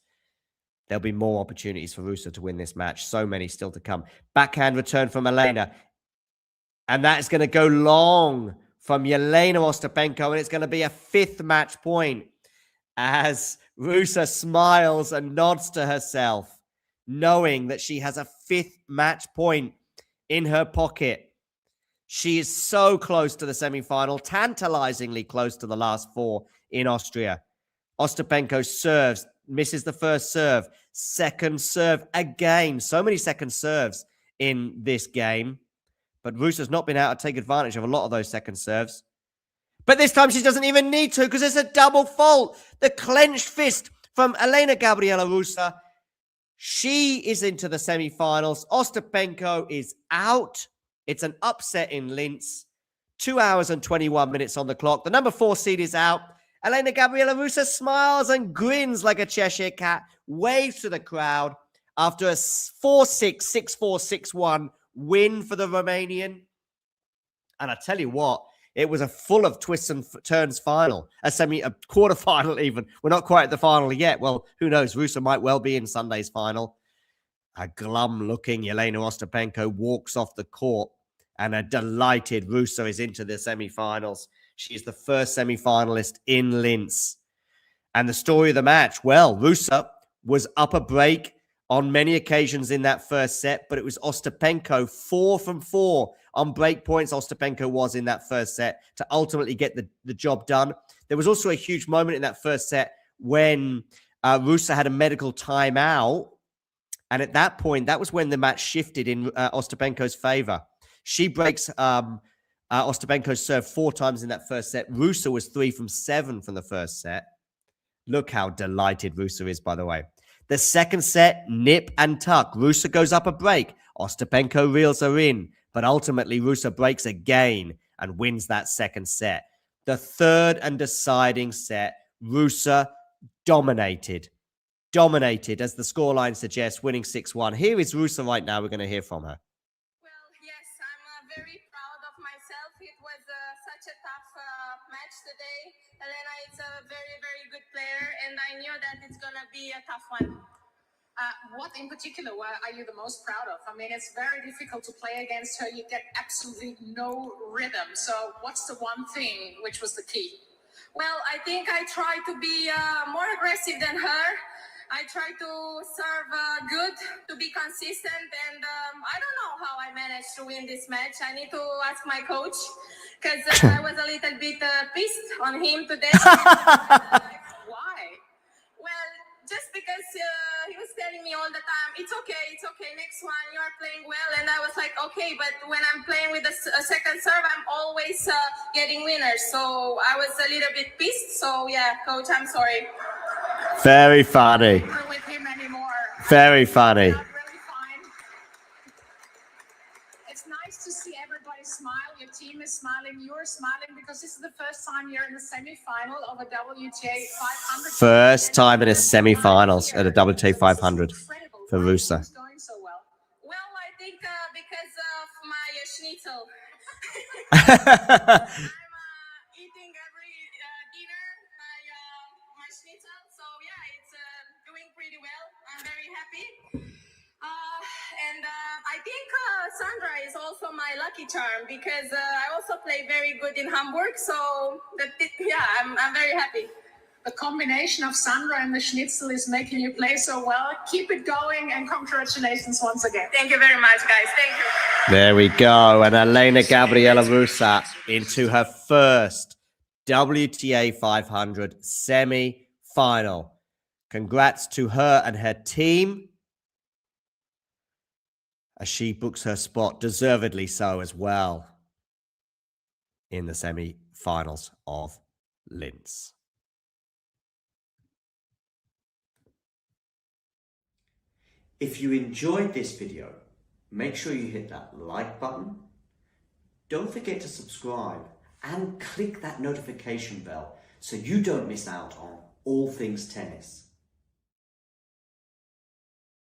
there'll be more opportunities for Ruse to win this match. So many still to come. Backhand return from Elena. And that is going to go long from Jelena Ostapenko, and it's going to be a 5th match point as Ruse smiles and nods to herself, knowing that she has a 5th match point in her pocket. She is so close to the semi-final, tantalizingly close to the last 4 in Austria. Ostapenko serves, misses the first serve, second serve again. So many second serves in this game. But Ruse has not been able to take advantage of a lot of those second serves. But this time she doesn't even need to because it's a double fault. The clenched fist from Elena-Gabriela Ruse. She is into the semi-finals. Ostapenko is out. It's an upset in Linz. 2 hours and 21 minutes on the clock. The number 4 seed is out. Elena-Gabriela Ruse smiles and grins like a Cheshire cat, waves to the crowd after a 4-6, 6-4, 6-1 win for the Romanian. And I tell you what, it was a full of twists and turns final, a quarterfinal even. We're not quite at the final yet. Well, who knows? Ruse might well be in Sunday's final. A glum-looking Jelena Ostapenko walks off the court, and a delighted Ruse is into the semi-finals. She's the first semi-finalist in Linz. And the story of the match, well, Ruse was up a break on many occasions in that first set, but it was Ostapenko, 4 from 4 on break points. Ostapenko was in that first set to ultimately get the job done. There was also a huge moment in that first set when Ruse had a medical timeout And at that point, that was when the match shifted in Ostapenko's favor. She breaks Ostapenko's serve 4 times in that first set. Ruse was 3 from 7 from the first set. Look how delighted Ruse is, by the way. The second set, nip and tuck. Ruse goes up a break. Ostapenko reels her in. But ultimately, Ruse breaks again and wins that second set. The third and deciding set, Ruse dominated. Dominated, as the scoreline suggests, winning 6-1. Here is Ruse right now. We're going to hear from her. Well, yes, I'm very proud of myself. It was such a tough match today. Elena is a very, very good player, and I knew that it's going to be a tough one. What in particular are you the most proud of? I mean, it's very difficult to play against her. You get absolutely no rhythm. So what's the one thing which was the key? Well, I think I try to be more aggressive than her. I try to serve good, to be consistent, and I don't know how I managed to win this match. I need to ask my coach, because I was a little bit pissed on him today. Why? Well, just because he was telling me all the time, it's okay, next one, you are playing well. And I was like, okay, but when I'm playing with a second serve, I'm always getting winners. So I was a little bit pissed. So yeah, coach, I'm sorry. Very funny. Not with him anymore. Very funny. Not really fine. It's nice to see everybody smile. Your team is smiling. You're smiling because this is the first time you're in the semi-final of a WTA 500. First time in a semi-finals at a WTA 500 for Ruse. It's going so well. Well, I think because of my schnitzel. I'm eating every dinner my schnitzel, so yeah, it's doing pretty well. I'm very happy. And I think Sandra is also my lucky charm because I also play very good in Hamburg, so yeah, I'm very happy. The combination of Sandra and the schnitzel is making you play so well. Keep it going and congratulations once again. Thank you very much, guys. Thank you. There we go. And Elena-Gabriela Ruse into her first WTA 500 semi-final. Congrats to her and her team as she books her spot, deservedly so as well, in the semi-finals of Linz. If you enjoyed this video, make sure you hit that like button. Don't forget to subscribe and click that notification bell so you don't miss out on all things tennis.